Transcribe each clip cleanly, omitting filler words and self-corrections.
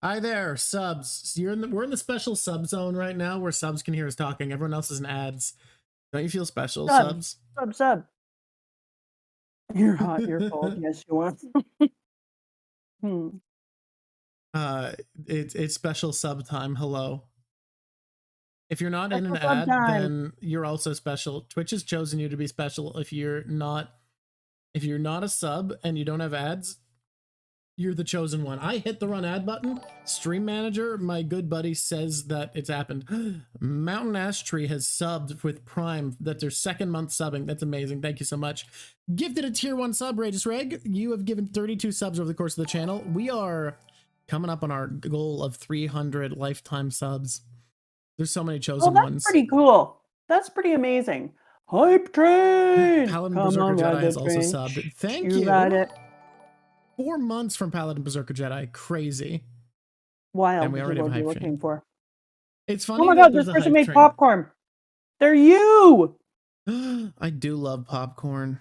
Hi there, subs. So we're in the special sub zone right now where subs can hear us talking. Everyone else is in ads. Don't you feel special, Sub, subs? sub. You're hot, you're cold. Yes, you are. Hmm. Uh, it's special sub time. Hello. If you're not in an Special sub ad, time. then you're also special. Twitch has chosen you to be special. If you're not a sub and you don't have ads, you're the chosen one. I hit the run ad button. Stream manager, my good buddy, says that it's happened. Mountain Ash Tree has subbed with Prime. That's their second month subbing. That's amazing. Thank you so much. Gifted a tier 1 sub, Rageous Reg. You have given 32 subs over the course of the channel. We are coming up on our goal of 300 lifetime subs. There's so many chosen That's ones. pretty cool. That's pretty amazing. Hype train! Paladin Come Berserker on, ride Jedi the has also train. subbed. Thank You ride you. it. 4 months from Paladin Berserker Jedi. Crazy. And Wild we is the already have a word you're hype looking train. for. It's Oh funny my that god, there's this a person hype made train. popcorn. They're you! I do love popcorn.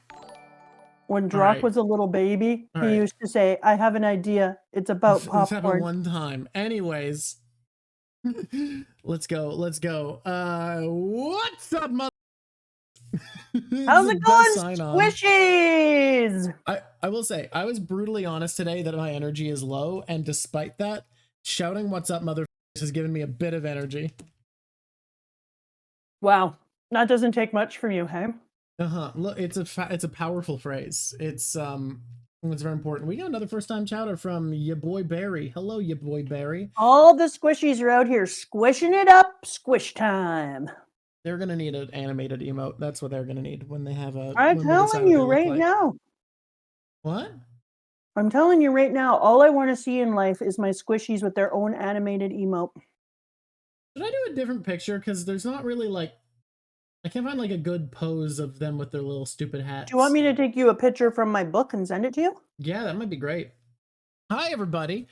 When All Drock right. was a little baby, All he right. used to say, I have an idea. It's about This happened popcorn. one time. Anyways. Let's go. Let's go. What's up, mother? How's the it best going, sign on. squishies? I will say, I was brutally honest today that my energy is low, and despite that, shouting what's up, mother has given me a bit of energy. Wow, that doesn't take much from you, hey? Look, it's a powerful phrase. It's very important. We got another first time chowder from ya boy Barry. Hello, ya boy Barry. All the squishies are out here squishing it up. Squish time. They're gonna need an animated emote. That's what they're gonna need when they have a I'm when they decide telling what they you look right like. now. What? I'm telling you right now, all I want to see in life is my squishies with their own animated emote. Should I do a different picture? Because there's not really like I can't find like a good pose of them with their little stupid hats. Do you want me to take you a picture from my book and send it to you? Yeah, that might be great. Hi everybody.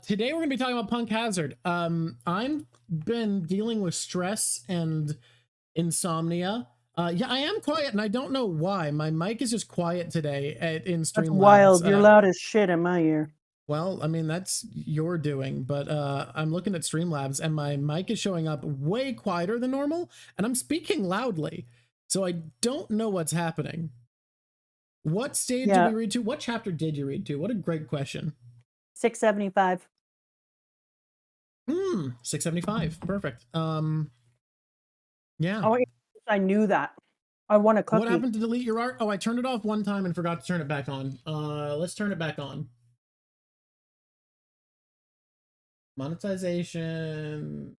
Today we're gonna be talking about Punk Hazard. I've been dealing with stress and insomnia. Yeah, I am quiet and I don't know why. My mic is just quiet today in That's Streamlabs. wild. You're loud as shit in my ear. Well, I mean, that's your doing, but I'm looking at Streamlabs and my mic is showing up way quieter than normal and I'm speaking loudly. So I don't know what's happening. What stage did Yeah. we read to? What chapter did you read to? What a great question. 675. 675. Perfect. Yeah. Oh, I knew that. I want a cookie. What happened to delete your art? Oh, I turned it off one time and forgot to turn it back on. Let's turn it back on. Monetization.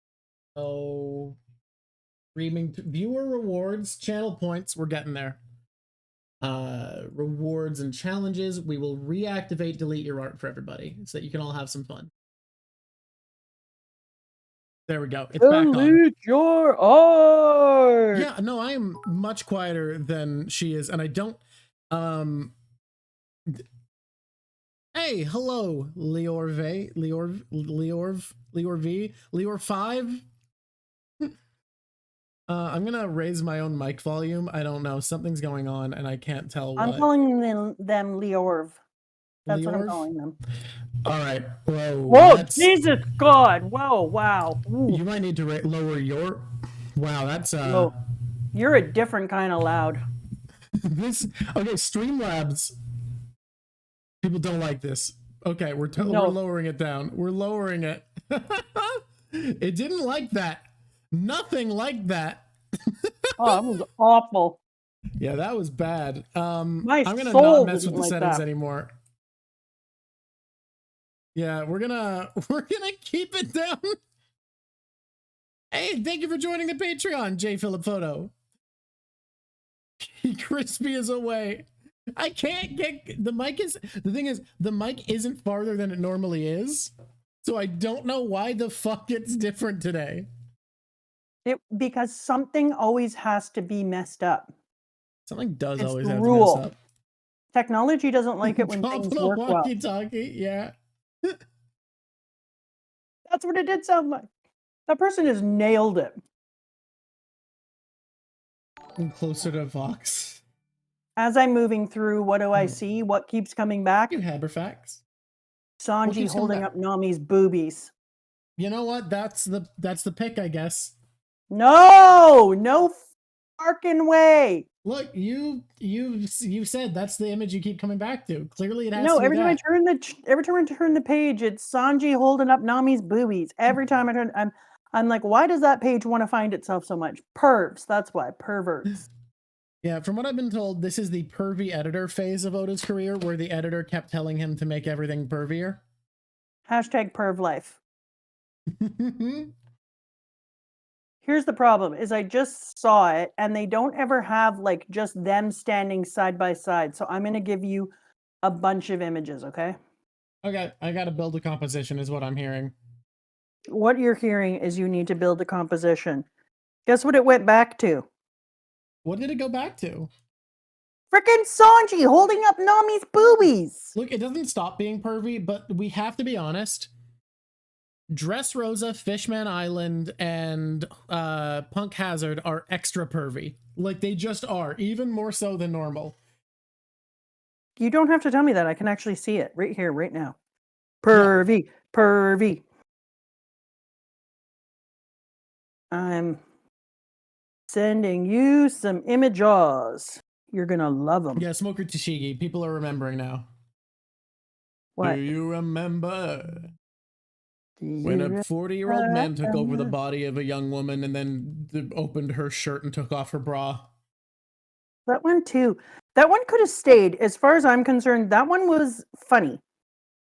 Oh, streaming, viewer rewards, channel points. We're getting there. Rewards and challenges. We will reactivate delete your art for everybody so that you can all have some fun. There we go. It's back on. Delete your art. Yeah, no, I am much quieter than she is, and I don't. Hey, hello, Leorve, Leor 5. I'm gonna raise my own mic volume. I don't know, something's going on, and I can't tell what. I'm calling them Leorv. That's what I'm Leorv? calling them. All right. Whoa. Whoa, Jesus God. Whoa, wow. Ooh. You might need to lower your. Wow, that's Whoa. You're a different kind of loud. this. Okay, Streamlabs. People don't like this. Okay, we're lowering it down. We're lowering it. It didn't like that. Nothing like that. Oh, that was awful. Yeah, that was bad. My I'm gonna soul not mess with the like settings that. anymore. Yeah, we're gonna keep it down. Hey, thank you for joining the Patreon, J Philip Photo. Crispy as away. I can't get the mic is the thing is the mic isn't farther than it normally is. So I don't know why the fuck it's different today. Because something always has to be messed up. Something does It's always the have rule. to mess up. Technology doesn't like it when things work well. Walkie-talkie, yeah. That's what it did sound like. That person has nailed it. I'm closer to Vox. As I'm moving through, what do I see? What keeps coming back? You Haberfax. Sanji keeps coming holding back? up Nami's boobies. You know what? That's the pick, I guess. No fucking way. Look, you said that's the image you keep coming back to. Clearly, it has No, to be every time I that. turn the page, it's Sanji holding up Nami's boobies. Every time I turn, I'm like, why does that page want to find itself so much? Pervs. That's why. Perverts. Yeah, from what I've been told, this is the pervy editor phase of Oda's career, where the editor kept telling him to make everything pervier. Hashtag perv life. Here's the problem: is I just saw it, and they don't ever have like just them standing side by side. So I'm gonna give you a bunch of images. Okay. Okay, I gotta build a composition, is what I'm hearing. What you're hearing is you need to build a composition. Guess what it went back to? What did it go back to? Frickin' Sanji holding up Nami's boobies. Look, it doesn't stop being pervy, but we have to be honest. Dressrosa, Fishman Island, and Punk Hazard are extra pervy. Like, they just are, even more so than normal. You don't have to tell me that. I can actually see it right here, right now. Pervy, pervy. I'm sending you some images. You're gonna love them. Yeah, Smoker Tashigi. People are remembering now. What? Do you remember when a You 40-year-old man took over the body of a young woman and then opened her shirt and took off her bra? That one too. That one could have stayed. As far as I'm concerned, that one was funny.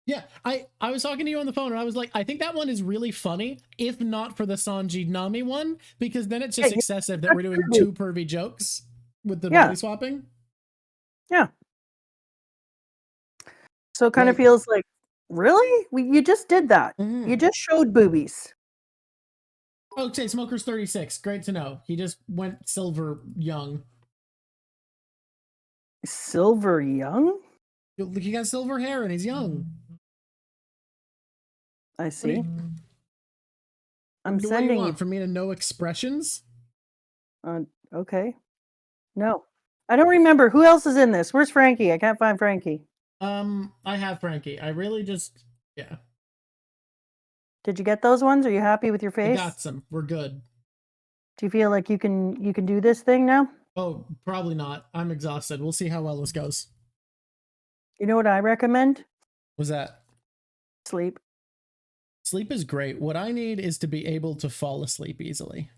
Yeah, I was talking to you on the phone and I was like, I think that one is really funny, if not for the Sanji Nami one, because then it's just excessive that we're doing two pervy jokes with the body swapping. Yeah. So it kind of feels like, really? You just did that. You just showed boobies. Okay, Smoker's 36. Great to know. He just went silver young. Silver young? He got silver hair and he's young. I see. I'm What sending do you want from me to know expressions? Okay. No. I don't remember. Who else is in this? Where's Frankie? I can't find Frankie. I have Frankie. I really just, yeah. Did you get those ones? Are you happy with your face? I got some. We're good. Do you feel like you can do this thing now? Oh, probably not. I'm exhausted. We'll see how well this goes. You know what I recommend? What's that? Sleep. Sleep is great. What I need is to be able to fall asleep easily.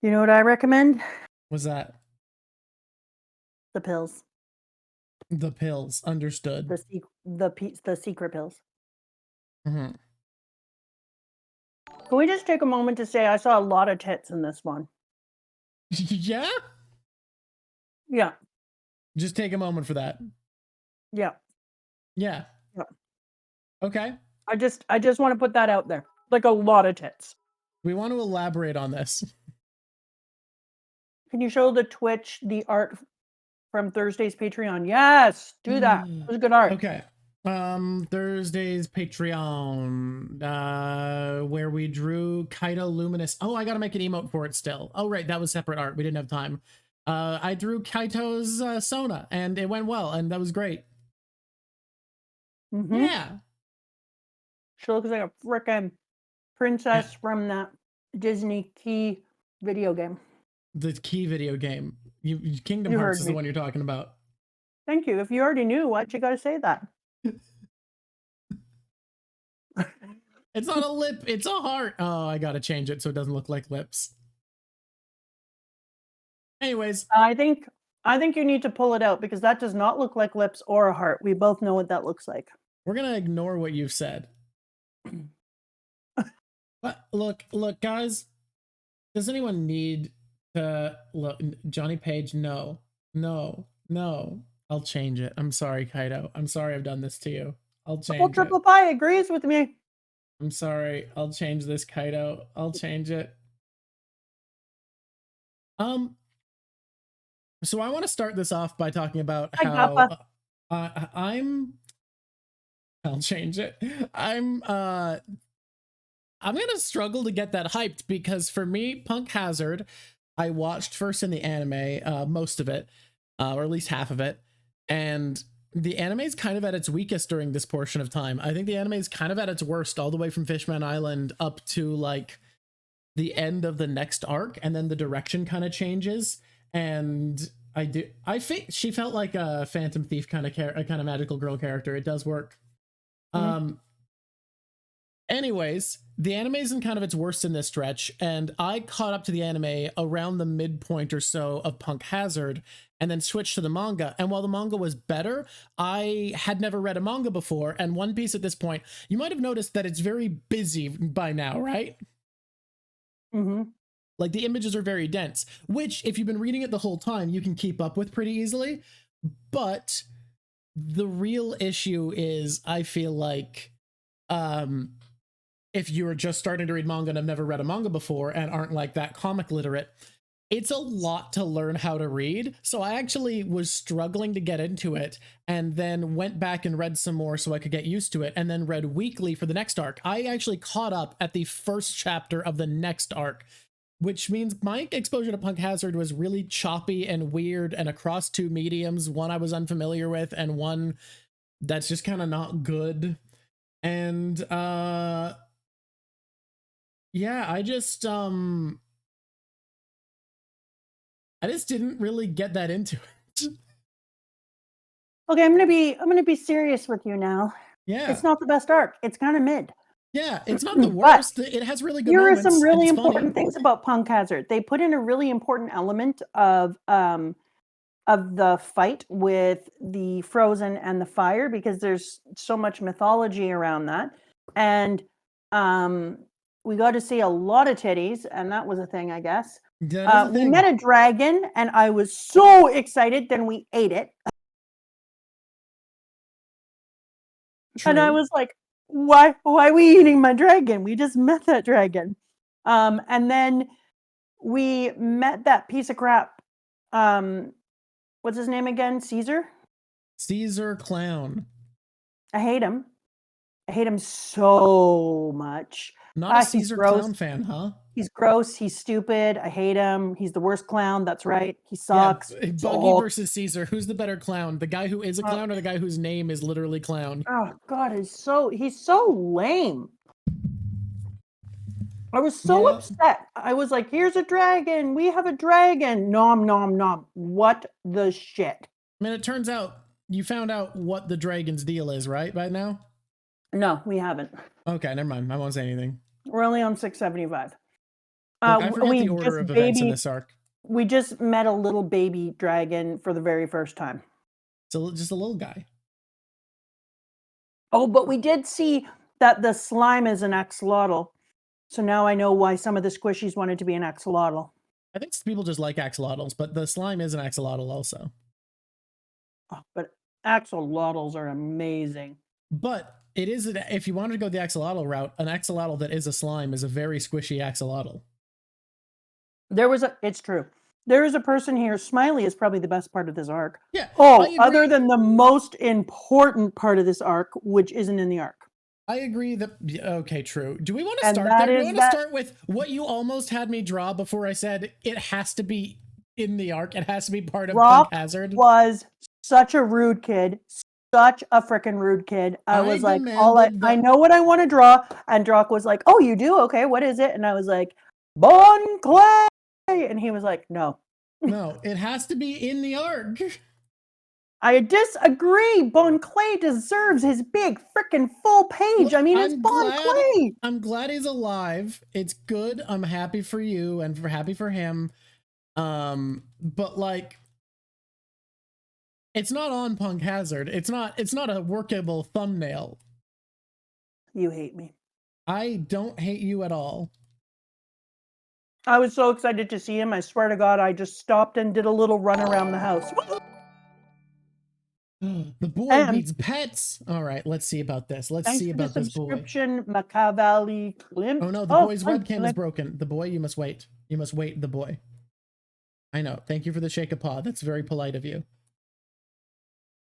You know what I recommend? What's that? The pills. The pills. Understood. The secret pills. Mm-hmm. Can we just take a moment to say I saw a lot of tits in this one? Yeah? Yeah. Just take a moment for that. Yeah. Yeah. Yeah. Okay. I just want to put that out there. Like a lot of tits. We want to elaborate on this. Can you show the Twitch the art from Thursday's Patreon? Yes, do that. It was good art. Okay. Thursday's Patreon, where we drew Kaido Luminous. Oh, I gotta make an emote for it still. Oh, right, that was separate art. We didn't have time. I drew Kaito's Sona, and it went well, and that was great. Mm-hmm. Yeah. She looks like a frickin' princess from that Disney Key video game. The Key video game. Kingdom Hearts is the one you're talking about. Thank you. If you already knew, why'd you gotta say that? It's not a lip, it's a heart. Oh, I gotta change it so it doesn't look like lips. Anyways. I think you need to pull it out because that does not look like lips or a heart. We both know what that looks like. We're gonna ignore what you've said. But look, guys. Does anyone need to look? Johnny Page, no. I'll change it. I'm sorry, Kaido. I'm sorry I've done this to you. I'll change it. Triple Pie agrees with me. I'm sorry. I'll change this, Kaido. I'll change it. So I want to start this off by talking about how I'll change it. I'm gonna struggle to get that hyped because for me, Punk Hazard, I watched first in the anime, most of it, or at least half of it, and The anime is kind of at its weakest during this portion of time. I think the anime is kind of at its worst all the way from Fishman Island up to like the end of the next arc, and then the direction kind of changes. And I think she felt like a Phantom Thief kind of magical girl character. It does work. Anyways, the anime is in kind of its worst in this stretch, and I caught up to the anime around the midpoint or so of Punk Hazard, and then switched to the manga. And while the manga was better, I had never read a manga before, and One Piece at this point, you might have noticed that it's very busy by now, right? Like the images are very dense, which if you've been reading it the whole time, you can keep up with pretty easily. But the real issue is, I feel like, if you're just starting to read manga and have never read a manga before and aren't like that comic literate, it's a lot to learn how to read. So I actually was struggling to get into it, and then went back and read some more so I could get used to it, and then read weekly for the next arc. I actually caught up at the first chapter of the next arc, which means my exposure to Punk Hazard was really choppy and weird and across two mediums, one I was unfamiliar with and one that's just kind of not good. And yeah, I just didn't really get that into it. Okay, I'm gonna be serious with you now. Yeah. It's not the best arc. It's kind of mid. Yeah, it's not the worst. It has really good moments. Here are some really important things about Punk Hazard. They put in a really important element of the fight with the frozen and the fire, because there's so much mythology around that. And we got to see a lot of titties, and that was a thing, I guess. We met a dragon, and I was so excited. Then we ate it. True. And I was like, why are we eating my dragon? We just met that dragon. And then we met that piece of crap. What's his name again? Cesar? Cesar Clown. I hate him. I hate him so much. Not a Cesar Clown fan, huh? He's gross. He's stupid. I hate him. He's the worst clown. That's right. He sucks. Yeah, Buggy versus Cesar. Who's the better clown? The guy who is a clown or the guy whose name is literally clown? Oh God, he's so lame. I was so upset. I was like, here's a dragon. We have a dragon. Nom, nom, nom. What the shit? I mean, it turns out you found out what the dragon's deal is, right, by now? No, we haven't. Okay, never mind. I won't say anything. We're only on 675. Look, I forget the order of events in this arc. We just met a little baby dragon for the very first time. So just a little guy. Oh, but we did see that the slime is an axolotl. So now I know why some of the squishies wanted to be an axolotl. I think people just like axolotls, but the slime is an axolotl also. Oh, but axolotls are amazing. But it is, if you wanted to go the axolotl route, an axolotl that is a slime is a very squishy axolotl. It's true. There is a person here. Smiley is probably the best part of this arc. Yeah. Oh, other than the most important part of this arc, which isn't in the arc. I agree that, okay, true. Do we want to start there? Do we want to start with what you almost had me draw before I said it has to be in the arc? It has to be part of Punk Hazard? Was such a rude kid. Such a freaking rude kid. I was like, I know what I want to draw. And Drock was like, oh, you do? Okay, what is it? And I was like, Bon Clay. And he was like, no. No, it has to be in the arc. I disagree. Bon Clay deserves his big freaking full page. I mean, it's Bon Clay. I'm glad he's alive. It's good. I'm happy for you and happy for him. But like, it's not on Punk Hazard. It's not a workable thumbnail. You hate me. I don't hate you at all. I was so excited to see him. I swear to God, I just stopped and did a little run around the house. The boy needs pets. All right, let's see about this. Let's see about this boy. Subscription, Machiavelli, Klimt. Oh no, the boy's webcam is broken. The boy, you must wait. You must wait, the boy. I know. Thank you for the shake of paw. That's very polite of you.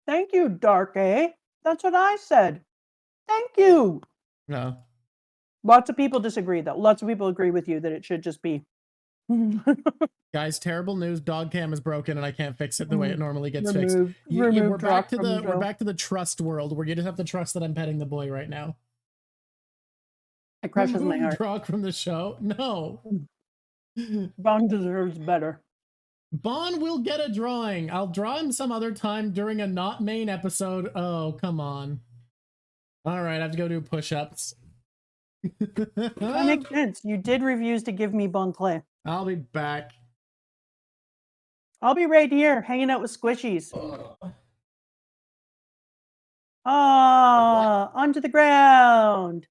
Thank you, Dark A. That's what I said. Thank you. No. Lots of people disagree, though. Lots of people agree with you that it should just be Guys, terrible news. Dog cam is broken and I can't fix it the way it normally gets fixed. Remove We're back to we're back to the trust world where you just have to trust that I'm petting the boy right now. It crushes my heart. Drock from the show? No. Bon deserves better. Bon will get a drawing. I'll draw him some other time during a not main episode. Oh, come on. All right, I have to go do push-ups. That makes sense. You did refuse to give me Bon Clay. I'll be back. I'll be right here hanging out with squishies. Ah, onto the ground.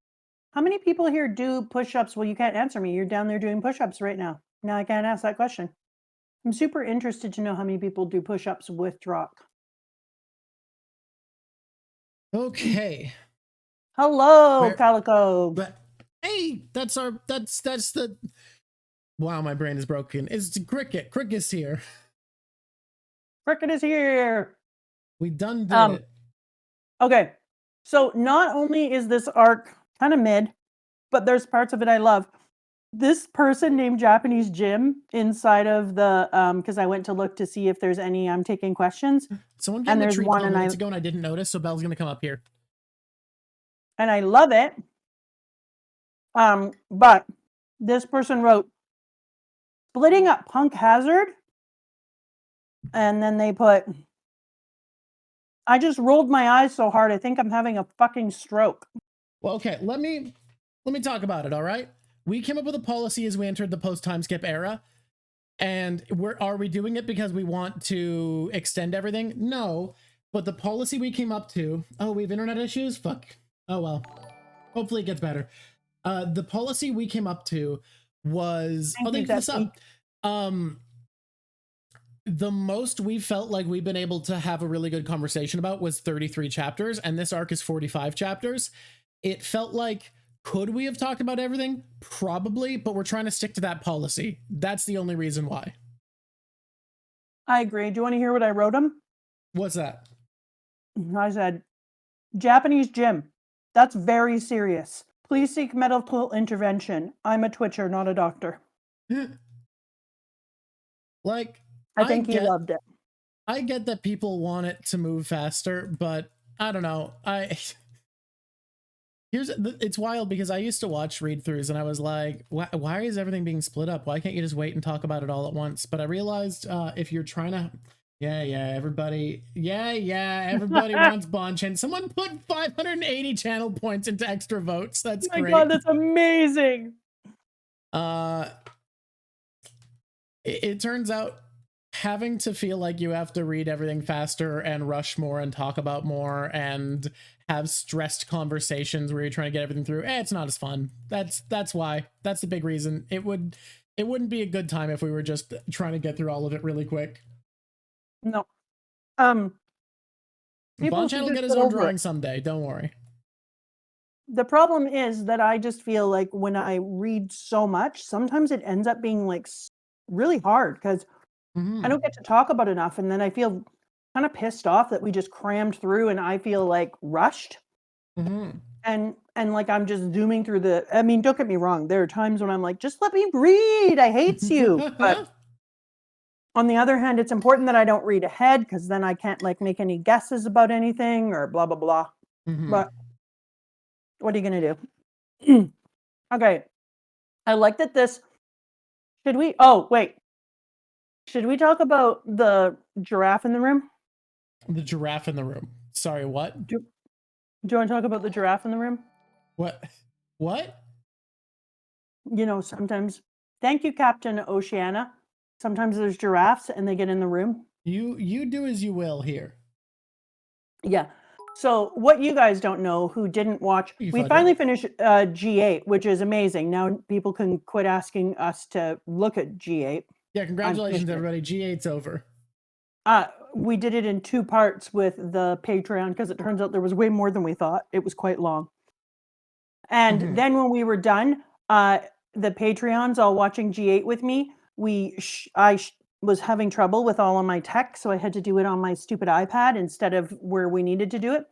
How many people here do push-ups? Well, you can't answer me. You're down there doing push-ups right now. Now I can't ask that question. I'm super interested to know how many people do push-ups with Drock. Okay. Hello, Calico. But hey, that's the. Wow, my brain is broken. It's Cricket. Cricket's here. Cricket is here. We done did it. Okay, so not only is this arc kind of mid, but there's parts of it I love. This person named Japanese Jim inside of the because I went to look to see if there's any I'm taking questions. Someone gave me a treat a minutes ago and I didn't notice, so Belle's gonna come up here. And I love it. But this person wrote splitting up Punk Hazard, and then they put, I just rolled my eyes so hard I think I'm having a fucking stroke. Well, okay, let me talk about it, all right? We came up with a policy as we entered the post-time skip era, and are we doing it because we want to extend everything? No, but the policy we came up to, oh, we have internet issues? Fuck. Oh, well. Hopefully it gets better. The policy we came up to was, thank you for the sub. The most we felt like we've been able to have a really good conversation about was 33 chapters, and this arc is 45 chapters. It felt like, could we have talked about everything? Probably, but we're trying to stick to that policy. That's the only reason why. I agree. Do you want to hear what I wrote him? What's that? I said, Japanese Jim, that's very serious. Please seek medical intervention. I'm a twitcher, not a doctor. Like, I think he loved it. I get that people want it to move faster, but I don't know. It's wild because I used to watch read-throughs and I was like, why is everything being split up? Why can't you just wait and talk about it all at once? But I realized if you're trying to, everybody wants Bonchan. Someone put 580 channel points into extra votes. That's great. Oh my god, that's amazing. It turns out having to feel like you have to read everything faster and rush more and talk about more and have stressed conversations where you're trying to get everything through, it's not as fun. That's why. That's the big reason. It wouldn't be a good time if we were just trying to get through all of it really quick. No. Bonchan will get his own drawing someday, don't worry. The problem is that I just feel like when I read so much, sometimes it ends up being like really hard because I don't get to talk about enough, and then I feel kind of pissed off that we just crammed through and I feel like rushed. And like I'm just zooming through I mean, don't get me wrong, there are times when I'm like, just let me read, I hate you. But on the other hand, it's important that I don't read ahead because then I can't like make any guesses about anything or blah blah blah. But what are you gonna do? Okay, I like that this. Should we? Oh wait, should we talk about the giraffe in the room? The giraffe in the room. Sorry, what? Do you want to talk about the giraffe in the room? What? You know, sometimes. Thank you, Captain Oceana. Sometimes there's giraffes and they get in the room. You do as you will here. Yeah. So what you guys don't know who didn't watch, we finally finished G8, which is amazing. Now people can quit asking us to look at G8. Yeah, congratulations everybody. G8's over. We did it in 2 parts with the Patreon because it turns out there was way more than we thought. It was quite long. And then when we were done, the Patreons all watching G8 with me, I was having trouble with all of my tech, so I had to do it on my stupid iPad instead of where we needed to do it.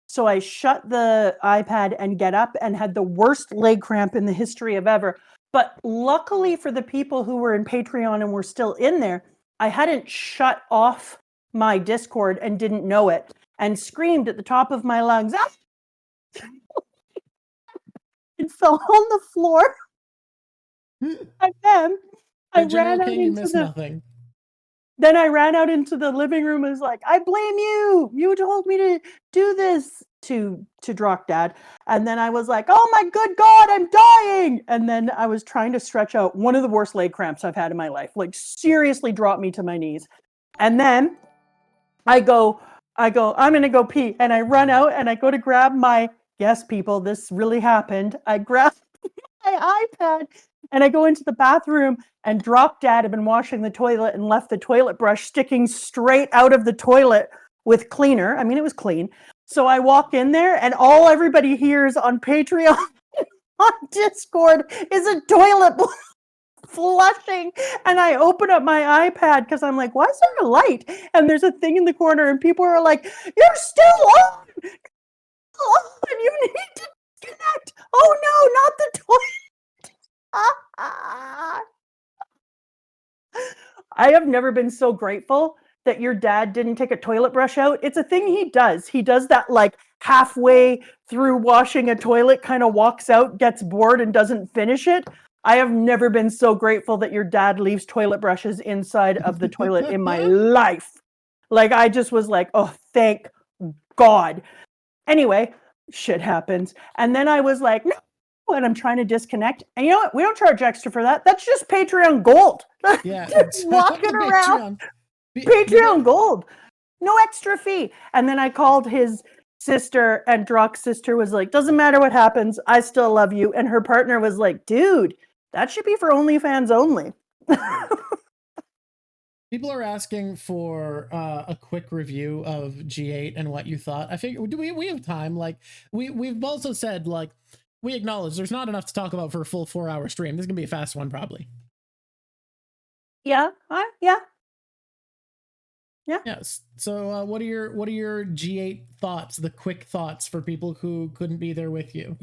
So I shut the iPad and get up and had the worst leg cramp in the history of ever. But luckily for the people who were in Patreon and were still in there, I hadn't shut off my Discord and didn't know it and screamed at the top of my lungs. Ah! It fell on the floor. And then I ran out into nothing. Then I ran out into the living room and was like, I blame you. You told me to do this to Drock Dad. And then I was like, oh my good God, I'm dying. And then I was trying to stretch out one of the worst leg cramps I've had in my life. Like seriously dropped me to my knees. And then I go, I'm going to go pee. And I run out and I go to grab my, yes, people, this really happened. I grab my iPad and I go into the bathroom and Drop Dad had been washing the toilet and left the toilet brush sticking straight out of the toilet with cleaner. I mean, it was clean. So I walk in there and all everybody hears on Patreon on Discord is a toilet flushing. And I open up my iPad because I'm like, why is there a light? And there's a thing in the corner and people are like, you're still on. And you need to disconnect. Oh no, not the toilet. I have never been so grateful that your dad didn't take a toilet brush out. It's a thing he does. He does that like halfway through washing a toilet, kind of walks out, gets bored, and doesn't finish it. I have never been so grateful that your dad leaves toilet brushes inside of the toilet in my life. Like, I just was like, oh, thank God. Anyway, shit happens. And then I was like, no. And I'm trying to disconnect. And you know what? We don't charge extra for that. That's just Patreon gold. Yeah. Just walking around. Patreon gold. No extra fee. And then I called his sister, and Drock's sister was like, doesn't matter what happens. I still love you. And her partner was like, dude, that should be for OnlyFans only. People are asking for a quick review of G8 and what you thought. I think we have time. Like we've also said, like, we acknowledge there's not enough to talk about for a full 4-hour stream. This is gonna be a fast one, probably. Yeah. Yeah. Yes. So what are your G8 thoughts, the quick thoughts for people who couldn't be there with you?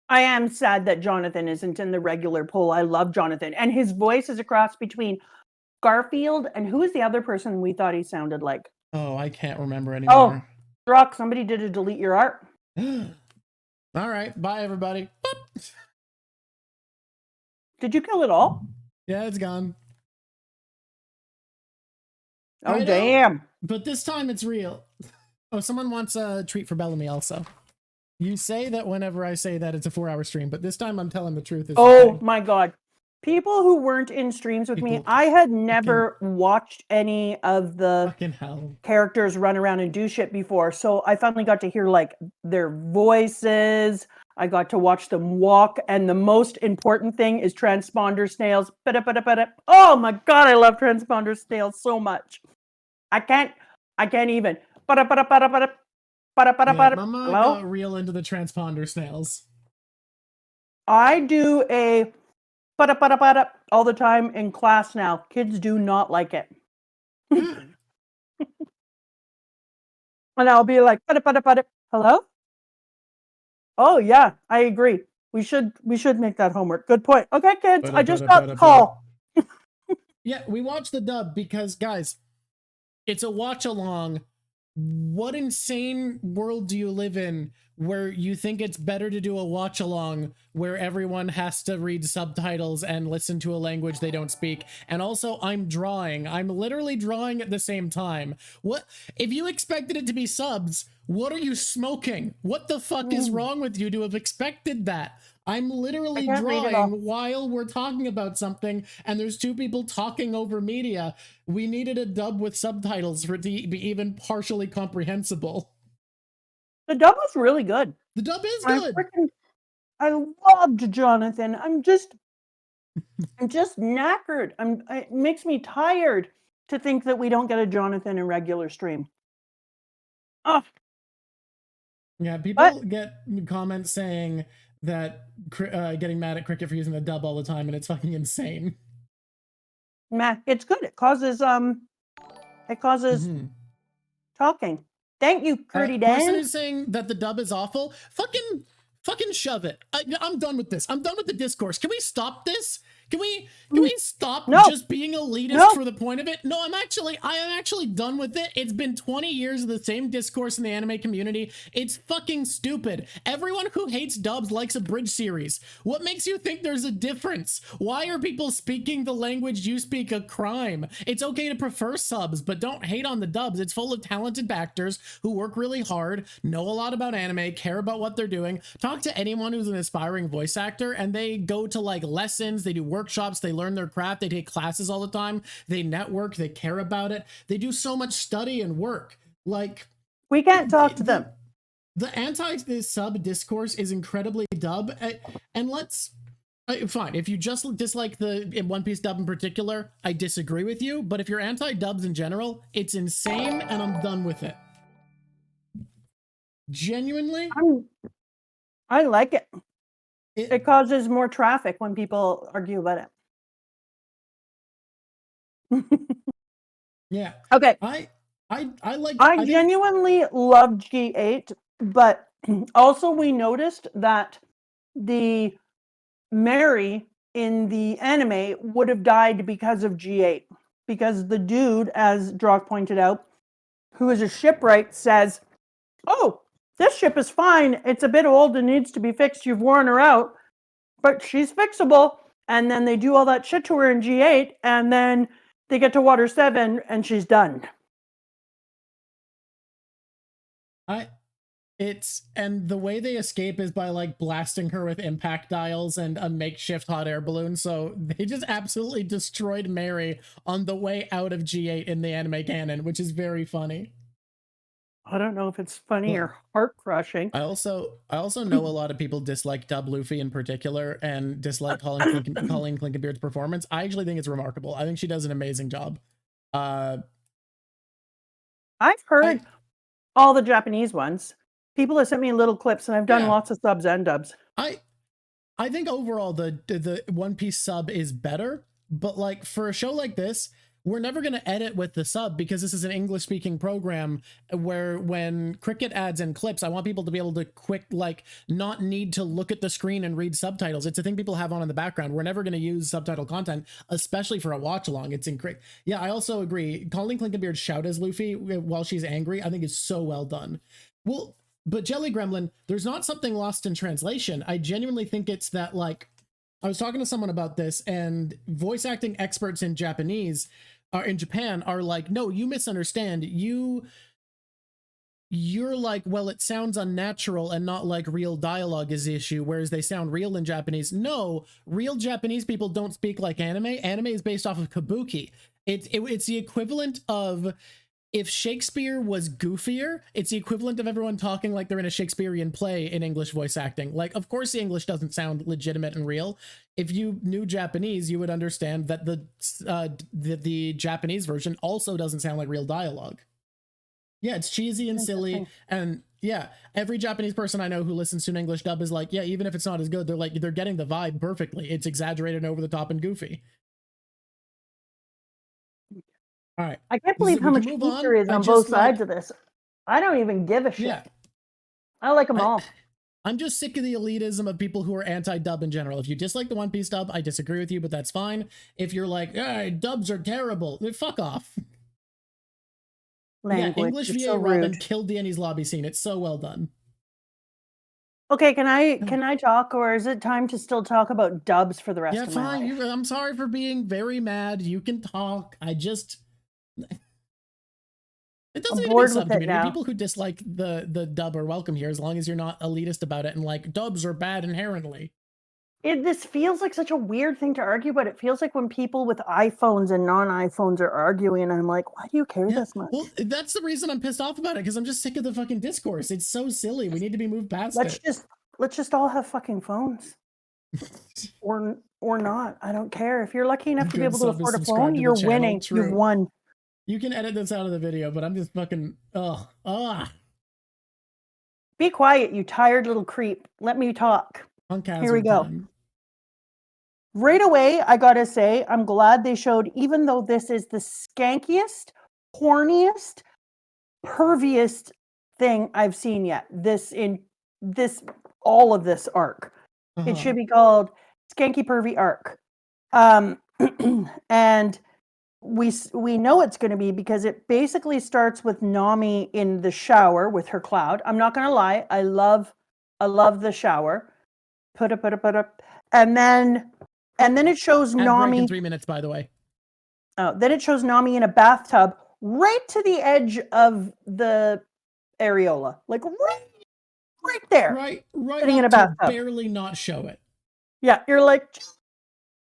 I am sad that Jonathan isn't in the regular poll. I love Jonathan. And his voice is a cross between Garfield and who is the other person we thought he sounded like? Oh, I can't remember anymore. Oh, Drock, somebody did a delete your art. All right. Bye, everybody. Did you kill it all? Yeah, it's gone. Oh, damn. But this time it's real. Oh, someone wants a treat for Bellamy also. You say that whenever I say that it's a 4-hour stream, but this time I'm telling the truth. Oh my God. People who weren't in streams with me, I had never watched any of the characters run around and do shit before. So I finally got to hear like their voices. I got to watch them walk. And the most important thing is transponder snails. Oh my God, I love transponder snails so much. I can't even. Mama got real into the transponder snails. I do a all the time in class now. Kids do not like it. And I'll be like, hello? Oh yeah, I agree. We should make that homework. Good point. Okay, kids, I just got the call. Yeah, we watched the dub because, guys, it's a watch along. What insane world do you live in where you think it's better to do a watch along where everyone has to read subtitles and listen to a language they don't speak? And also, I'm literally drawing at the same time. What if you expected it to be subs? What are you smoking? What the fuck is wrong with you to have expected that? I'm literally drawing while we're talking about something, and there's two people talking over media. We needed a dub with subtitles for it to be even partially comprehensible. The dub was really good. The dub is good. I loved Jonathan. I'm just knackered. It makes me tired to think that we don't get a Jonathan in regular stream. Oh. Yeah, people get comments saying that getting mad at Cricket for using the dub all the time, and it's fucking insane. Nah, it's good. It causes talking. Thank you, Curdy Dan. Person who's saying that the dub is awful, fucking fucking shove it. I'm done with this. I'm done with the discourse. Can we stop this? Can we stop just being elitist for the point of it? No, I am actually done with it. It's been 20 years of the same discourse in the anime community. It's fucking stupid. Everyone who hates dubs likes a bridge series. What makes you think there's a difference? Why are people speaking the language you speak a crime? It's okay to prefer subs, but don't hate on the dubs. It's full of talented actors who work really hard, know a lot about anime, care about what they're doing. Talk to anyone who's an aspiring voice actor and they go to like lessons, they do workshops, they learn their craft, they take classes all the time, they network, they care about it, they do so much study and work. Like, we can't talk to them. The anti-sub discourse is incredibly dub, and let's fine, if you just dislike the One Piece dub in particular, I disagree with you, but if you're anti-dubs in general, it's insane and I'm done with it. Genuinely, I like it. It causes more traffic when people argue about it. Yeah. Okay. I genuinely love G8, but also we noticed that the Mary in the anime would have died because of G8. Because the dude, as Drock pointed out, who is a shipwright, says, "Oh, this ship is fine. It's a bit old and needs to be fixed. You've worn her out, but she's fixable." And then they do all that shit to her in G8, and then they get to Water 7, and she's done. And the way they escape is by like blasting her with impact dials and a makeshift hot air balloon. So they just absolutely destroyed Mary on the way out of G8 in the anime canon, which is very funny. I don't know if it's funny or heart crushing. I also know a lot of people dislike Dub Luffy in particular and dislike Colleen Clinkenbeard's performance. I actually think it's remarkable. I think she does an amazing job. I've heard all the Japanese ones. People have sent me little clips, and I've done lots of subs and dubs. I think overall the One Piece sub is better, but like for a show like this, we're never going to edit with the sub because this is an English speaking program where when Cricket adds in clips, I want people to be able to not need to look at the screen and read subtitles. It's a thing people have on in the background. We're never going to use subtitle content, especially for a watch along. It's incredible. Yeah, I also agree. Colleen Clinkenbeard's shout as Luffy while she's angry, I think is so well done. Well, but Jelly Gremlin, there's not something lost in translation. I genuinely think it's that, like, I was talking to someone about this, and voice acting experts in Japanese in Japan are like, no, you misunderstand. You're like, well, it sounds unnatural and not like real dialogue is the issue, whereas they sound real in Japanese. No, real Japanese people don't speak like anime. Anime is based off of kabuki. It's the equivalent of if Shakespeare was goofier, it's the equivalent of everyone talking like they're in a Shakespearean play in English voice acting. Like, of course the English doesn't sound legitimate and real. If you knew Japanese, you would understand that the Japanese version also doesn't sound like real dialogue. Yeah, it's cheesy and silly. And yeah, every Japanese person I know who listens to an English dub is like, yeah, even if it's not as good, they're getting the vibe perfectly. It's exaggerated, over the top, and goofy. All right. I can't believe how much heat there is on both sides of this. I don't even give a shit. Yeah. I like them all. I'm just sick of the elitism of people who are anti-dub in general. If you dislike the One Piece dub, I disagree with you, but that's fine. If you're like, dubs are terrible, then fuck off. Language. Yeah, English VA so Robin killed Danny's lobby scene. It's so well done. Okay, can I talk, or is it time to still talk about dubs for the rest of my life? I'm sorry for being very mad. You can talk. It doesn't even make subcommunity. People who dislike the dub are welcome here, as long as you're not elitist about it and like dubs are bad inherently. This feels like such a weird thing to argue, but it feels like when people with iPhones and non-iPhones are arguing, and I'm like, why do you care this much? Well, that's the reason I'm pissed off about it, because I'm just sick of the fucking discourse. It's so silly. We need to be moved past it. Let's just all have fucking phones. or not. I don't care. If you're lucky enough to be able to afford a phone, you're winning. You've won. You can edit this out of the video, but I'm just fucking Be quiet, you tired little creep. Let me talk. Punk Hazard Here we go. Time. Right away, I gotta say, I'm glad they showed, even though this is the skankiest, horniest, perviest thing I've seen yet. This all of this arc. It should be called Skanky Pervy Arc. And we know it's going to be because it basically starts with Nami in the shower with her cloud. I'm not going to lie, I love the shower. Put up, and then it shows Ad break Nami in 3 minutes, by the way. Oh, then it shows Nami in a bathtub right to the edge of the areola, like right there, Right sitting in up a to bathtub. barely not show it. Yeah, you're like just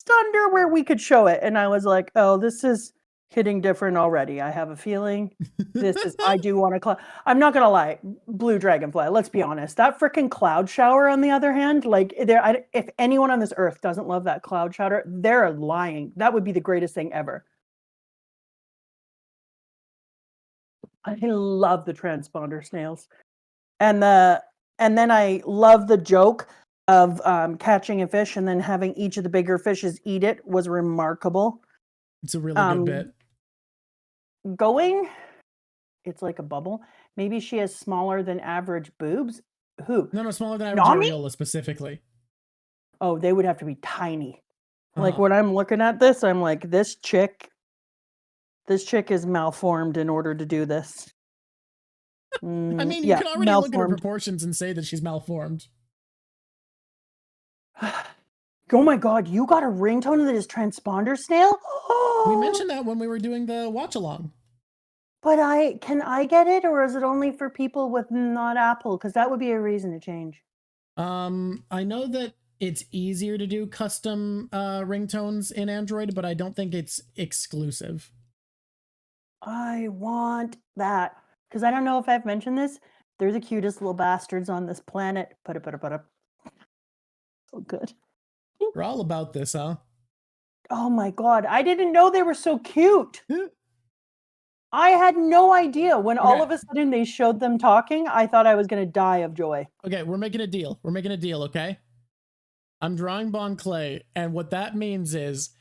under where we could show it, and I was like, oh, this is hitting different already. I have a feeling this is. I do want to. I'm not gonna lie, Blue Dragonfly. Let's be honest. That freaking cloud shower, on the other hand, like if anyone on this earth doesn't love that cloud shower, they're lying. That would be the greatest thing ever. I love the transponder snails, and then I love the joke of catching a fish and then having each of the bigger fishes eat it was remarkable. It's a really good bit. Going, it's like a bubble. Maybe she has smaller than average boobs. Who? No, smaller than average Nami? areola specifically. Oh, they would have to be tiny. Like when I'm looking at this, I'm like, this chick is malformed in order to do this. I mean, you can already look at her proportions and say that she's malformed. Oh my god, you got a ringtone that is transponder snail? We mentioned that when we were doing the watch along. But can I get it, or is it only for people with not Apple? Because that would be a reason to change. I know that it's easier to do custom ringtones in Android, but I don't think it's exclusive. I want that. Because I don't know if I've mentioned this. They're the cutest little bastards on this planet. Put up. So good. We're all about this, huh? Oh my god, I didn't know they were so cute. I had no idea. When all of a sudden they showed them talking, I thought I was going to die of joy. Okay, we're making a deal. Okay? I'm drawing Bon Clay, and what that means is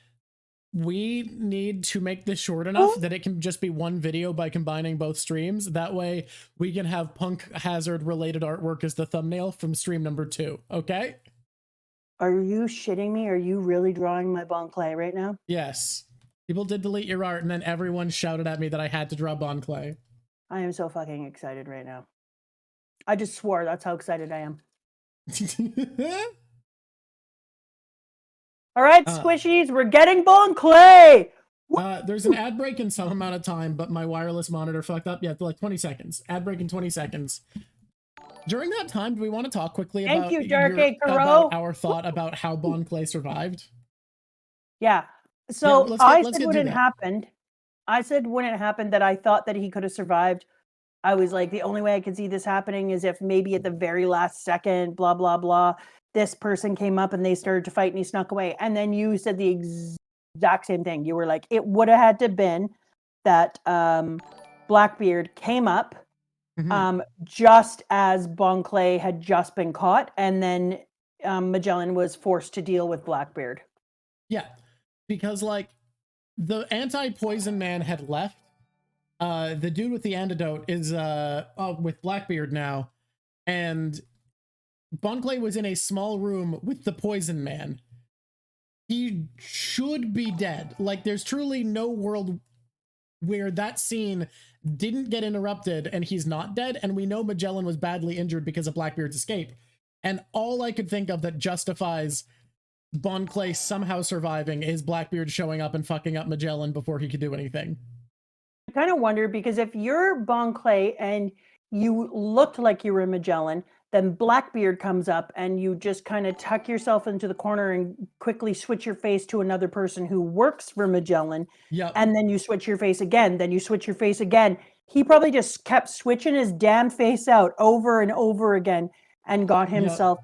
we need to make this short enough that it can just be one video by combining both streams. That way we can have Punk Hazard related artwork as the thumbnail from stream number 2, okay? Are you shitting me? Are you really drawing my Bon Clay right now? Yes. People did delete your art, and then everyone shouted at me that I had to draw Bon Clay. I am so fucking excited right now. I just swore. That's how excited I am. All right, squishies, we're getting Bon Clay! There's an ad break in some amount of time, but my wireless monitor fucked up. Yeah, for like 20 seconds. Ad break in 20 seconds. During that time, do we want to talk quickly about, about our thought about how Bon Clay survived? Yeah. So yeah, I said when it happened that I thought that he could have survived. I was like, the only way I could see this happening is if maybe at the very last second, blah, blah, blah, this person came up and they started to fight and he snuck away. And then you said the exact same thing. You were like, it would have had to been that Blackbeard came up just as Bon Clay had just been caught, and then Magellan was forced to deal with Blackbeard. Yeah, because like the anti-poison man had left. The dude with the antidote is with Blackbeard now, and Bon Clay was in a small room with the poison man. He should be dead. Like, there's truly no world where that scene didn't get interrupted and he's not dead, and we know Magellan was badly injured because of Blackbeard's escape. And all I could think of that justifies Bon Clay somehow surviving is Blackbeard showing up and fucking up Magellan before he could do anything. I kind of wonder, because if you're Bon Clay and you looked like you were Magellan, then Blackbeard comes up and you just kind of tuck yourself into the corner and quickly switch your face to another person who works for Magellan. Yep. And then you switch your face again. Then you switch your face again. He probably just kept switching his damn face out over and over again and got himself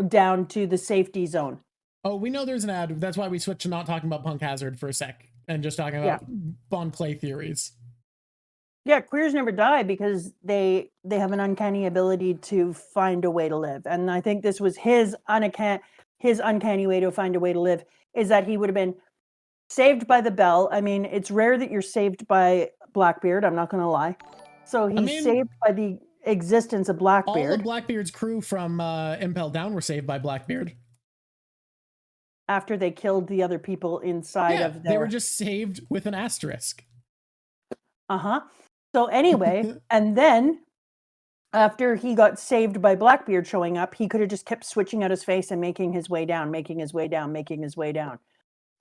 down to the safety zone. Oh, we know there's an ad. That's why we switched to not talking about Punk Hazard for a sec and just talking about Bon Clay theories. Yeah, queers never die because they have an uncanny ability to find a way to live. And I think this was his uncanny way to find a way to live, is that he would have been saved by the bell. I mean, it's rare that you're saved by Blackbeard, I'm not going to lie. So he's saved by existence of All Blackbeard of Blackbeard's crew from Impel Down were saved by Blackbeard. after they killed the other people inside Yeah, of they were their. just saved with an asterisk. So anyway, and then after he got saved by Blackbeard showing up, he could have just kept switching out his face and making his way down, making his way down, making his way down.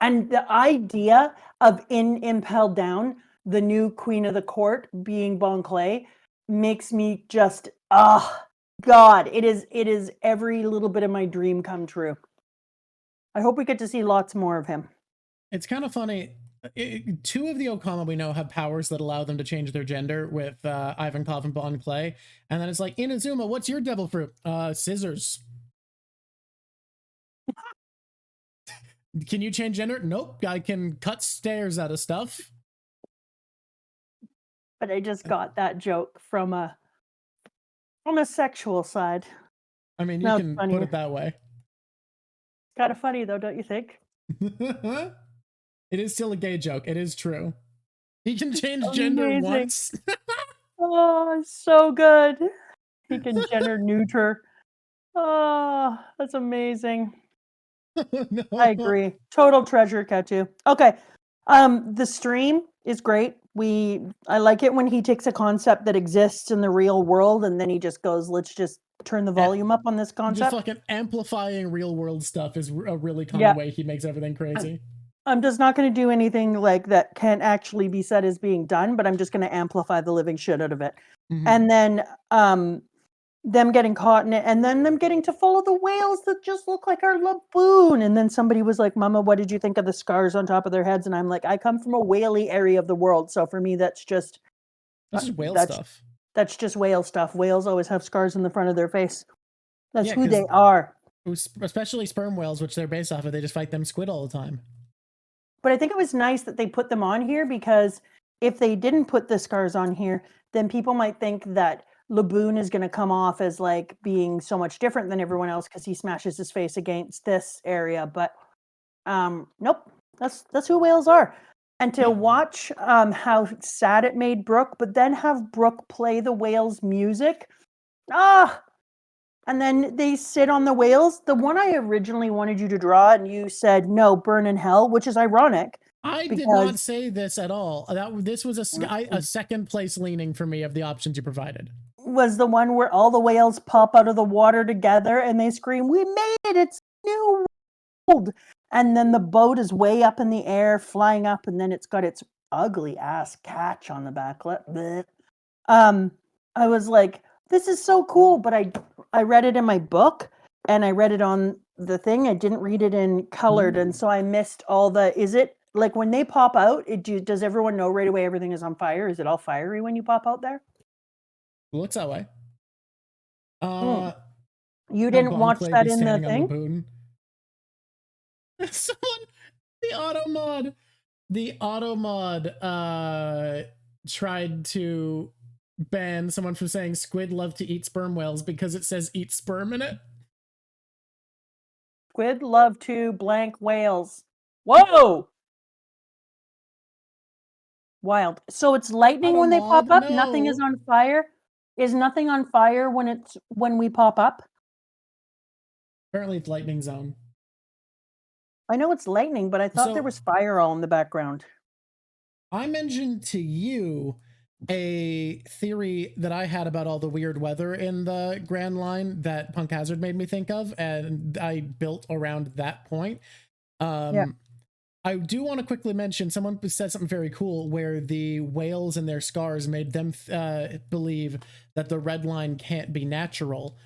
And the idea of in Impel Down, the new queen of the court being Bon Clay makes me just, God, it is every little bit of my dream come true. I hope we get to see lots more of him. It's kind of funny. Two of the Okama we know have powers that allow them to change their gender with Ivankov and Bon Clay. And then it's like, Inazuma, what's your devil fruit? Scissors. Can you change gender? Nope. I can cut stairs out of stuff. But I just got that joke from a sexual side. I mean, you can put it that way. Kind of funny though, don't you think? It is still a gay joke. It is true. He can change gender once. Oh, so good. He can gender neuter. Oh, that's amazing. No. I agree. Total treasure, Ketu. Okay. The stream is great. I like it when he takes a concept that exists in the real world and then he just goes, let's just turn the volume up on this concept. Just fucking amplifying real world stuff is a really common way he makes everything crazy. I'm just not going to do anything like that can't actually be said as being done, but I'm just going to amplify the living shit out of it. Mm-hmm. And then them getting caught in it, and then them getting to follow the whales that just look like our laboon. And then somebody was like, Mama, what did you think of the scars on top of their heads? And I'm like, I come from a whaley area of the world. So for me, that's just whale stuff. That's just whale stuff. Whales always have scars in the front of their face. That's who they are. Especially sperm whales, which they're based off of. They just fight them squid all the time. But I think it was nice that they put them on here, because if they didn't put the scars on here, then people might think that Laboon is going to come off as like being so much different than everyone else because he smashes his face against this area. But nope, that's who whales are. And to watch how sad it made Brooke, but then have Brooke play the whales' music. And then they sit on the whales. The one I originally wanted you to draw, and you said, no, burn in hell, which is ironic. I did not say this at all. This was a second place leaning for me of the options you provided. Was the one where all the whales pop out of the water together and they scream, we made it, it's new world. And then the boat is way up in the air, flying up, and then it's got its ugly ass catch on the back. I was like, this is so cool, but I read it in my book and I read it on the thing. I didn't read it in colored, and so I missed all the. Is it like when they pop out? Does everyone know right away everything is on fire? Is it all fiery when you pop out there? It looks that way. You didn't watch that in the thing? Someone, the auto mod tried to ban someone from saying squid love to eat sperm whales because it says eat sperm in it. Squid love to blank whales. Whoa! Wild. So it's lightning when they pop up? No. Nothing is on fire? Is nothing on fire when we pop up? Apparently it's lightning zone. I know it's lightning, but I thought there was fire all in the background. I mentioned to you a theory that I had about all the weird weather in the Grand Line that Punk Hazard made me think of, and I built around that point. I do want to quickly mention someone said something very cool where the whales and their scars made them believe that the red line can't be natural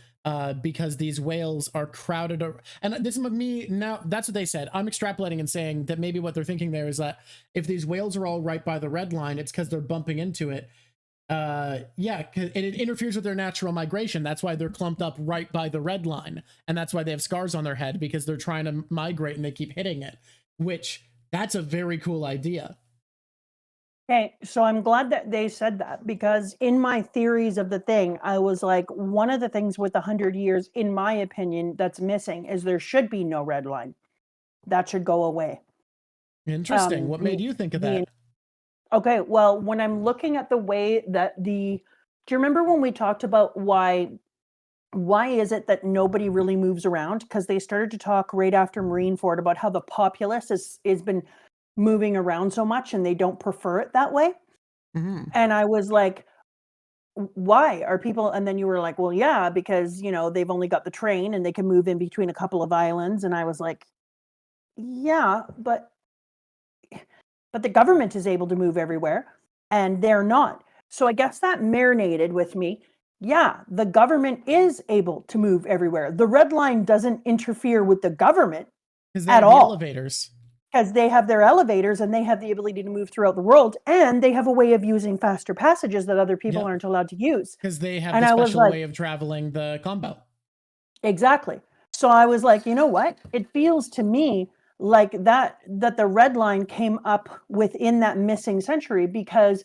because these whales are crowded. And this is me now. That's what they said. I'm extrapolating and saying that maybe what they're thinking there is that if these whales are all right by the red line, it's because they're bumping into it. It interferes with their natural migration. That's why they're clumped up right by the red line. And that's why they have scars on their head, because they're trying to migrate and they keep hitting it, which that's a very cool idea. Okay, so I'm glad that they said that, because in my theories of the thing, I was like, one of the things with 100 years, in my opinion, that's missing is there should be no red line. That should go away. Interesting. What made you think of that? Okay, well, when I'm looking at the way that the Do you remember when we talked about why is it that nobody really moves around? Because they started to talk right after Marineford about how the populace is been moving around so much and they don't prefer it that way. Mhm. And I was like, why are people? And then you were like, well, yeah, because they've only got the train and they can move in between a couple of islands. And I was like, yeah, but the government is able to move everywhere and they're not. So I guess that marinated with me. Yeah, the government is able to move everywhere. The red line doesn't interfere with the government Because they at have the all elevators. because they have their elevators and they have the ability to move throughout the world and they have a way of using faster passages that other people Yep. aren't allowed to use. Because they have And the I was special like, way of traveling the combo. exactly. So I was like, you know what? It feels to me like that the red line came up within that missing century because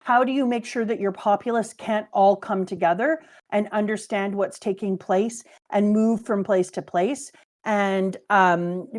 how do you make sure that your populace can't all come together and understand what's taking place and move from place to place and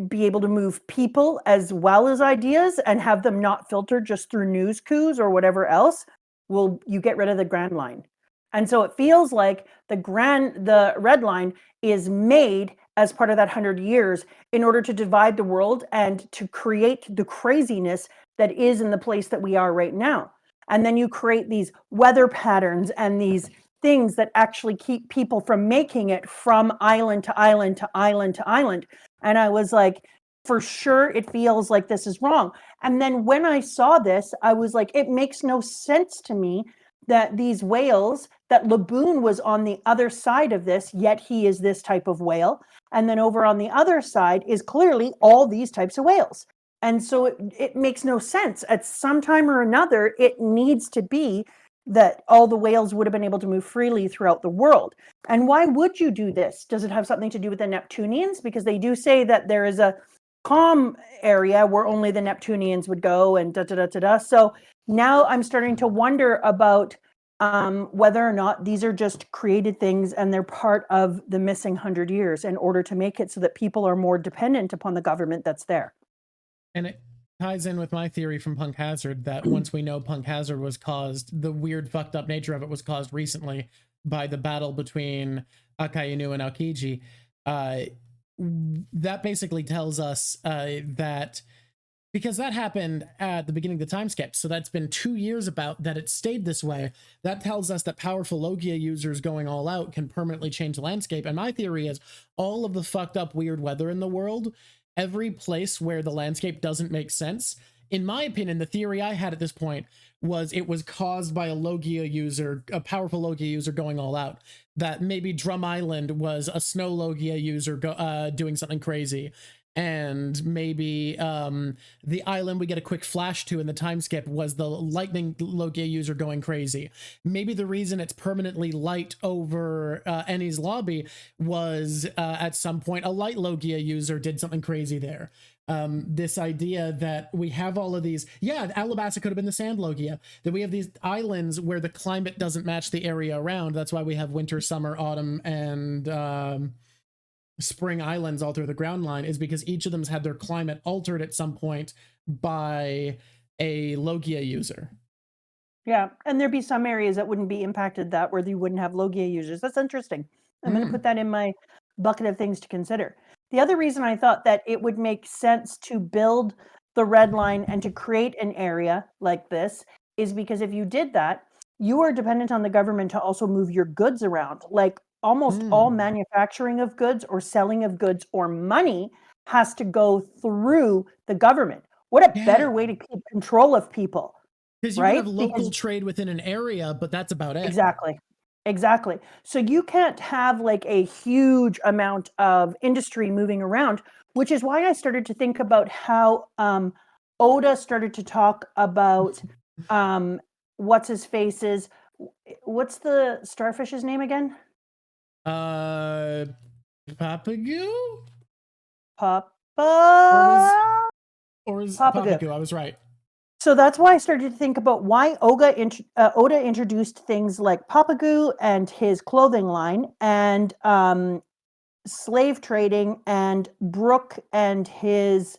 be able to move people as well as ideas and have them not filtered just through news coups or whatever else? Well, you get rid of the grand line. And so it feels like the red line is made as part of that 100 years in order to divide the world and to create the craziness that is in the place that we are right now. And then you create these weather patterns and these things that actually keep people from making it from island to island to island to island. And I was like, for sure, it feels like this is wrong. And then when I saw this, I was like, it makes no sense to me that these whales, that Laboon was on the other side of this, yet he is this type of whale. And then over on the other side is clearly all these types of whales. And so it makes no sense. At some time or another, it needs to be that all the whales would have been able to move freely throughout the world. And why would you do this? Does it have something to do with the Neptunians? Because they do say that there is a calm area where only the Neptunians would go and da da da da da. So now I'm starting to wonder about whether or not these are just created things and they're part of the missing 100 years in order to make it so that people are more dependent upon the government that's there. And it ties in with my theory from Punk Hazard that once we know Punk Hazard was caused, the weird fucked up nature of it was caused recently by the battle between Akainu and Aokiji. That basically tells us that because that happened at the beginning of the time skip, so that's been 2 years about that it stayed this way. That tells us that powerful Logia users going all out can permanently change the landscape. And my theory is all of the fucked up weird weather in the world, every place where the landscape doesn't make sense, in my opinion, the theory I had at this point was it was caused by a Logia user, a powerful Logia user going all out. That maybe Drum Island was a snow Logia user doing something crazy. And maybe the island we get a quick flash to in the time skip was the lightning Logia user going crazy. Maybe the reason it's permanently light over Annie's lobby was at some point a light Logia user did something crazy there. This idea that we have all of these, Alabasta could have been the sand Logia, that we have these islands where the climate doesn't match the area around. That's why we have winter, summer, autumn, and spring islands all through the ground line, is because each of them's had their climate altered at some point by a Logia user. Yeah, and there'd be some areas that wouldn't be impacted that where you wouldn't have Logia users. That's interesting. I'm going to put that in my bucket of things to consider. The other reason I thought that it would make sense to build the red line and to create an area like this is because if you did that, you are dependent on the government to also move your goods around. Like almost all manufacturing of goods or selling of goods or money has to go through the government. What a better way to keep control of people, because you can have right? local trade within an area, but that's about it. Exactly. Exactly. So you can't have like a huge amount of industry moving around, which is why I started to think about how Oda started to talk about what's his face's what's the starfish's name again? Papagoo? Papa Or was Papagoo. Papagoo? I was right. So that's why I started to think about why Oda introduced things like Papagoo and his clothing line and slave trading and Brooke and his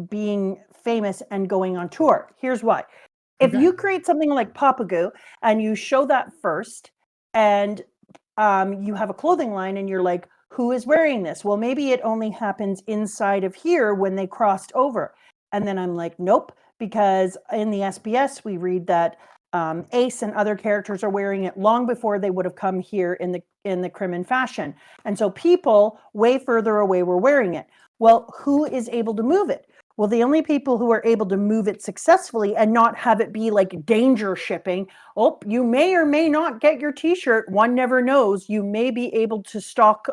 being famous and going on tour. Here's why. If Okay. you create something like Papagoo and you show that first, and you have a clothing line and you're like, who is wearing this? Well, maybe it only happens inside of here when they crossed over. And then I'm like, nope, because in the SBS, we read that Ace and other characters are wearing it long before they would have come here in the Crimin fashion. And so people way further away were wearing it. Well, who is able to move it? Well, the only people who are able to move it successfully and not have it be like danger shipping. Oh, you may or may not get your t-shirt. One never knows. You may be able to stock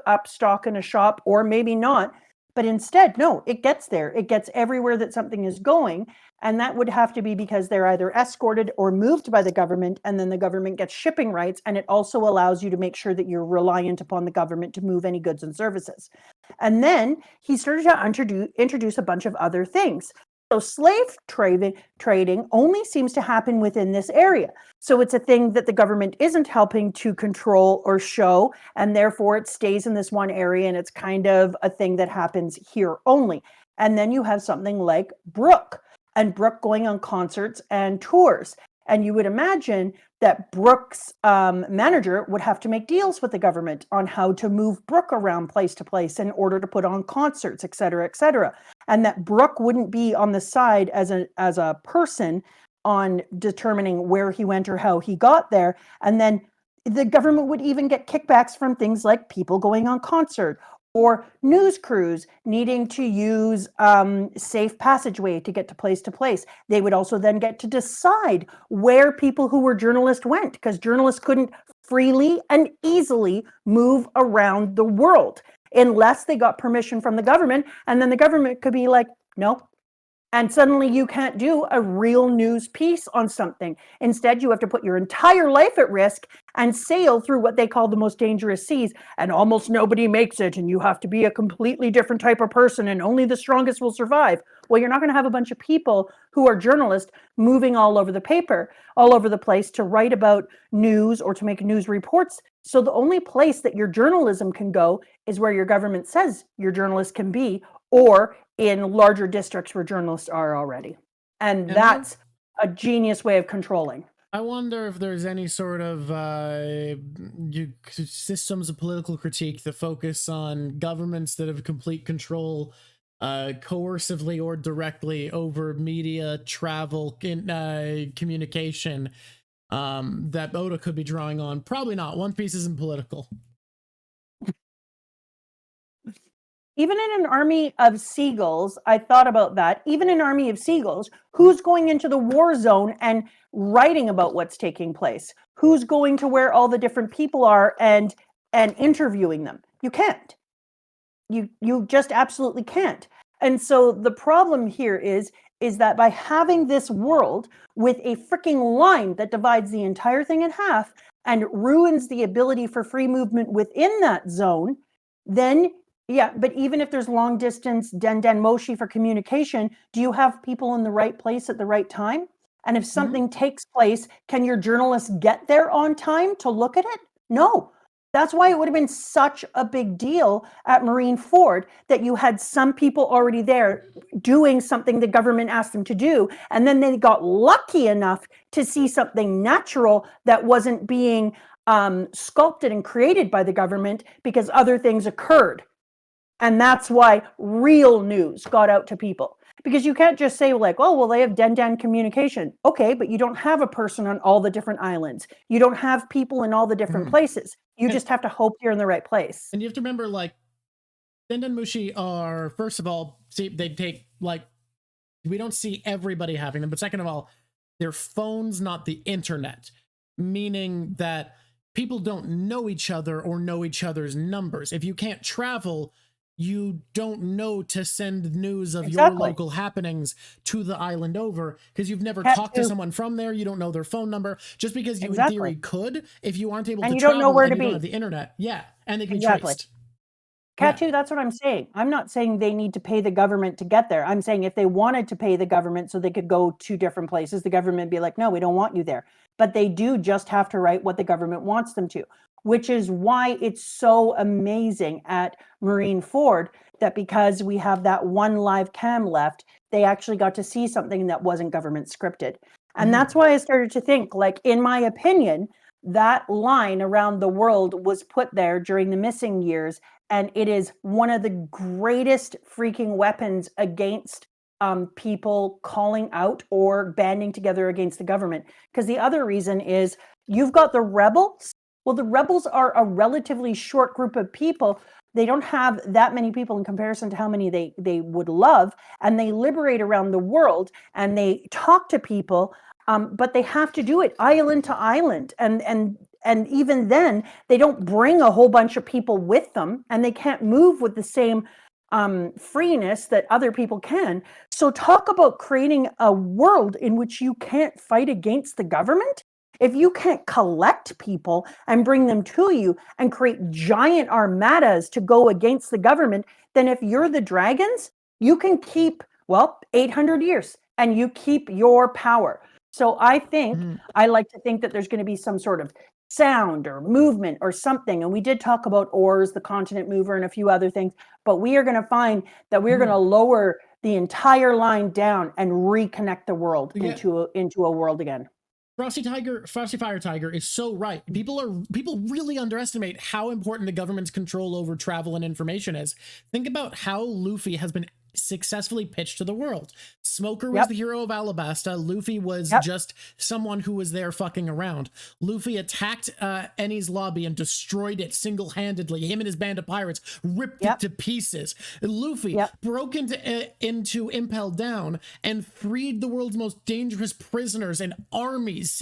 in a shop or maybe not. But instead, no, it gets there. It gets everywhere that something is going. And that would have to be because they're either escorted or moved by the government, and then the government gets shipping rights. And it also allows you to make sure that you're reliant upon the government to move any goods and services. And then he started to introduce a bunch of other things. So slave trading only seems to happen within this area. So it's a thing that the government isn't helping to control or show, and therefore it stays in this one area, and it's kind of a thing that happens here only. And then you have something like Brooke, and Brooke going on concerts and tours. And you would imagine that Brooke's manager would have to make deals with the government on how to move Brooke around place to place in order to put on concerts, et cetera, et cetera. And that Brooke wouldn't be on the side as a person on determining where he went or how he got there. And then the government would even get kickbacks from things like people going on concert or news crews needing to use safe passageway to get to place. They would also then get to decide where people who were journalists went, because journalists couldn't freely and easily move around the world unless they got permission from the government. And then the government could be like, no. And suddenly you can't do a real news piece on something. Instead, you have to put your entire life at risk and sail through what they call the most dangerous seas, and almost nobody makes it, and you have to be a completely different type of person, and only the strongest will survive. Well, you're not going to have a bunch of people who are journalists moving all over the place to write about news or to make news reports. So the only place that your journalism can go is where your government says your journalist can be, or in larger districts where journalists are already. And that's a genius way of controlling. I wonder if there's any sort of systems of political critique that focus on governments that have complete control coercively or directly over media, travel, communication that Oda could be drawing on. Probably not. One Piece isn't political. Even in an army of seagulls, I thought about that. Even in an army of seagulls, who's going into the war zone and writing about what's taking place? Who's going to where all the different people are and interviewing them? You can't. You just absolutely can't. And so the problem here is that by having this world with a freaking line that divides the entire thing in half and ruins the ability for free movement within that zone, then yeah, but even if there's long distance Den Moshi for communication, do you have people in the right place at the right time? And if something takes place, can your journalists get there on time to look at it? No. That's why it would have been such a big deal at Marineford that you had some people already there doing something the government asked them to do, and then they got lucky enough to see something natural that wasn't being sculpted and created by the government because other things occurred. And that's why real news got out to people. Because you can't just say like, oh, well, they have Den communication. Okay, but you don't have a person on all the different islands. You don't have people in all the different places. You just have to hope you're in the right place. And you have to remember, like, Den Mushi are, first of all, see, they take, like, we don't see everybody having them, but second of all, they're phones, not the internet. Meaning that people don't know each other or know each other's numbers. If you can't travel, you don't know to send news of your local happenings to the island over because you've never talked to someone from there. You don't know their phone number. Just because you in theory could, if you aren't able to travel, don't know where to be. Don't have the internet. Yeah, and they can be traced. Cat 2, that's what I'm saying. I'm not saying they need to pay the government to get there. I'm saying if they wanted to pay the government so they could go to different places, the government would be like, no, we don't want you there. But they do just have to write what the government wants them to, which is why it's so amazing at Marineford that because we have that one live cam left, they actually got to see something that wasn't government scripted. And that's why I started to think, like, in my opinion, that line around the world was put there during the missing years. And it is one of the greatest freaking weapons against people calling out or banding together against the government. Because the other reason is you've got the rebels. Well, the rebels are a relatively short group of people. They don't have that many people in comparison to how many they would love, and they liberate around the world and they talk to people, but they have to do it island to island, and even then they don't bring a whole bunch of people with them, and they can't move with the same freeness that other people can. So talk about creating a world in which you can't fight against the government. If you can't collect people and bring them to you and create giant armadas to go against the government, then if you're the dragons, you can keep, well, 800 years and you keep your power. So I think, I like to think that there's going to be some sort of sound or movement or something. And we did talk about oars, the continent mover, and a few other things, but we are going to find that we're going to lower the entire line down and reconnect the world into a world again. Frosty Fire Tiger is so right. People really underestimate how important the government's control over travel and information is. Think about how Luffy has been successfully pitched to the world. Smoker was the hero of Alabasta. Luffy was just someone who was there fucking around. Luffy attacked Eni's lobby and destroyed it single-handedly. Him and his band of pirates ripped it to pieces. Luffy broke into Impel Down and freed the world's most dangerous prisoners and armies,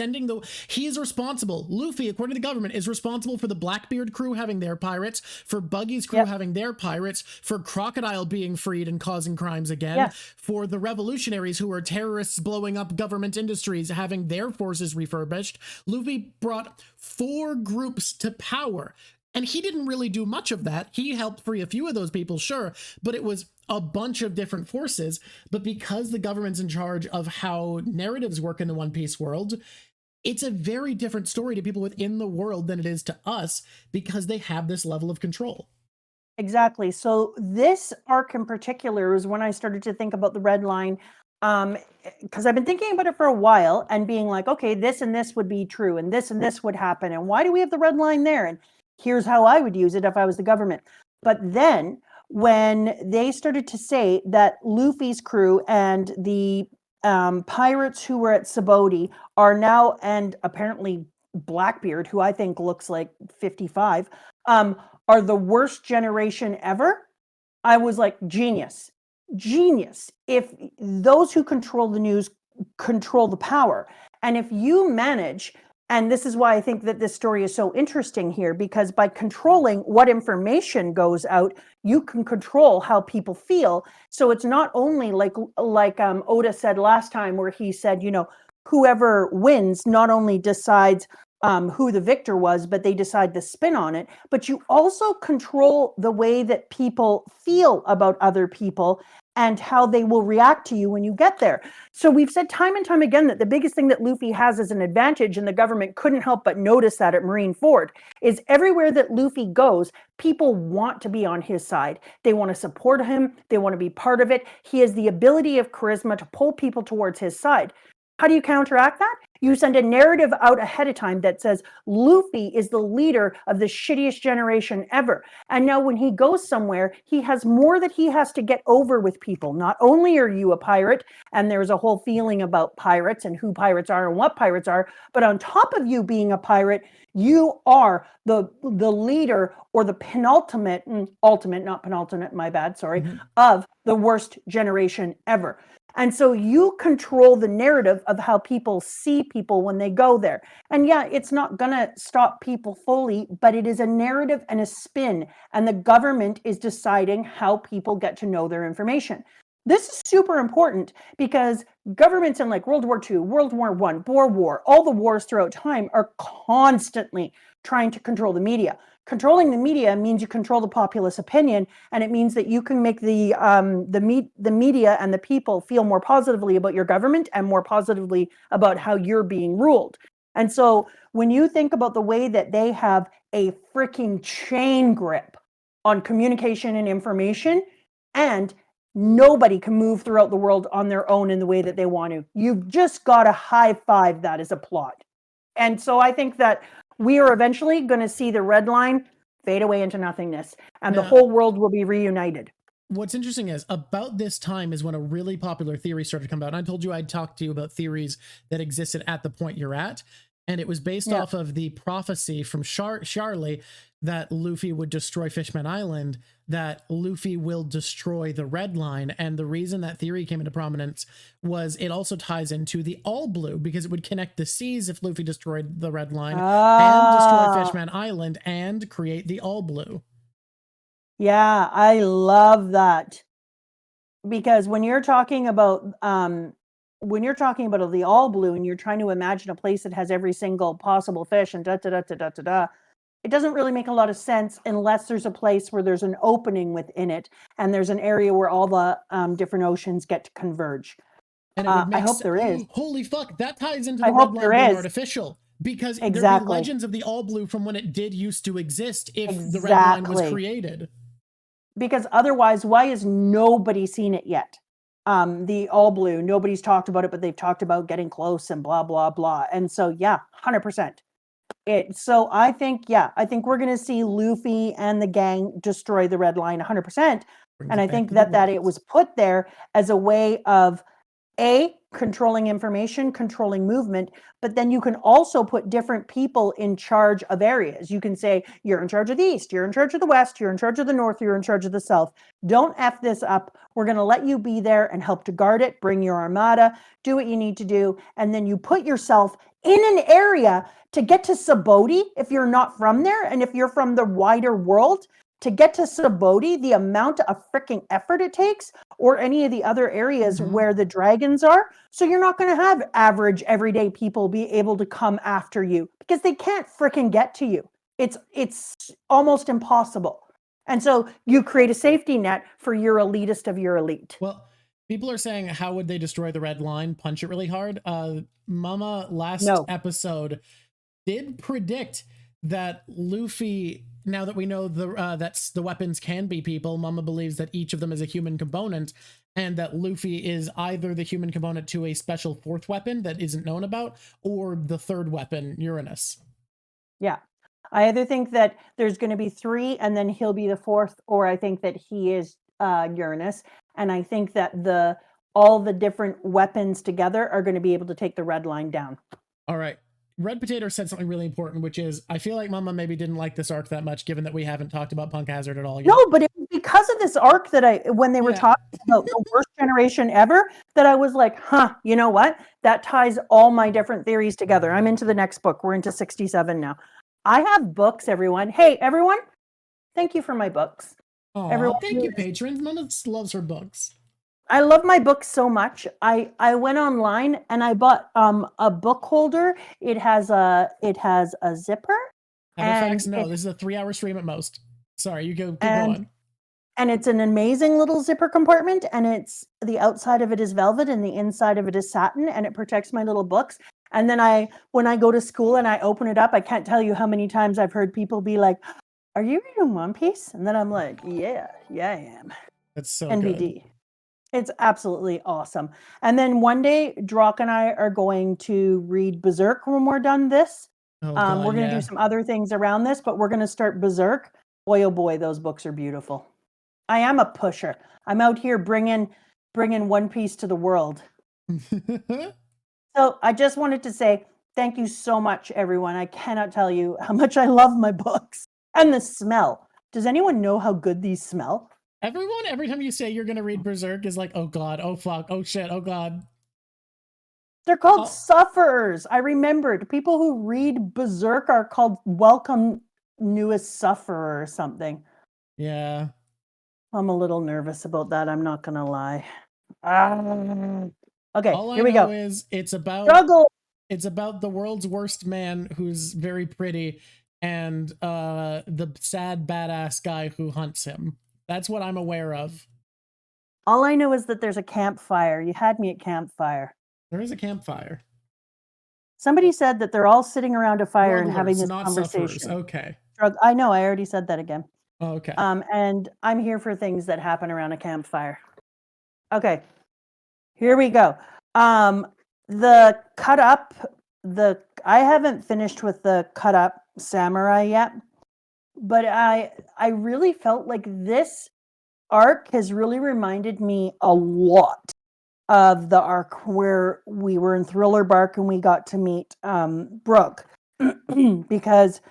he is responsible. Luffy, according to the government, is responsible for the Blackbeard crew having their pirates, for Buggy's crew having their pirates, for Crocodile being freed and causing crimes again, for the revolutionaries who are terrorists blowing up government industries having their forces refurbished. Luffy brought 4 groups to power, and he didn't really do much of that. He helped free a few of those people, sure, but it was a bunch of different forces. But because the government's in charge of how narratives work in the One Piece world, it's a very different story to people within the world than it is to us, because they have this level of control. Exactly. So this arc in particular is when I started to think about the red line, because I've been thinking about it for a while and being like, okay, this and this would be true, and this would happen, and why do we have the red line there? And here's how I would use it if I was the government. But then when they started to say that Luffy's crew and the pirates who were at Saboti are now, and apparently Blackbeard, who I think looks like 55, are the worst generation ever, I was like, genius. If those who control the news control the power, and if you manage, and this is why I think that this story is so interesting here, because by controlling what information goes out, you can control how people feel. So it's not only like Oda said last time, where he said, whoever wins not only decides who the victor was, but they decide the spin on it. But you also control the way that people feel about other people and how they will react to you when you get there. So we've said time and time again that the biggest thing that Luffy has as an advantage, and the government couldn't help but notice that at Marineford, is everywhere that Luffy goes, people want to be on his side. They want to support him. They want to be part of it. He has the ability of charisma to pull people towards his side. How do you counteract that? You send a narrative out ahead of time that says Luffy is the leader of the shittiest generation ever. And now when he goes somewhere, he has more that he has to get over with people. Not only are you a pirate, and there's a whole feeling about pirates and who pirates are and what pirates are, but on top of you being a pirate, you are the leader, or the ultimate, not penultimate, my bad, sorry, of the worst generation ever. And so you control the narrative of how people see people when they go there. And yeah, it's not going to stop people fully, but it is a narrative and a spin. And the government is deciding how people get to know their information. This is super important, because governments in like World War II, World War I, Boer War, all the wars throughout time are constantly trying to control the media. Controlling the media means you control the populace opinion, and it means that you can make the media and the people feel more positively about your government and more positively about how you're being ruled. And so when you think about the way that they have a freaking chain grip on communication and information, and Nobody can move throughout the world on their own in the way that they want to. You've just got to high five that as a plot. And so I think that we are eventually going to see the red line fade away into nothingness, and the whole world will be reunited. What's interesting is about this time is when a really popular theory started to come out. And I told you I'd talk to you about theories that existed at the point you're at. And it was based off of the prophecy from Charlie that Luffy would destroy Fishman Island, that Luffy will destroy the Red Line. And the reason that theory came into prominence was it also ties into the All Blue, because it would connect the seas if Luffy destroyed the Red Line and destroy Fishman Island and create the All Blue. Yeah, I love that. Because when you're talking about the All Blue and you're trying to imagine a place that has every single possible fish and it doesn't really make a lot of sense unless there's a place where there's an opening within it and there's an area where all the different oceans get to converge. And it would make I hope there is. Holy fuck, that ties into the Red Line being artificial. Because there'd be legends of the All Blue from when it did used to exist if the Red Line was created. Because otherwise, why has nobody seen it yet? The All Blue, nobody's talked about it, but they've talked about getting close and blah, blah, blah. And so, yeah, 100%. So I think we're going to see Luffy and the gang destroy the Red Line 100%. And I think that it was put there as a way of controlling information, controlling movement, but then you can also put different people in charge of areas. You can say, you're in charge of the East, you're in charge of the West, you're in charge of the North, you're in charge of the South. Don't F this up. We're going to let you be there and help to guard it, bring your armada, do what you need to do, and then you put yourself in an area to get to Saboti if you're not from there, and if you're from the wider world, to get to Saboti, the amount of freaking effort it takes, or any of the other areas where the dragons are. So you're not going to have average everyday people be able to come after you because they can't freaking get to you. It's almost impossible. And so you create a safety net for your elitist of your elite. Well, people are saying, how would they destroy the Red Line? Punch it really hard. Mama last episode did predict that Luffy, now that we know that the weapons can be people, Mama believes that each of them is a human component, and that Luffy is either the human component to a special fourth weapon that isn't known about, or the third weapon, Uranus. Yeah. I either think that there's going to be 3 and then he'll be the 4th, or I think that he is Uranus. And I think that all the different weapons together are going to be able to take the Red Line down. All right. Red Potato said something really important, which is, I feel like Mama maybe didn't like this arc that much, given that we haven't talked about Punk Hazard at all yet. No, but it was because of this arc that when they were talking about the worst generation ever, that I was like, you know what? That ties all my different theories together. I'm into the next book. We're into 67 now. I have books, everyone. Hey, everyone. Thank you for my books. Everyone, thank you, patrons. Mama loves her books. I love my books so much. I went online and I bought a book holder. It has a zipper. Effects, no, this is a 3-hour stream at most. Sorry, you keep going. And it's an amazing little zipper compartment, and it's the outside of it is velvet and the inside of it is satin, and it protects my little books. And then when I go to school and I open it up, I can't tell you how many times I've heard people be like, "Are you reading One Piece?" And then I'm like, "Yeah, I am." That's so NBD. good. It's absolutely awesome. And then one day, Drock and I are going to read Berserk when we're done this. We're going to do some other things around this, but we're going to start Berserk. Boy, oh boy, those books are beautiful. I am a pusher. I'm out here bringing One Piece to the world. So I just wanted to say thank you so much, everyone. I cannot tell you how much I love my books and the smell. Does anyone know how good these smell? Everyone, every time you say you're going to read Berserk is like, oh God, oh fuck, oh shit, oh God. They're called sufferers. I remembered. People who read Berserk are called welcome newest sufferer or something. Yeah. I'm a little nervous about that. I'm not going to lie. Okay, all here we go. Is it's about struggle. It's about the world's worst man who's very pretty and the sad badass guy who hunts him. That's what I'm aware of. All I know is that there's a campfire. You had me at campfire. There is a campfire. Somebody said that they're all sitting around a fire and having this conversation. Sufferers. Okay. I know. I already said that again. Okay. And I'm here for things that happen around a campfire. Okay, here we go. The cut up, I haven't finished with the cut up samurai yet, but I really felt like this arc has really reminded me a lot of the arc where we were in Thriller Bark and we got to meet Brooke because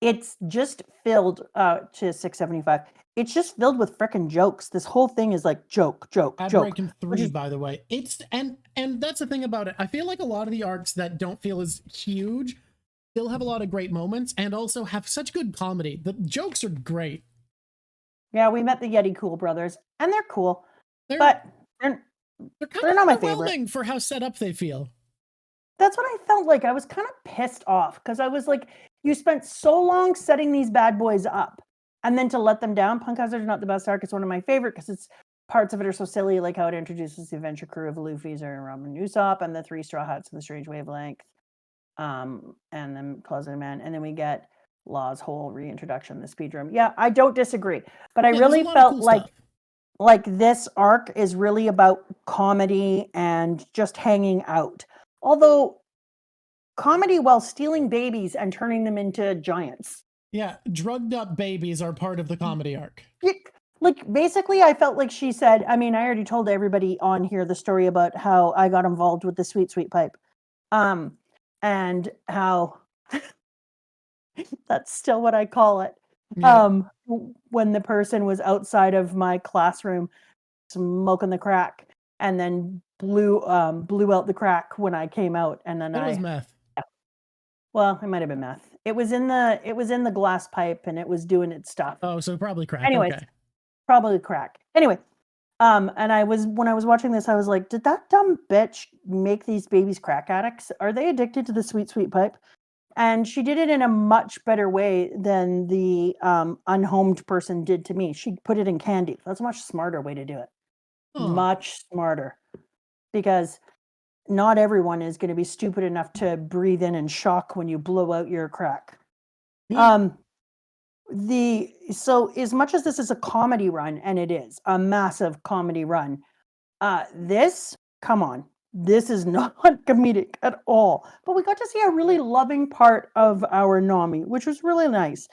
it's just filled to 675. It's just filled with frickin' jokes. This whole thing is like joke, Ad joke, break in which 3, is by the way. It's and that's the thing about it. I feel like a lot of the arcs that don't feel as huge still have a lot of great moments and also have such good comedy. The jokes are great. yeah. We met the Yeti Cool brothers, and they're cool, They're but they're kind they're of not my favorite. underwhelming for how set up they feel. That's what I felt like. I was kind of pissed off because I was like, you spent so long setting these bad boys up, and then to let them down. Punk Hazard is not the best arc. It's one of my favorite because it's parts of it are so silly, like how it introduces the adventure crew of Luffy, Zoro, and Robin Usopp, and the three Straw Hats and the Strange Wavelength, and then Closet Man, and then we get Law's whole reintroduction, the speed room. Yeah, I don't disagree, but I Yeah, there's a really lot of felt cool stuff. like this arc is really about comedy and just hanging out. Although comedy while stealing babies and turning them into giants. Yeah, drugged up babies are part of the comedy arc. Like basically I felt like she said, I mean, I already told everybody on here the story about how I got involved with the sweet sweet pipe. And how that's still what I call it. Yeah. When the person was outside of my classroom smoking the crack and then blew out the crack when I came out, and then It was meth. well, it might have been meth. It was in the glass pipe and it was doing its stuff. Oh, so probably crack. Anyways, Okay. probably crack. Anyway, and when I was watching this, I was like, did that dumb bitch make these babies crack addicts? Are they addicted to the sweet, sweet pipe? And she did it in a much better way than the unhomed person did to me. She put it in candy. That's a much smarter way to do it. Huh. Much smarter. Because not everyone is going to be stupid enough to breathe in and shock when you blow out your crack. Yeah. So as much as this is a comedy run, and it is a massive comedy run, come on, this is not comedic at all. But we got to see a really loving part of our Nami, which was really nice.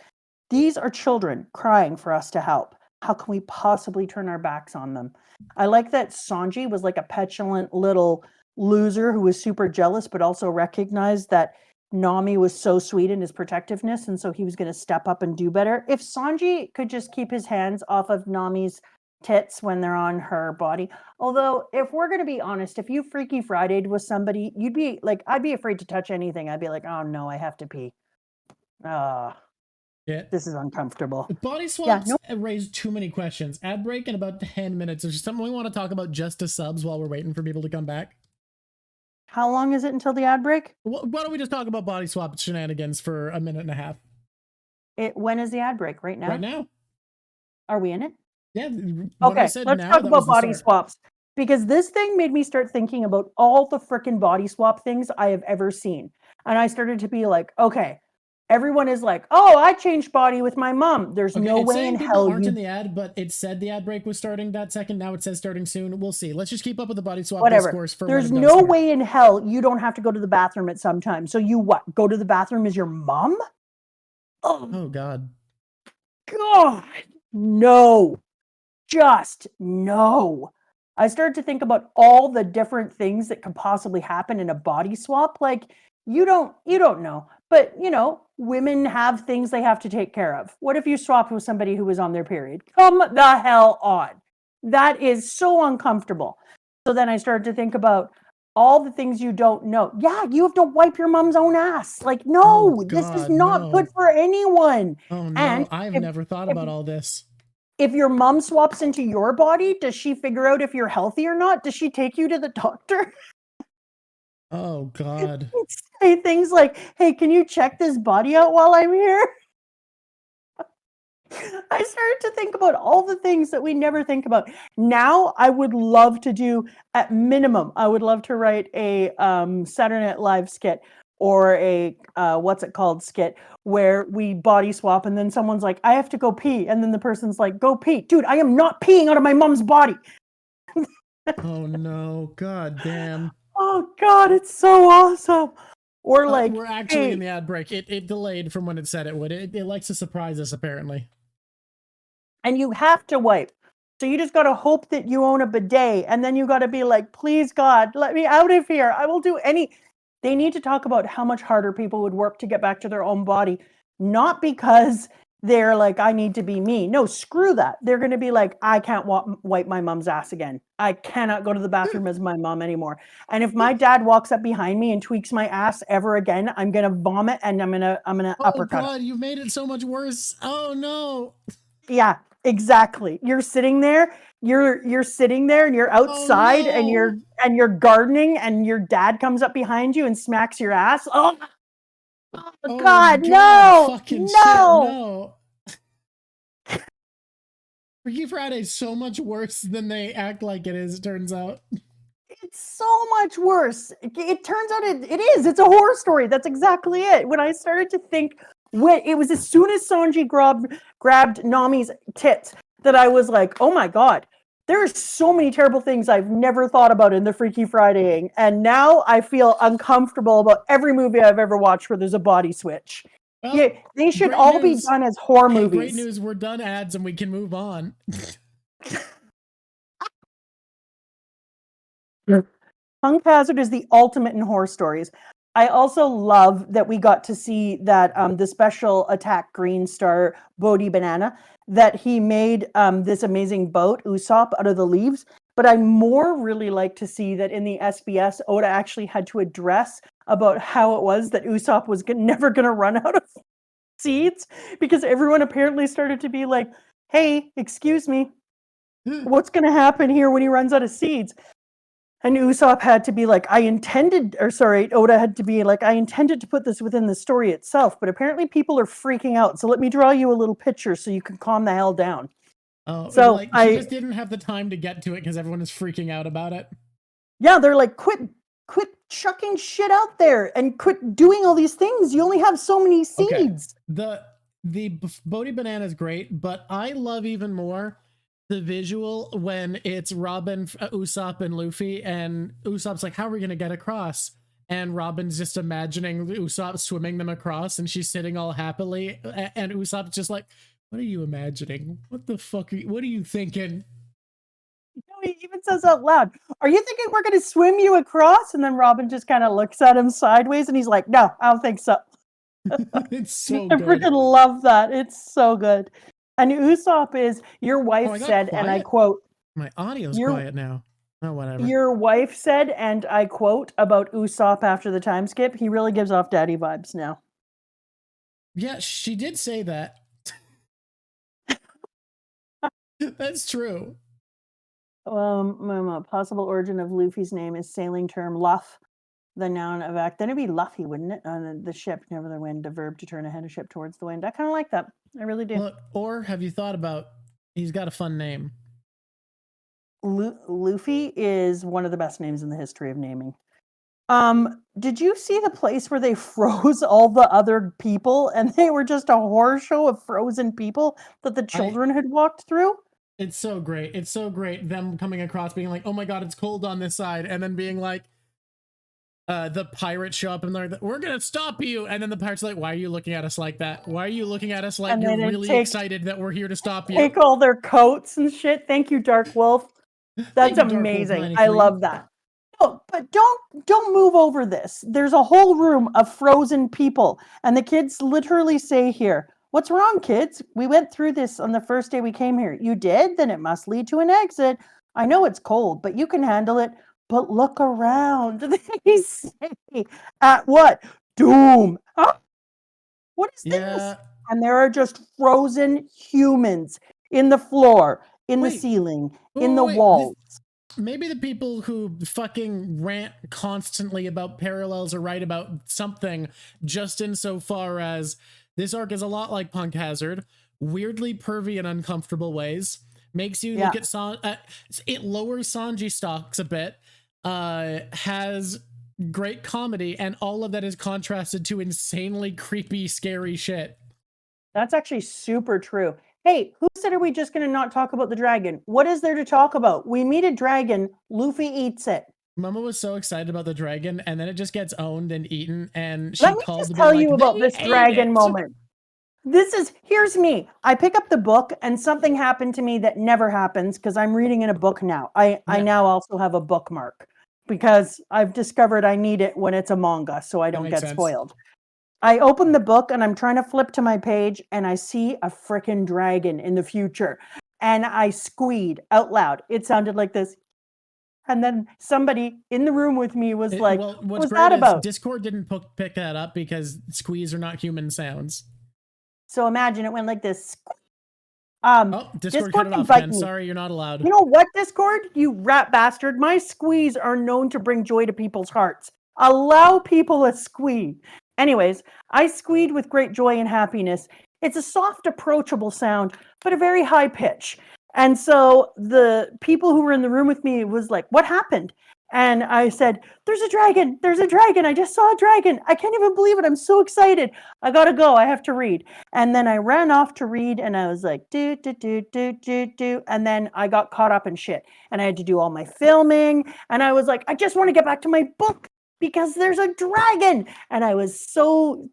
These are children crying for us to help. How can we possibly turn our backs on them? I like that Sanji was like a petulant little loser who was super jealous, but also recognized that Nami was so sweet in his protectiveness, and so he was going to step up and do better. If Sanji could just keep his hands off of Nami's tits when they're on her body. Although, if we're going to be honest, if you Freaky Friday'd with somebody, you'd be like, I'd be afraid to touch anything. I'd be like, oh no, I have to pee. Yeah. This is uncomfortable. Body swaps raise too many questions. Ad break in about 10 minutes. Is there something we want to talk about just to subs while we're waiting for people to come back? How long is it until the ad break? Why don't we just talk about body swap shenanigans for a minute and a half? When is the ad break? Right now? Right now. Are we in it? Yeah. Okay, let's talk about body swaps. Because this thing made me start thinking about all the frickin' body swap things I have ever seen. And I started to be like, okay, everyone is like, oh, I changed body with my mom. There's no way in hell aren't in the ad, but it said the ad break was starting that second. Now it says starting soon. We'll see. Let's just keep up with the body swap discourse for There's no way in hell you don't have to go to the bathroom at some time. So you what? Go to the bathroom as your mom? Oh God. God. No. Just no. I started to think about all the different things that could possibly happen in a body swap. Like you don't know, but women have things they have to take care of. What if you swapped with somebody who was on their period? Come the hell on. That is so uncomfortable. So then I started to think about all the things you don't know. Yeah, you have to wipe your mom's own ass. Like, no, this is not good for anyone. Oh no, and I've never thought about all this. If your mom swaps into your body, does she figure out if you're healthy or not? Does she take you to the doctor? Oh God. Say things like, hey, can you check this body out while I'm here? I started to think about all the things that we never think about. Now, I would love to do, at minimum, I would love to write a Saturday Night Live skit or a what's it called skit where we body swap and then someone's like, I have to go pee. And then the person's like, go pee. Dude, I am not peeing out of my mom's body. Oh no, god damn. Oh God, it's so awesome. Or like, We're actually in hey, the ad break. It delayed from when it said it would. It likes to surprise us, apparently. and you have to wipe. So you just got to hope that you own a bidet, and then you got to be like, please God, let me out of here. I will do any. They need to talk about how much harder people would work to get back to their own body, not because they're like, I need to be me. No, screw that. They're going to be like, I can't wipe my mom's ass again. I cannot go to the bathroom as my mom anymore. And if my dad walks up behind me and tweaks my ass ever again, I'm going to vomit and I'm gonna Oh uppercut him. god, you made it so much worse. Oh no. Yeah, exactly. You're sitting there, you're sitting there and you're Oh outside and no. you're gardening and your dad comes up behind you and smacks your ass. Oh, Oh God, god, no, fucking shit, no. no. Freaky Friday's so much worse than they act like it is, it turns out. It's so much worse. It turns out it is. It's a horror story. That's exactly it. When I started to think, when it was as soon as Sanji grabbed Nami's tits that I was like, oh my God, there are so many terrible things I've never thought about in the Freaky Fridaying. And now I feel uncomfortable about every movie I've ever watched where there's a body switch. Yeah, Well, they should great all be news. done as horror Hey, great movies. news. We're done ads and we can move on. Punk Hazard is the ultimate in horror stories. I also love that we got to see that the special attack green star Bodhi Banana, that he made this amazing boat, Usopp, out of the leaves. But I more really like to see that in the SBS, Oda actually had to address about how it was that Usopp was never going to run out of seeds, because everyone apparently started to be like, hey, excuse me, what's going to happen here when he runs out of seeds? And Usopp had to be like, Oda had to be like, I intended to put this within the story itself, but apparently people are freaking out. So let me draw you a little picture so you can calm the hell down. Oh, So like he just didn't have the time to get to it because everyone is freaking out about it. yeah, they're like, quit chucking shit out there and quit doing all these things. You only have so many Okay. seeds. The Bodhi Banana is great, but I love even more the visual when it's Robin, Usopp, and Luffy, and Usopp's like, how are we gonna get across? And Robin's just imagining Usopp swimming them across, and she's sitting all happily, and Usopp's just like, what are you imagining? What the fuck what are you thinking? He even says out loud, are you thinking we're going to swim you across? And then Robin just kind of looks at him sideways and he's like, no, I don't think so. It's so I good. freaking love that. It's so good. And Usopp is, your Oh, wife I got said, and I quiet? quote, My audio's your quiet now. Oh, whatever. your wife said, and I quote about Usopp after the time skip, he really gives off daddy vibes now. Yeah, she did say that. That's true. Possible origin of Luffy's name is sailing term luff, the noun of act. Then it'd be luffy, wouldn't it? The ship, never the wind, a verb to turn ahead of ship towards the wind. I kind of like that. I really do. Look, or have you thought about he's got a fun name? Luffy is one of the best names in the history of naming. Did you see the place where they froze all the other people and they were just a horror show of frozen people that the I children had walked through? It's so great. It's so great them coming across being like, "Oh my god, it's cold on this side." And then being like the pirates show up and they're like, "We're going to stop you." And then the pirates are like, "Why are you looking at us like that? Why are you looking at us like And you're they didn't really excited that we're here to stop you?" take all their coats and shit. Thank you, Dark Wolf. Thank That's you, Dark Wolf amazing. I 93. love that. No, but don't move over this. There's a whole room of frozen people, and the kids literally say here, "What's wrong, kids? We went through this on the first day we came here. You did? Then it must lead to an exit. I know it's cold, but you can handle it. But look around." They say, "At what? Doom. Huh? What is this?" Yeah. And there are just frozen humans in the floor, in the Wait. ceiling, in Wait, the wait. walls. Maybe the people who fucking rant constantly about parallels are right about something, just insofar as this arc is a lot like Punk Hazard, weirdly pervy and uncomfortable ways, makes you Yeah. look at it lowers Sanji stocks a bit, has great comedy, and all of that is contrasted to insanely creepy, scary shit. That's actually super true. Hey, who said are we just going to not talk about the dragon? What is there to talk about? We meet a dragon, Luffy eats it. Mama was so excited about the dragon, and then it just gets owned and eaten, and she Let me called just to be tell like, you about "They this ate dragon it." moment. Here's me. I pick up the book and something happened to me that never happens because I'm reading in a book now. I Yeah. now also have a bookmark because I've discovered I need it when it's a manga so I That don't makes get sense. spoiled. I open the book and I'm trying to flip to my page and I see a freaking dragon in the future. And I squeed out loud. It sounded like this. And then somebody in the room with me was like, Well, what what's was great that is about? Discord didn't pick that up because squeeze are not human sounds. So imagine it went like this. Oh, Discord cut it can off bite again. me. Sorry, you're not allowed. You know what, Discord? You rat bastard. My squees are known to bring joy to people's hearts. Allow people a squee. Anyways, I squeed with great joy and happiness. It's a soft, approachable sound, but a very high pitch. And so the people who were in the room with me was like, what happened? And I said, there's a dragon. There's a dragon. I just saw a dragon. I can't even believe it. I'm so excited. I gotta go. I have to read. And then I ran off to read and I was like, do, do, do, do, do, do. And then I got caught up in shit. And I had to do all my filming. And I was like, I just want to get back to my book because there's a dragon. And I was so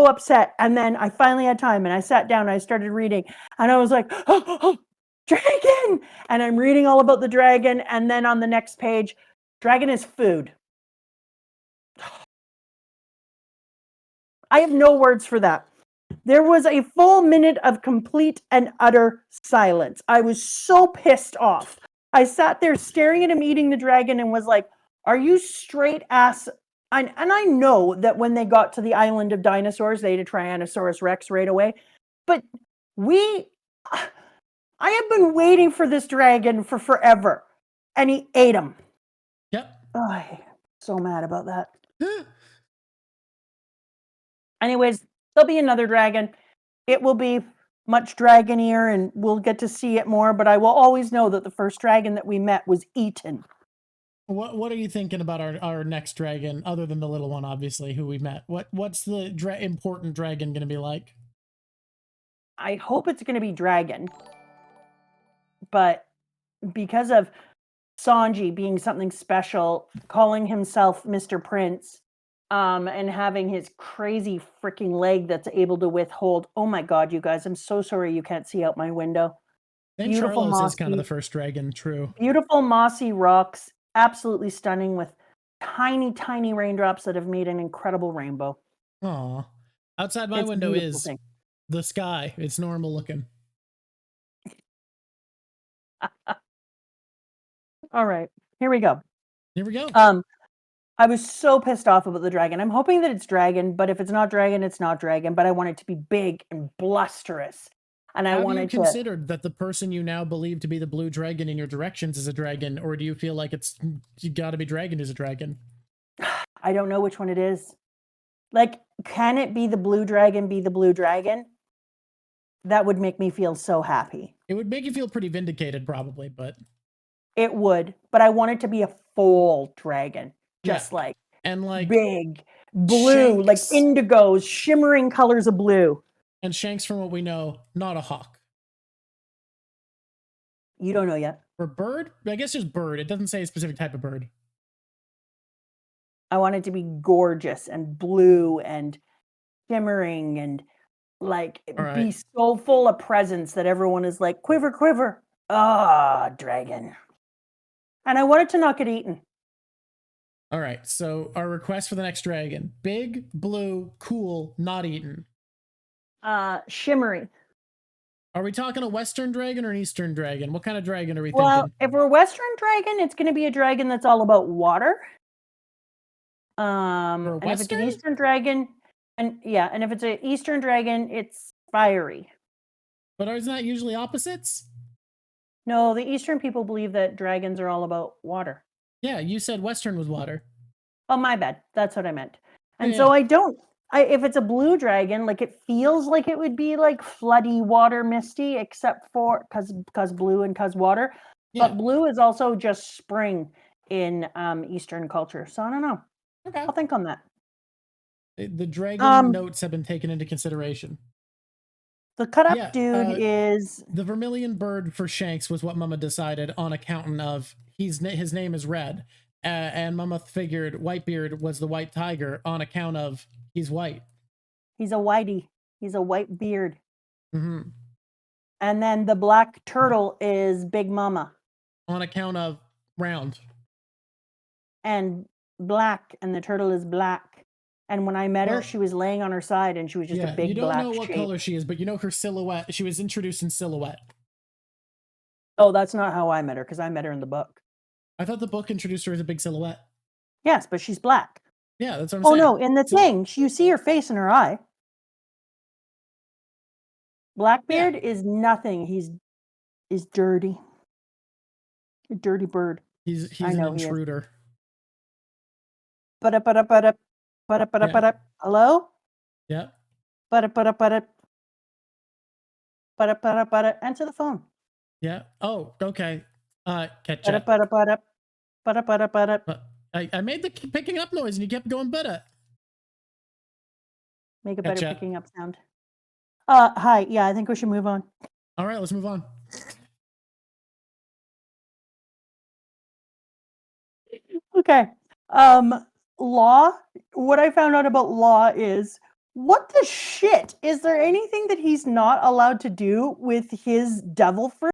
upset. And then I finally had time and I sat down and I started reading. And I was like, oh, dragon. And I'm reading all about the dragon. And then on the next page, dragon is food. I have no words for that. There was a full minute of complete and utter silence. I was so pissed off. I sat there staring at him eating the dragon and was like, are you straight ass? And I know that when they got to the island of dinosaurs, they had a Tyrannosaurus Rex right away. But I have been waiting for this dragon for forever. And he ate him. Yep. Oh, I'm so mad about that. Anyways, there'll be another dragon. It will be much dragonier and we'll get to see it more, but I will always know that the first dragon that we met was eaten. What are you thinking about our next dragon, other than the little one, obviously, who we met? What's the important dragon going to be like? I hope it's going to be dragon, but because of Sanji being something special, calling himself Mr. Prince, and having his crazy freaking leg that's able to withhold. Oh my God, you guys! I'm so sorry you can't see out my window. Then Beautiful Charlos is kind of the mossy, first dragon, true. beautiful mossy rocks, absolutely stunning with tiny, tiny raindrops that have made an incredible rainbow. Aw. Outside my It's a window beautiful is thing. the sky. It's normal looking. All right, here we go. Here we go. I was so pissed off about the dragon. I'm hoping that it's dragon, but if it's not dragon, it's not dragon. But I want it to be big and blusterous. And I Have you wanted to. considered that the person you now believe to be the blue dragon in your directions is a dragon, or do you feel like you got to be dragon is a dragon? I don't know which one it is. Like, can it be the blue dragon? Be the blue dragon? That would make me feel so happy. It would make you feel pretty vindicated, probably, but It would, but I want it to be a full dragon, just yeah. like And like big blue, like Shanks, indigos, shimmering colors of blue. and Shanks, from what we know, not a hawk. You don't know yet. Or bird? I guess just bird. It doesn't say a specific type of bird. I want it to be gorgeous and blue and shimmering and like be so full of presence that everyone is like, quiver, quiver. Ah, dragon. And I want it to not get eaten. All right, so our request for the next dragon: big, blue, cool, not eaten. Shimmery. Are we talking a Western dragon or an Eastern dragon? What kind of dragon are we Well, thinking? if we're a Western dragon, it's going to be a dragon that's all about water. And if it's an Eastern dragon, and if it's an Eastern dragon, it's fiery. But isn't that usually opposites? No, the Eastern people believe that dragons are all about water. Yeah, you said Western was water. Oh, my bad. That's what I meant. And Yeah. so if it's a blue dragon, like it feels like it would be like floody water misty, except for because blue and because water. Yeah. But blue is also just spring in Eastern culture. So I don't know. Okay. I'll think on that. The dragon notes have been taken into consideration. The cut up Yeah, dude is the vermilion bird for Shanks was what Mama decided on account of his name is red, and Mama figured Whitebeard was the white tiger on account of he's white. he's a whitey. He's a white beard. Mm-hmm. And then the black turtle is Big Mama. On account of round. And black, and the turtle is black. And when I met her, she was laying on her side and she was just a big you don't black know what shape. color she is, but you know her silhouette. She was introduced in silhouette. Oh, that's not how I met her, because I met her in the book. I thought the book introduced her as a big silhouette. Yes, but she's black. Yeah, that's what I'm saying. Oh no, in the thing, you see her face and her eye. Blackbeard is nothing. He's dirty. A dirty bird. He's an intruder. Hello? Yeah. Answer the phone. Yeah. Oh, okay. Catch up. I made the picking up noise and you kept going better. Make a better picking up sound. Hi. Yeah, I think we should move on. All right, let's move on. Okay. Law. What I found out about Law is, what the shit? Is there anything that he's not allowed to do with his devil fruit?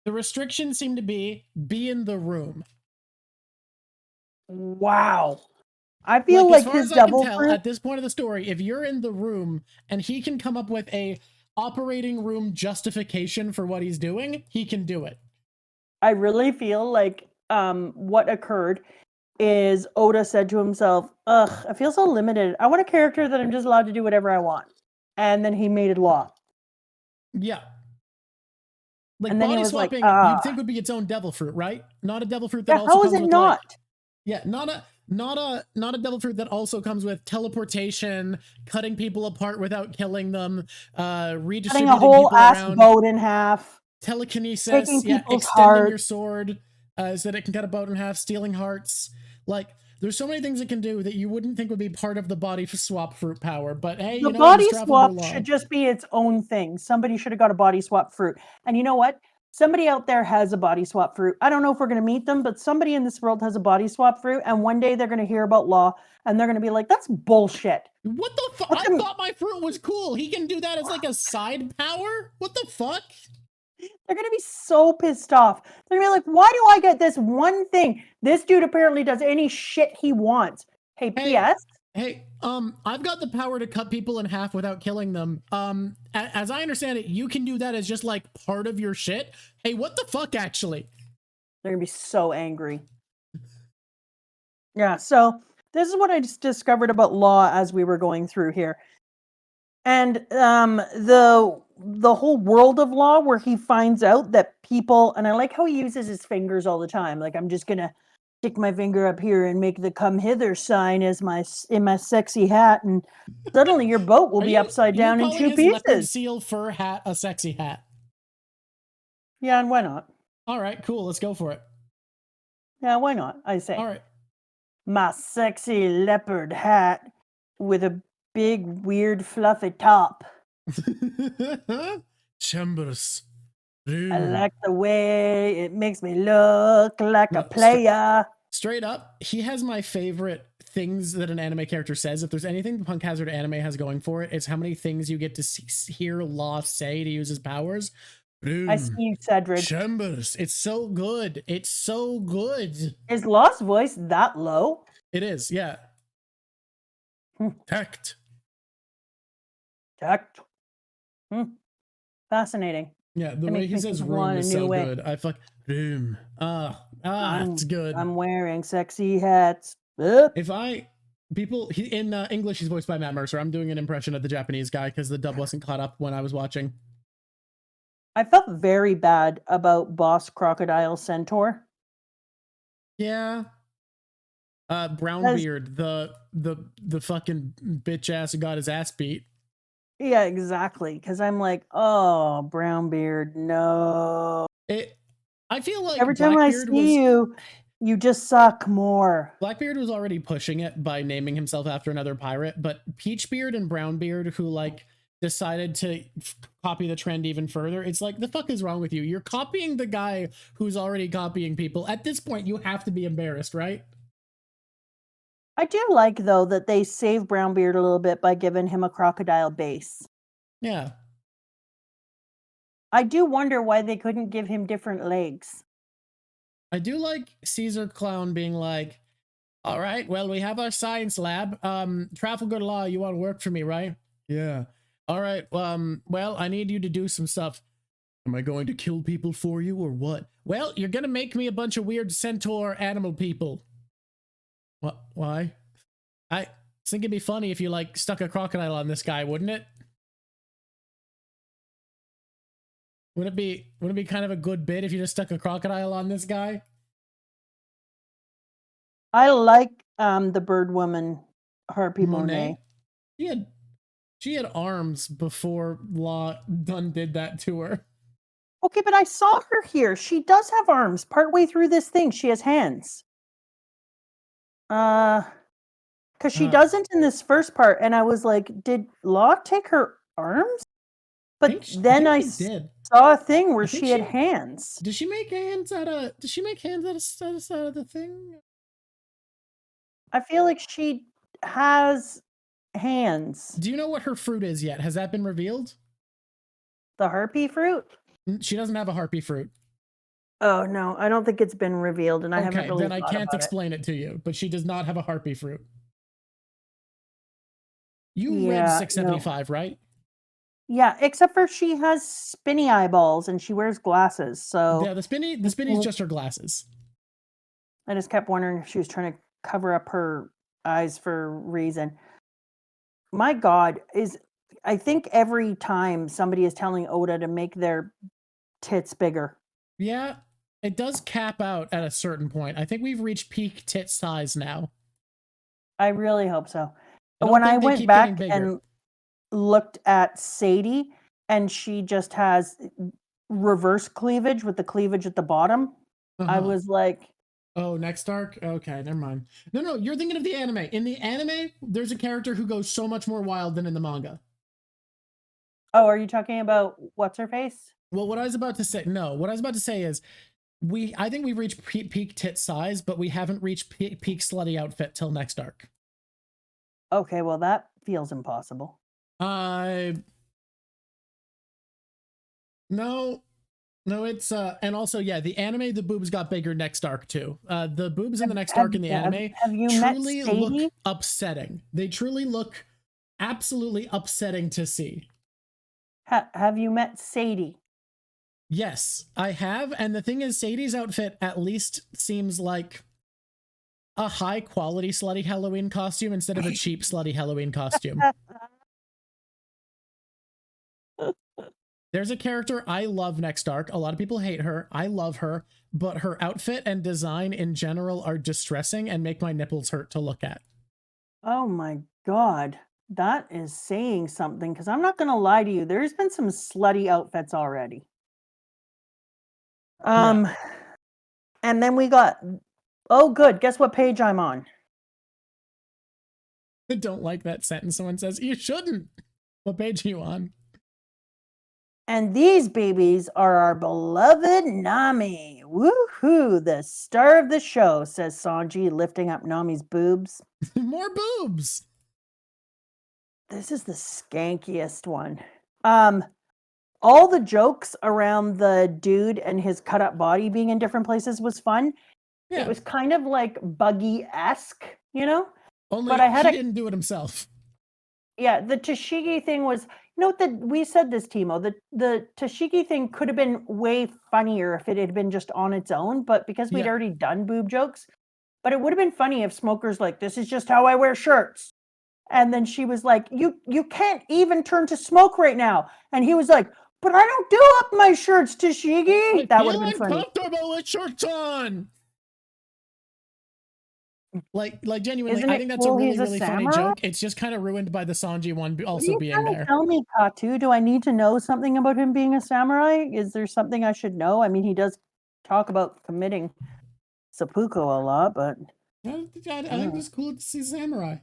The restrictions seem to be in the room. Wow. I feel like his devil fruit at this point of the story, if you're in the room and he can come up with a operating room justification for what he's doing, he can do it. I really feel like what occurred is Oda said to himself, ugh, I feel so limited. I want a character that I'm just allowed to do whatever I want. And then he made it Law. Yeah. Like, and then body he was swapping, like, you'd think would be its own devil fruit, right? Not a devil fruit that yeah, also how comes is it with not? not a devil fruit that also comes with teleportation, cutting people apart without killing them, redistributing cutting a whole people ass around, boat in half, telekinesis, extending your sword so that it can cut a boat in half, stealing hearts. Like, there's so many things it can do that you wouldn't think would be part of the body swap fruit power. But hey, the body swap should just be its own thing. Somebody should have got a body swap fruit. And you know what? Somebody out there has a body swap fruit. I don't know if we're going to meet them, but somebody in this world has a body swap fruit. And one day they're going to hear about Law and they're going to be like, that's bullshit. What the fuck? I thought my fruit was cool. He can do that as like a side power? What the fuck? They're going to be so pissed off. They're going to be like, why do I get this one thing? This dude apparently does any shit he wants. Hey, P.S. Hey, I've got the power to cut people in half without killing them. As I understand it, you can do that as just like part of your shit. Hey, what the fuck, actually? They're gonna be so angry. Yeah, so this is what I just discovered about Law as we were going through here. And the whole world of Law, where he finds out that people, and I like how he uses his fingers all the time. Like, I'm just gonna stick my finger up here and make the come hither sign as in my sexy hat, and suddenly your boat will be upside down in 2 pieces. Leopard seal fur hat a sexy hat? Yeah, and why not? All right, cool. Let's go for it. Yeah, why not? I say. All right. My sexy leopard hat with a big, weird, fluffy top. Chambers. I like the way it makes me look like a player. Straight up, he has my favorite things that an anime character says. If there's anything the Punk Hazard anime has going for it, it's how many things you get to hear Law say to use his powers. I see you, Cedric. Chambers. It's so good. It's so good. Is Law's voice that low? It is, yeah. Tact. Tact. Fascinating. Yeah, the way he says room is so good. I fuck room. It's good. I'm wearing sexy hats. If in English, he's voiced by Matt Mercer. I'm doing an impression of the Japanese guy because the dub wasn't caught up when I was watching. I felt very bad about Boss Crocodile Centaur. Yeah. Brownbeard, the fucking bitch ass who got his ass beat. Yeah, exactly. Because I'm like, oh, Brownbeard, no. I feel like every time I see you, you just suck more. Blackbeard was already pushing it by naming himself after another pirate, but Peachbeard and Brownbeard, who like decided to copy the trend even further. It's like, the fuck is wrong with you? You're copying the guy who's already copying people. At this point, you have to be embarrassed, right? I do like, though, that they save Brownbeard a little bit by giving him a crocodile base. Yeah. I do wonder why they couldn't give him different legs. I do like Caesar Clown being like, all right, well, we have our science lab. Trafalgar Law, you want to work for me, right? Yeah. All right, well, I need you to do some stuff. Am I going to kill people for you or what? Well, you're gonna make me a bunch of weird centaur animal people. What? Why? I think it'd be funny if you, like, stuck a crocodile on this guy, wouldn't it? Wouldn't it be kind of a good bit if you just stuck a crocodile on this guy? I like the bird woman, Harpy Monet? Monet. She had arms before Law done did that to her. Okay, but I saw her here. She does have arms. Partway through this thing, she has hands. Because she doesn't in this first part, and I was like, did Law take her arms? But then I saw a thing where she had hands. Did she make hands out of the thing? I feel like she has hands. Do you know what her fruit is yet? Has that been revealed? The harpy fruit? She doesn't have a harpy fruit. Oh no, I don't think it's been revealed, and I haven't really. Then I can't explain it to you. But she does not have a harpy fruit. You read 675, right? Yeah, except for she has spinny eyeballs and she wears glasses. So yeah, the spinny's just her glasses. I just kept wondering if she was trying to cover up her eyes for a reason. My God, I think every time somebody is telling Oda to make their tits bigger. Yeah, it does cap out at a certain point. I think we've reached peak tit size now. I really hope so. When I went back and looked at Sadie, and she just has reverse cleavage with the cleavage at the bottom, I was like, oh, next arc? Okay, never mind. No, you're thinking of the anime. In the anime, there's a character who goes so much more wild than in the manga. Oh, are you talking about what's her face? Well, what I was about to say is I think we've reached peak tit size, but we haven't reached peak slutty outfit till next arc. Okay, well, that feels impossible. No, it's and also, yeah, the anime, the boobs got bigger next arc too. The boobs in the next arc in the anime truly look upsetting. They truly look absolutely upsetting to see. Have you met Sadie? Yes, I have, and the thing is, Sadie's outfit at least seems like a high quality slutty Halloween costume instead of a cheap slutty Halloween costume. There's a character I love next arc. A lot of people hate her. I love her, but her outfit and design in general are distressing and make my nipples hurt to look at. Oh my God. That is saying something, because I'm not going to lie to you. There's been some slutty outfits already. And then we got, oh good, guess what page I'm on? I don't like that sentence. Someone says, you shouldn't. What page are you on? And these babies are our beloved Nami. Woohoo, the star of the show, says Sanji, lifting up Nami's boobs. More boobs. This is the skankiest one. All the jokes around the dude and his cut up body being in different places was fun. Yeah. It was kind of like Buggy-esque, you know? Only but he didn't do it himself. Yeah, the Tashigi thing was, note that we said this, Timo, the Tashigi thing could have been way funnier if it had been just on its own, but because we'd already done boob jokes, but it would have been funny if Smoker's like, this is just how I wear shirts. And then she was like, you can't even turn to Smoke right now. And he was like, but I don't do up my shirts, Tashigi. That would have been funny. I'm comfortable with shirts on. Like genuinely, I think that's a really funny joke. It's just kind of ruined by the Sanji one also being there. Tell me, Katu, do I need to know something about him being a samurai? Is there something I should know? I mean, he does talk about committing seppuku a lot, but I think it's cool to see samurai.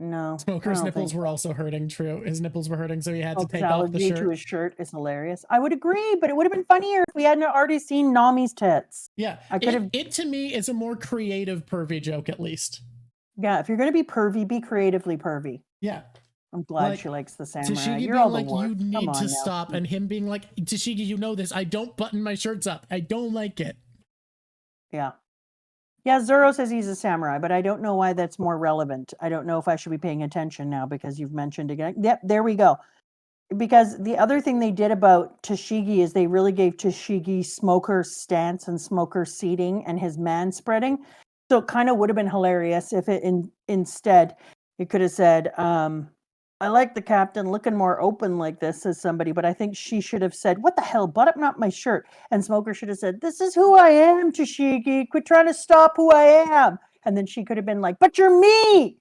No, I Smoker's don't nipples think were so. also hurting. True, his nipples were hurting, so he had to Smoker's take off the allergy to shirt. his shirt is hilarious. I would agree, but it would have been funnier if we hadn't already seen Nami's tits. Yeah, I could have. it to me is a more creative pervy joke, at least. Yeah, if you're gonna be pervy, be creatively pervy. Yeah, I'm glad like she likes the samurai. Tashigi You're being all the like, "You worst. Come need to on now. stop," and him being like, "Tashigi, you know this. I don't button my shirts up. I don't like it." Yeah. Yeah, Zoro says he's a samurai, but I don't know why that's more relevant. I don't know if I should be paying attention now because you've mentioned again. Yep, there we go. Because the other thing they did about Tashigi is they really gave Tashigi Smoker's stance and Smoker's seating and his man spreading. So it kind of would have been hilarious if instead it could have said, I like the captain looking more open like this, says somebody, but I think she should have said, what the hell, button up my shirt. And Smoker should have said, this is who I am, Tashigi. Quit trying to stop who I am. And then she could have been like, but you're me.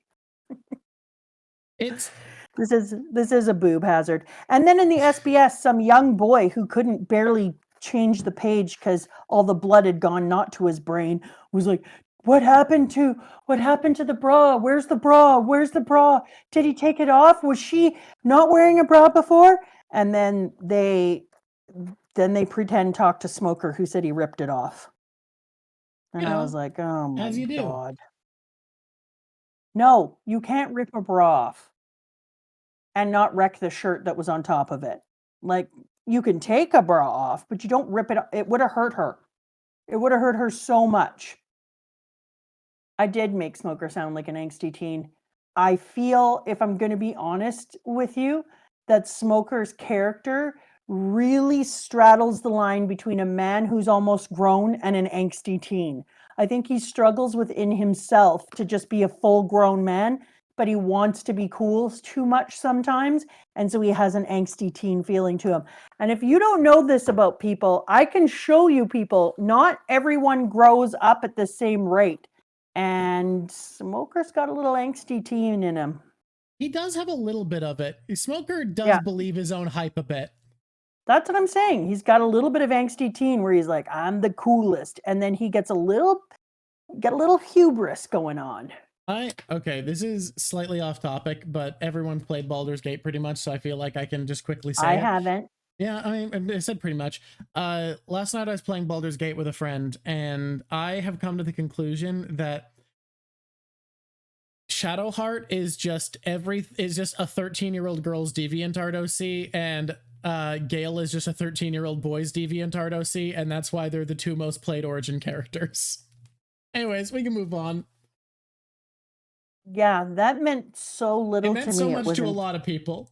It's This is a boob hazard. And then in the SBS, some young boy who couldn't barely change the page because all the blood had gone not to his brain was like, what happened to the bra? Where's the bra? Where's the bra? Did he take it off? Was she not wearing a bra before? And then they pretend talk to Smoker who said he ripped it off. And I was like, oh my as you do. God. No, you can't rip a bra off and not wreck the shirt that was on top of it. Like, you can take a bra off, but you don't rip it. It would have hurt her. It would have hurt her so much. I did make Smoker sound like an angsty teen. I feel, if I'm going to be honest with you, that Smoker's character really straddles the line between a man who's almost grown and an angsty teen. I think he struggles within himself to just be a full grown man, but he wants to be cool too much sometimes. And so he has an angsty teen feeling to him. And if you don't know this about people, I can show you people, not everyone grows up at the same rate. And Smoker's got a little angsty teen in him. He does have a little bit of it. Smoker does Yeah. believe his own hype a bit. That's what I'm saying. He's got a little bit of angsty teen where he's like, I'm the coolest. And then he gets a little hubris going on. Okay, this is slightly off topic, but everyone's played Baldur's Gate pretty much, so I feel like I can just quickly say I it. haven't. Yeah, I mean, I said pretty much. Last night I was playing Baldur's Gate with a friend, and I have come to the conclusion that Shadowheart is just a 13-year-old girl's DeviantArt OC, and Gale is just a 13-year-old boy's DeviantArt OC, and that's why they're the two most played Origin characters. Anyways, we can move on. Yeah, that meant so little It to meant me. so much to a lot of people.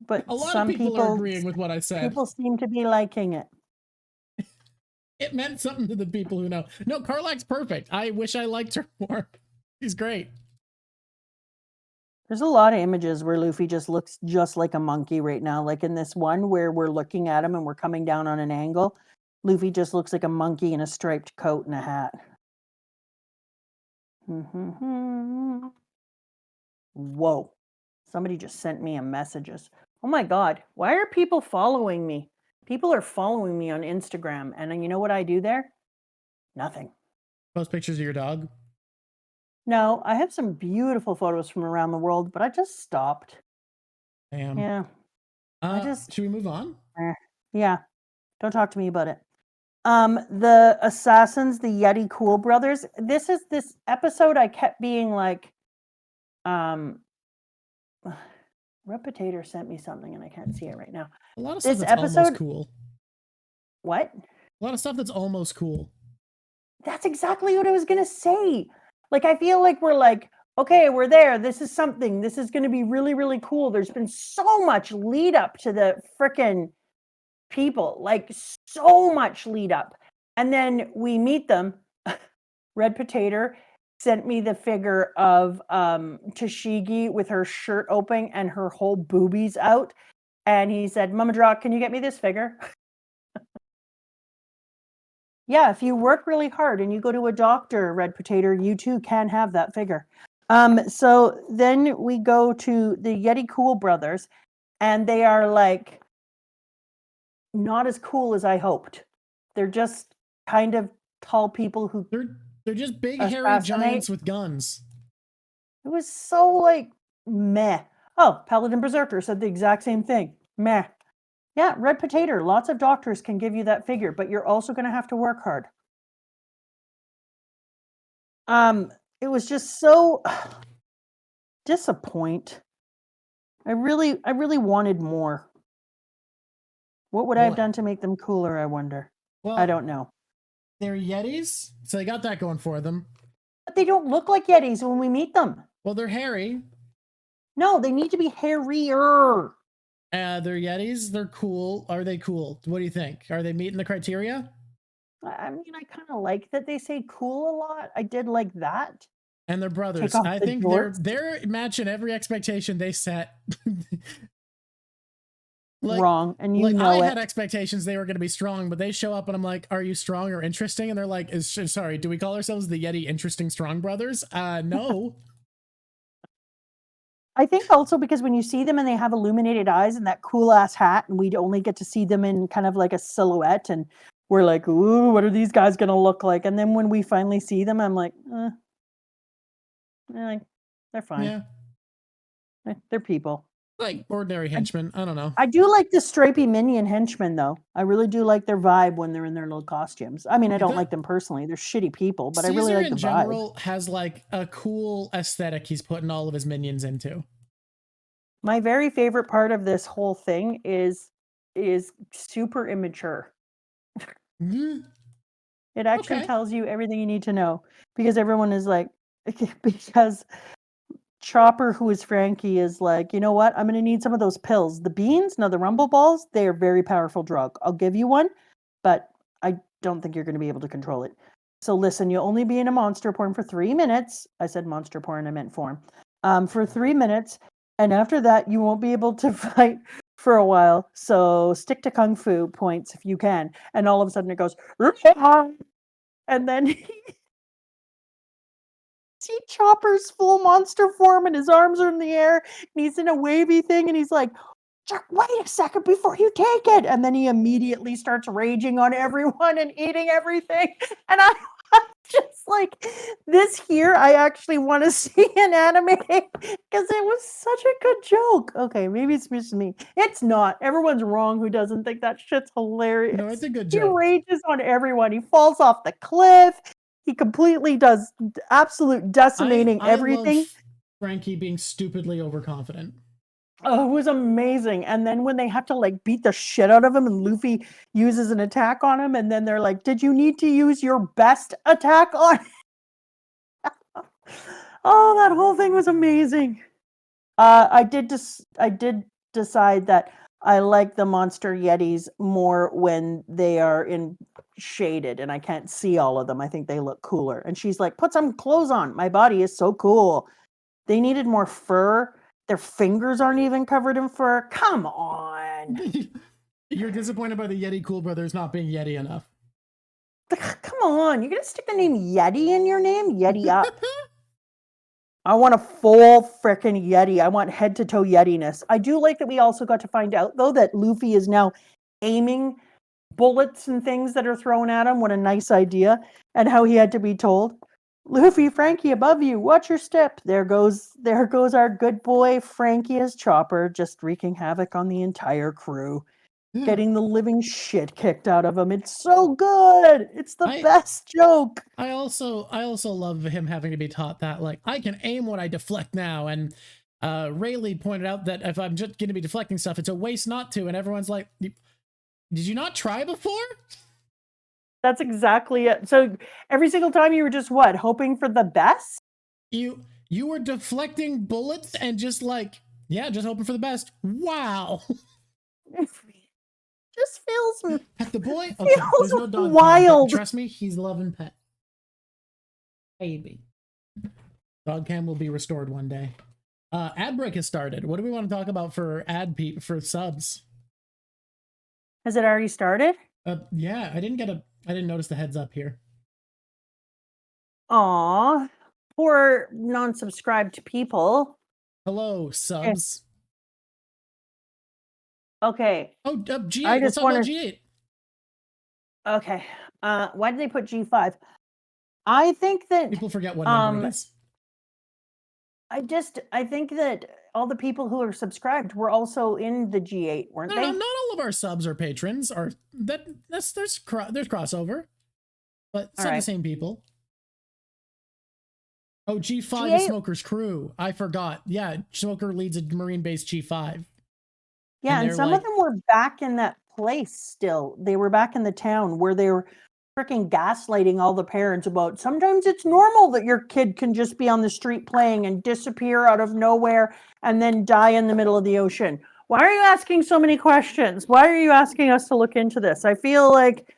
But A lot some of people are agreeing with what I said. People seem to be liking it. It meant something to the people who know. No, Karlak's perfect. I wish I liked her more. She's great. There's a lot of images where Luffy just looks just like a monkey right now. Like in this one where we're looking at him and we're coming down on an angle. Luffy just looks like a monkey in a striped coat and a hat. Whoa. Somebody just sent me a messages. Oh my God. Why are people following me? People are following me on Instagram. And you know what I do there? Nothing. Post pictures of your dog? No, I have some beautiful photos from around the world, but I just stopped. Damn. Yeah. Should we move on? Yeah. Don't talk to me about it. The assassins, the Yeti Cool brothers. This episode I kept being like, Reputator sent me something and I can't see it right now. A lot of stuff that's almost cool. What? A lot of stuff that's almost cool. That's exactly what I was gonna say. Like, I feel like we're like, okay, we're there. This is something. This is going to be really, really cool. There's been so much lead up to the frickin' people, like so much lead up. And then we meet them. Red Potato sent me the figure of Tashigi with her shirt open and her whole boobies out. And he said, Mama Draw, can you get me this figure? Yeah, if you work really hard and you go to a doctor, Red Potato, you too can have that figure. So then we go to the Yeti Cool brothers, and they are like not as cool as I hoped. They're just kind of tall people who they're just big hairy giants with guns. It was so like meh. Oh, Paladin Berserker said the exact same thing. Meh. Yeah, red potato. Lots of doctors can give you that figure, but you're also going to have to work hard. It was just so disappoint. I really wanted more. What would I have Well, done to make them cooler, I wonder? well, I don't know. they're Yetis, so they got that going for them. But they don't look like Yetis when we meet them. Well, they're hairy. No, they need to be hairier. They're Yetis. They're cool. Are they cool? What do you think? Are they meeting the criteria? I mean, I kind of like that they say cool a lot. I did like that. And they're Take brothers. off I the think jorts. they're matching every expectation they set. Wrong, and you like know I it. had expectations they were going to be strong, but they show up and I'm like, "Are you strong or interesting?" And they're like, "Sorry, do we call ourselves the Yeti Interesting Strong Brothers?" No. I think also because when you see them and they have illuminated eyes and that cool ass hat, and we only get to see them in kind of like a silhouette, and we're like, "Ooh, what are these guys gonna look like?" And then when we finally see them, I'm like, they're fine. Yeah, They're people. like ordinary henchmen. I don't know. I do like the stripy minion henchmen, though. I really do like their vibe when they're in their little costumes. I mean, I don't like them personally; they're shitty people, but I really Caesar like in the vibe. general has like a cool aesthetic he's putting all of his minions into. My very favorite part of this whole thing is super immature. Mm, It actually okay. tells you everything you need to know because everyone is like, because Chopper, who is Frankie, is like, you know what? I'm going to need some of those pills. The beans, no, the rumble balls, they are very powerful drug. I'll give you one, but I don't think you're going to be able to control it. So listen, you'll only be in a monster porn for 3 minutes. I said monster porn, I meant form. For 3 minutes. And after that, you won't be able to fight for a while. So stick to kung fu points if you can. And all of a sudden it goes, and then see Chopper's full monster form and his arms are in the air and he's in a wavy thing and he's like, wait a second before you take it. And then he immediately starts raging on everyone and eating everything. And I'm just like, this here, I actually want to see an anime because it was such a good joke. Okay, maybe it's just me. It's not. Everyone's wrong who doesn't think that shit's hilarious. No, it's a good He joke. rages on everyone. He falls off the cliff. He completely does absolute decimating I everything. love Frankie being stupidly overconfident. Oh, it was amazing. And then when they have to like beat the shit out of him and Luffy uses an attack on him, and then they're like, did you need to use your best attack on Oh, that whole thing was amazing. I did decide that I like the monster yetis more when they are in shaded and I can't see all of them. I think they look cooler. And she's like, put some clothes on. My body is so cool. They needed more fur. Their fingers aren't even covered in fur. Come on. You're disappointed by the Yeti Cool Brothers not being Yeti enough. Come on. You're going to stick the name Yeti in your name? Yeti up. I want a full frickin' Yeti. I want head to toe Yetiness. I do like that we also got to find out, though, that Luffy is now aiming bullets and things that are thrown at him. What a nice idea. And how he had to be told, Luffy, Frankie, above you, watch your step. There goes our good boy, Frankie as Chopper, just wreaking havoc on the entire crew. Getting the living shit kicked out of him. It's so good. It's the best joke. I also love him having to be taught that, like, I can aim when I deflect now. And Rayleigh pointed out that if I'm just going to be deflecting stuff, it's a waste not to. And everyone's like, did you not try before? That's exactly it. So every single time you were just what? Hoping for the best? You were deflecting bullets and just like, yeah, just hoping for the best. Wow. Just feels Pet the boy? Okay, there's no dog wild. Cam. Trust me, he's loving pet. Baby. Dog cam will be restored one day. Ad break has started. What do we want to talk about for for subs? Has it already started? Yeah, I didn't notice the heads up here. Aw, poor non-subscribed people. Hello, subs. Okay. Oh, G8. Let's talk about G8. Okay. Why did they put G5? I think that people forget what number it is. I think that all the people who are subscribed were also in the G8, weren't No, they? not all of our subs or patrons are there's crossover, but All some of the right. same people. Oh, G5 is G8, Smoker's crew. I forgot. Yeah, Smoker leads a Marine base G5. yeah, And and they're some of like, them were back in that place still. They were back in the town where they were freaking gaslighting all the parents about sometimes it's normal that your kid can just be on the street playing and disappear out of nowhere and then die in the middle of the ocean. Why are you asking so many questions? Why are you asking us to look into this? I feel like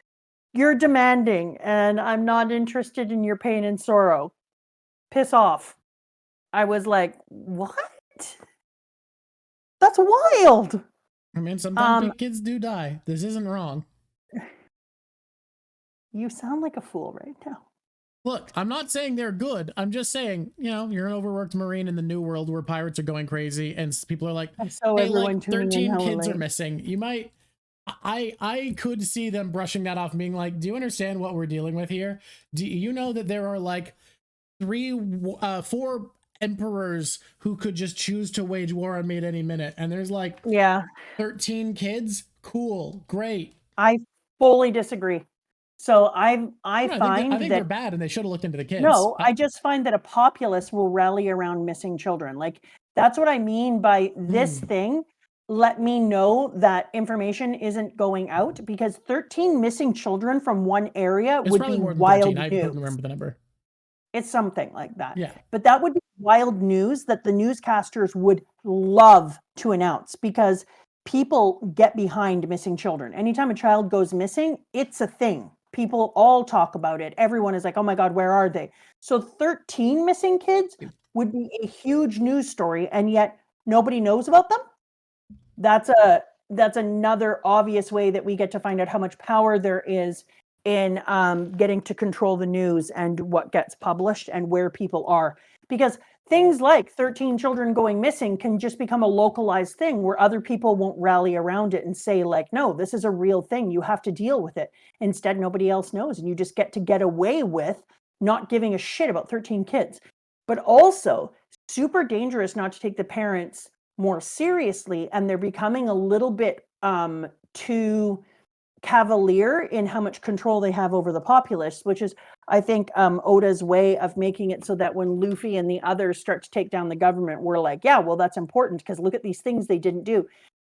you're demanding and I'm not interested in your pain and sorrow. Piss off. I was like, what? That's wild. I mean, sometimes Um, big kids do die. This isn't wrong. you sound like a fool right now. Look, I'm not saying they're good. I'm just saying, you know, you're an overworked Marine in the new world where pirates are going crazy and people are like, I saw hey, everyone like tuning in 13 hella kids are late. missing. You might, I could see them brushing that off and being like, do you understand what we're dealing with here? Do you know that there are like four emperors who could just choose to wage war on me at any minute? And there's like Yeah, 13 kids? Cool, great. I fully disagree. So I I find think they're that bad and they should have looked into the kids. no, I just find that a populace will rally around missing children. Like that's what I mean by this thing. Let me know that information isn't going out because 13 missing children from one area It's would probably be more than 13. wild I couldn't news. remember the number. It's something like that. Yeah. But that would be wild news that the newscasters would love to announce because people get behind missing children. Anytime a child goes missing, it's a thing. People all talk about it. Everyone is like, oh my God, where are they? So 13 missing kids would be a huge news story, and yet nobody knows about them. That's another obvious way that we get to find out how much power there is in getting to control the news and what gets published and where people are. Because things like 13 children going missing can just become a localized thing where other people won't rally around it and say, like, no, this is a real thing. You have to deal with it. Instead, nobody else knows. And you just get to get away with not giving a shit about 13 kids. But also, super dangerous not to take the parents more seriously, and they're becoming a little bit too cavalier in how much control they have over the populace, which is, I think, Oda's way of making it so that when Luffy and the others start to take down the government, we're like, yeah, well, that's important because look at these things they didn't do.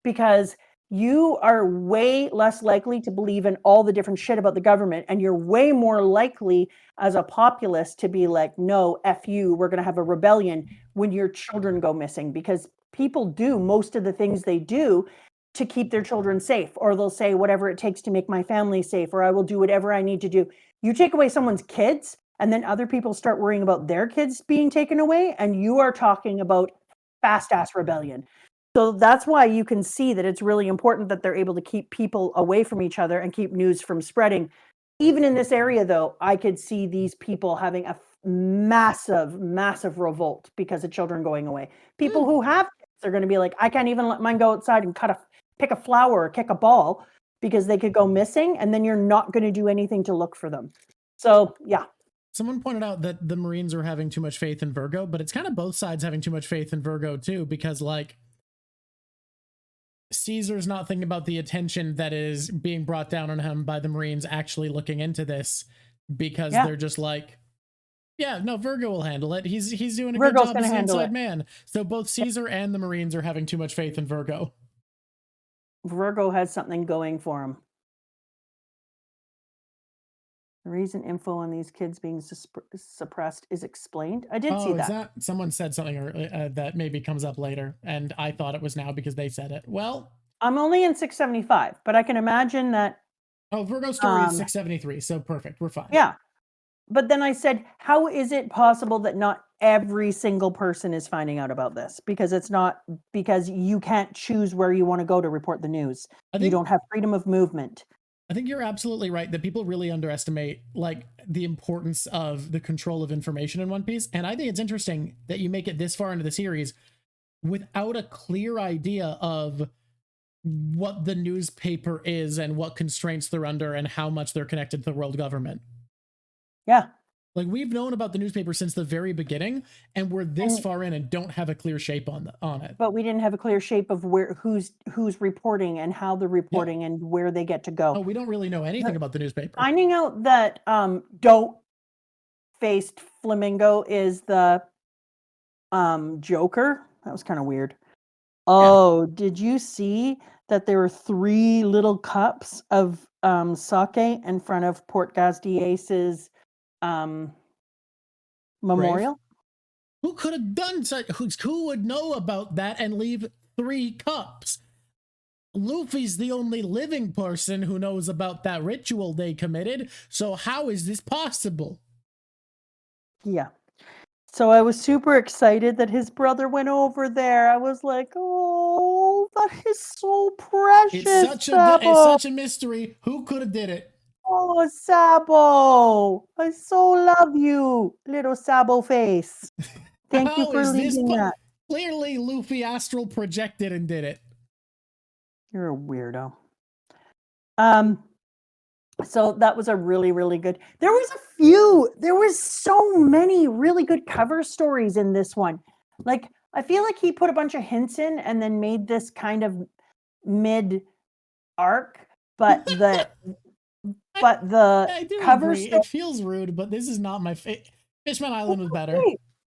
Because you are way less likely to believe in all the different shit about the government, and you're way more likely as a populace to be like, no, F you, we're going to have a rebellion when your children go missing, because people do most of the things they do to keep their children safe, or they'll say whatever it takes to make my family safe, or I will do whatever I need to do. You take away someone's kids and then other people start worrying about their kids being taken away, and you are talking about fast ass rebellion. So that's why you can see that it's really important that they're able to keep people away from each other and keep news from spreading. Even in this area, though, I could see these people having a massive, massive revolt because of children going away. People who have kids are going to be like, I can't even let mine go outside and pick a flower or kick a ball because they could go missing, and then you're not going to do anything to look for them. So, yeah. Someone pointed out that the Marines are having too much faith in Virgo, but it's kind of both sides having too much faith in Virgo too, because like Caesar's not thinking about the attention that is being brought down on him by the Marines actually looking into this, because they're just like, yeah, no, Virgo will handle it. He's doing a good Virgo's job going as to the handle inside it. man. So both Caesar and the Marines are having too much faith in Virgo. Virgo has something going for him. The reason info on these kids being suppressed is explained. I did see Oh, is that. that someone said something that maybe comes up later, and I thought it was now because they said it. Well, I'm only in 675, but I can imagine that. oh, Virgo story is 673, so perfect. We're fine. Yeah. But then I said, how is it possible that not every single person is finding out about this? Because it's not, because you can't choose where you want to go to report the news. You don't have freedom of movement. I think you're absolutely right that people really underestimate like the importance of the control of information in One Piece. And I think it's interesting that you make it this far into the series without a clear idea of what the newspaper is and what constraints they're under and how much they're connected to the world government. Yeah. Like we've known about the newspaper since the very beginning, and we're this And- far in and don't have a clear shape on it. But we didn't have a clear shape of who's reporting and how they're reporting and where they get to go. Oh, we don't really know anything about the newspaper. Finding out that dope-faced flamingo is the Joker, that was kind of weird. Oh, did you see that there were 3 little cups of sake in front of Port Gastiace's memorial? Who could have done such? Who would know about that and leave 3 cups? Luffy's the only living person who knows about that ritual they committed. So how is this possible? Yeah. So I was super excited that his brother went over there. I was like, oh, that is so precious. It's such a mystery. Who could have did it? Oh, Sabo, I so love you, little Sabo face. Thank you for leaving that. Clearly, Luffy astral projected and did it. You're a weirdo. So that was a really, really good. There was so many really good cover stories in this one. Like, I feel like he put a bunch of hints in and then made this kind of mid arc, but the I do cover agree. It feels rude, but this is not my favorite. Fishman Island was better.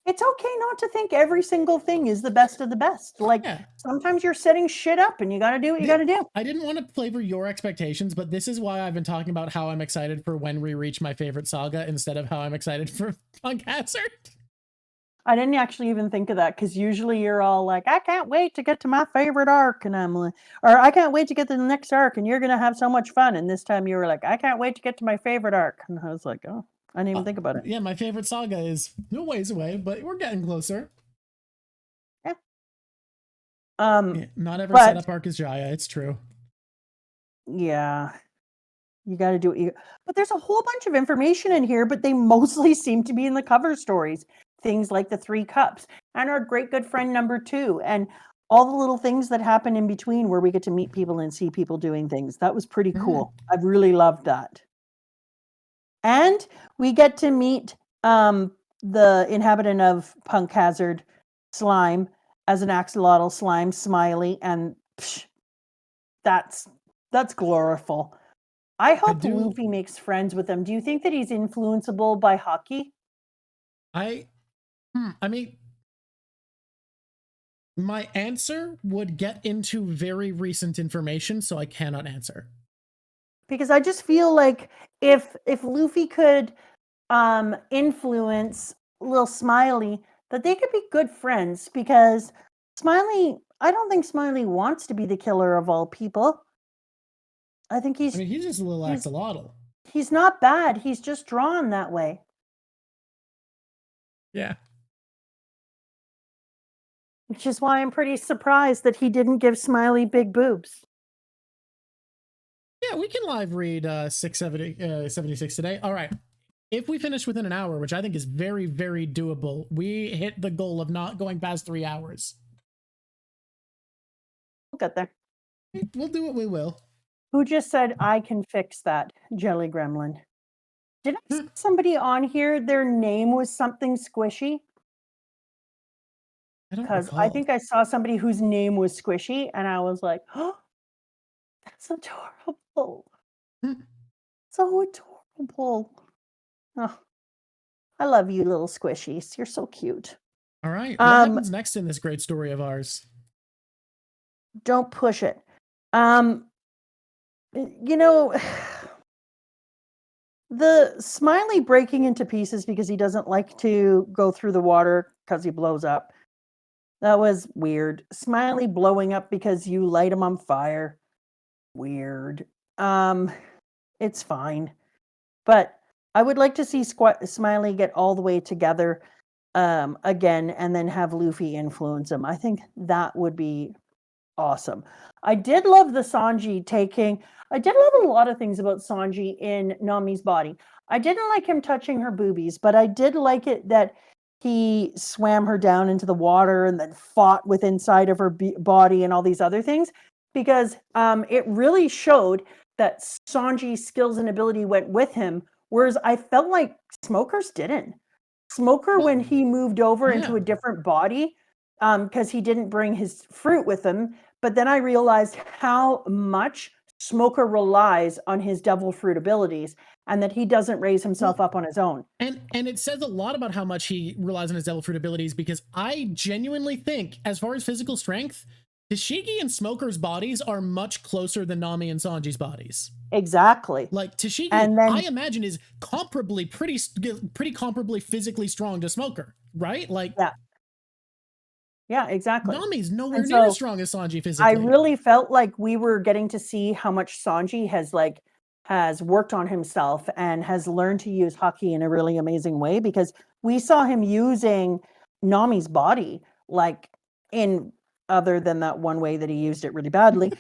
It's okay not to think every single thing is the best of the best. Like sometimes you're setting shit up and you got to do what you got to do. I didn't want to flavor your expectations, but this is why I've been talking about how I'm excited for when we reach my favorite saga instead of how I'm excited for Punk Hazard. I didn't actually even think of that because usually you're all like, I can't wait to get to my favorite arc. And I'm like, or I can't wait to get to the next arc and you're going to have so much fun. And this time you were like, I can't wait to get to my favorite arc. And I was like, oh, I didn't even think about it. Yeah, my favorite saga is no ways away, but we're getting closer. Yeah. Not every setup arc is Jaya. It's true. Yeah. You got to do it. But there's a whole bunch of information in here, but they mostly seem to be in the cover stories. Things like the 3 cups and our great good friend number 2 and all the little things that happen in between where we get to meet people and see people doing things. That was pretty cool. I've really loved that. And we get to meet the inhabitant of Punk Hazard, Slime, as an axolotl slime, Smiley, and that's gloriful. I hope Luffy makes friends with them. Do you think that he's influenceable by hockey? I mean, my answer would get into very recent information, so I cannot answer. Because I just feel like if Luffy could influence little Smiley, that they could be good friends. Because Smiley, I don't think Smiley wants to be the killer of all people. I think he's just a little axolotl. He's not bad. He's just drawn that way. Yeah. Which is why I'm pretty surprised that he didn't give Smiley big boobs. Yeah, we can live read 76 today. All right. If we finish within an hour, which I think is very, very doable, we hit the goal of not going past 3 hours. We'll get there. We'll do what we will. Who just said, I can fix that, Jelly Gremlin? Did I see somebody on here, their name was something squishy? Because I think I saw somebody whose name was Squishy, and I was like, oh, that's adorable. So adorable. Oh, I love you, little squishies. You're so cute. All right. What happens next in this great story of ours? Don't push it. You know, the Smiley breaking into pieces because he doesn't like to go through the water because he blows up. That was weird. Smiley blowing up because you light him on fire. Weird. It's fine. But I would like to see Smiley get all the way together again and then have Luffy influence him. I think that would be awesome. I did love the Sanji I did love a lot of things about Sanji in Nami's body. I didn't like him touching her boobies, but I did like it that he swam her down into the water and then fought with inside of her body and all these other things, because it really showed that Sanji's skills and ability went with him Whereas I felt like Smokers didn't. Smoker, Well, when he moved over into yeah. a different body, because he didn't bring his fruit with him, but then I realized how much Smoker relies on his devil fruit abilities and that he doesn't raise himself up on his own. And it says a lot about how much he relies on his devil fruit abilities, because I genuinely think, as far as physical strength, Tashigi and Smoker's bodies are much closer than Nami and Sanji's bodies. Exactly. Like Tashigi, And then I imagine, is comparably pretty comparably physically strong to Smoker, right? Like, yeah. Yeah, exactly. Nami's nowhere And near as so strong as Sanji I physically. really felt like we were getting to see how much Sanji has worked on himself and has learned to use Haki in a really amazing way, because we saw him using Nami's body, like, in other than that one way that he used it really badly,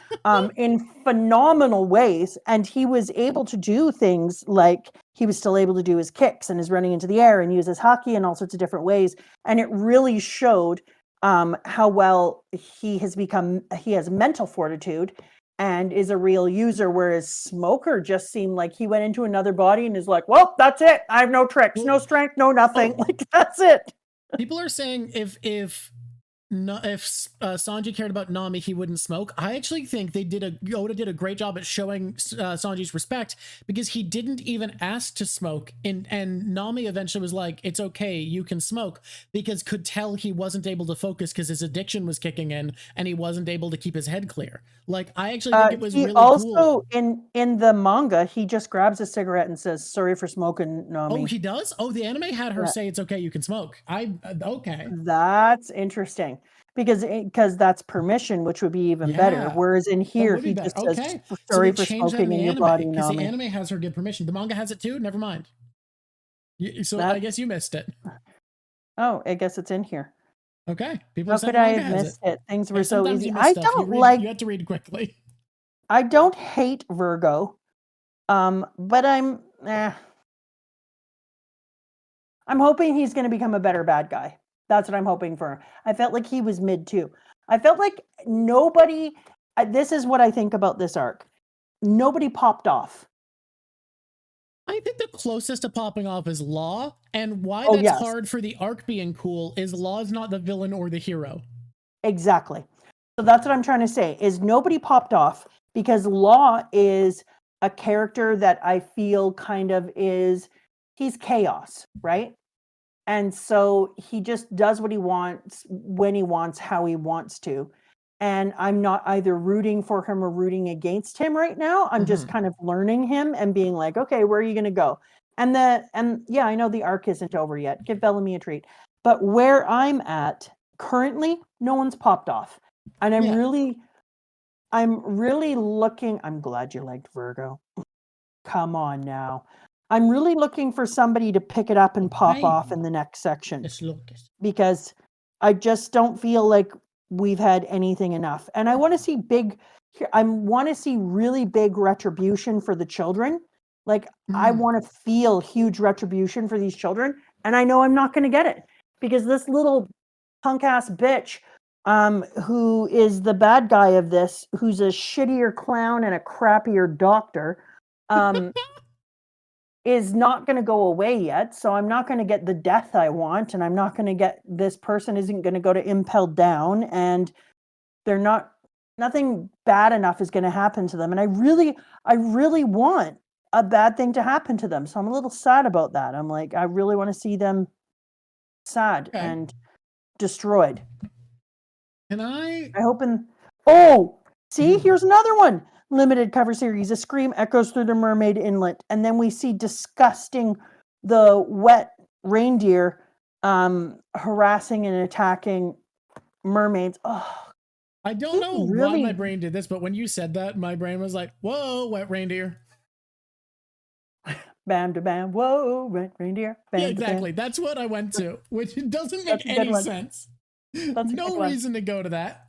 in phenomenal ways. And he was able to do things like he was still able to do his kicks and his running into the air and use his Haki in all sorts of different ways. And it really showed how well he has mental fortitude and is a real user, whereas Smoker just seemed like he went into another body and is like, well, that's it. I have no tricks, no strength, no nothing. Like, that's it. People are saying if Sanji cared about Nami, he wouldn't smoke. I actually think Oda did a great job at showing Sanji's respect, because he didn't even ask to smoke, and Nami eventually was like, "It's okay, you can smoke," because could tell he wasn't able to focus because his addiction was kicking in, and he wasn't able to keep his head clear. Like, I actually think it was He really also cool. in the manga, he just grabs a cigarette and says, "Sorry for smoking, Nami." Oh, he does? Oh, the anime had her Yeah. say it's okay, you can smoke. Okay. That's interesting, because that's permission, which would be even better. Yeah. Whereas in That here, would be he better. just says, Okay. So they "Sorry for changed that in smoking the in your anime, body, because the Nami." anime has her give permission. The manga has it too? Never mind. So I That guess you missed it. Oh, I guess it's in here. Okay. People are How saying could the I manga have has it. missed it? Things Hey, were so sometimes easy. you miss stuff. You have to read quickly. I don't hate Virgo, but I'm hoping he's going to become a better bad guy. That's what I'm hoping for. I felt like he was mid too. I felt like nobody. This is what I think about this arc. Nobody popped off. I think the closest to popping off is Law, and why Oh that's yes, hard for the arc being cool is Law is not the villain or the hero. exactly. So that's what I'm trying to say, is nobody popped off, because Law is a character that I feel kind of he's chaos, right? And so he just does what he wants, when he wants, how he wants to. And I'm not either rooting for him or rooting against him right now. I'm just kind of learning him and being like, okay, where are you going to go? And yeah, I know the arc isn't over yet. Give Bellamy a treat. But where I'm at currently, no one's popped off. And I'm Yeah. really looking. I'm glad you liked Virgo. Come on now. I'm really looking for somebody to pick it up and pop off in the next section, because I just don't feel like we've had anything enough. And I want to see really big retribution for the children. Like, I want to feel huge retribution for these children. And I know I'm not going to get it, because this little punk ass bitch, who is the bad guy of this, who's a shittier clown and a crappier doctor, is not going to go away yet. So I'm not going to get the death I want, and I'm not going to get, this person isn't going to go to impelled down, and nothing bad enough is going to happen to them. And I really want a bad thing to happen to them. So I'm a little sad about that. I'm like, I really want to see them sad and destroyed. I hope here's another one. Limited cover series. A scream echoes through the mermaid inlet, and then we see disgusting the wet reindeer harassing and attacking mermaids. Oh, I don't know why my brain did this, but when you said that, my brain was like, whoa, wet reindeer. Bam to bam, whoa, wet reindeer. Bam, Yeah, exactly. That's what I went to, which doesn't make any sense. No reason to go to that.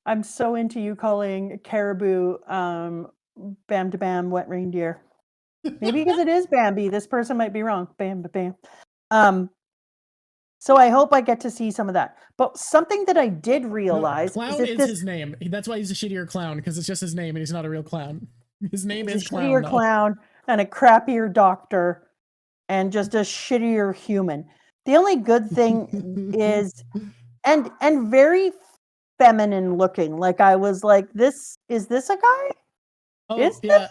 I'm so into you calling caribou bam to bam, wet reindeer. Maybe because it is Bambi. This person might be wrong. Bam, bam. So I hope I get to see some of that. But something that I did realize Clown is his name. That's why he's a shittier clown, because it's just his name and he's not a real clown. His name is a Clown. Shittier clown and a crappier doctor. and just a shittier human. The only good thing is, and very feminine looking. Like I was like, is this a guy? Oh, yeah.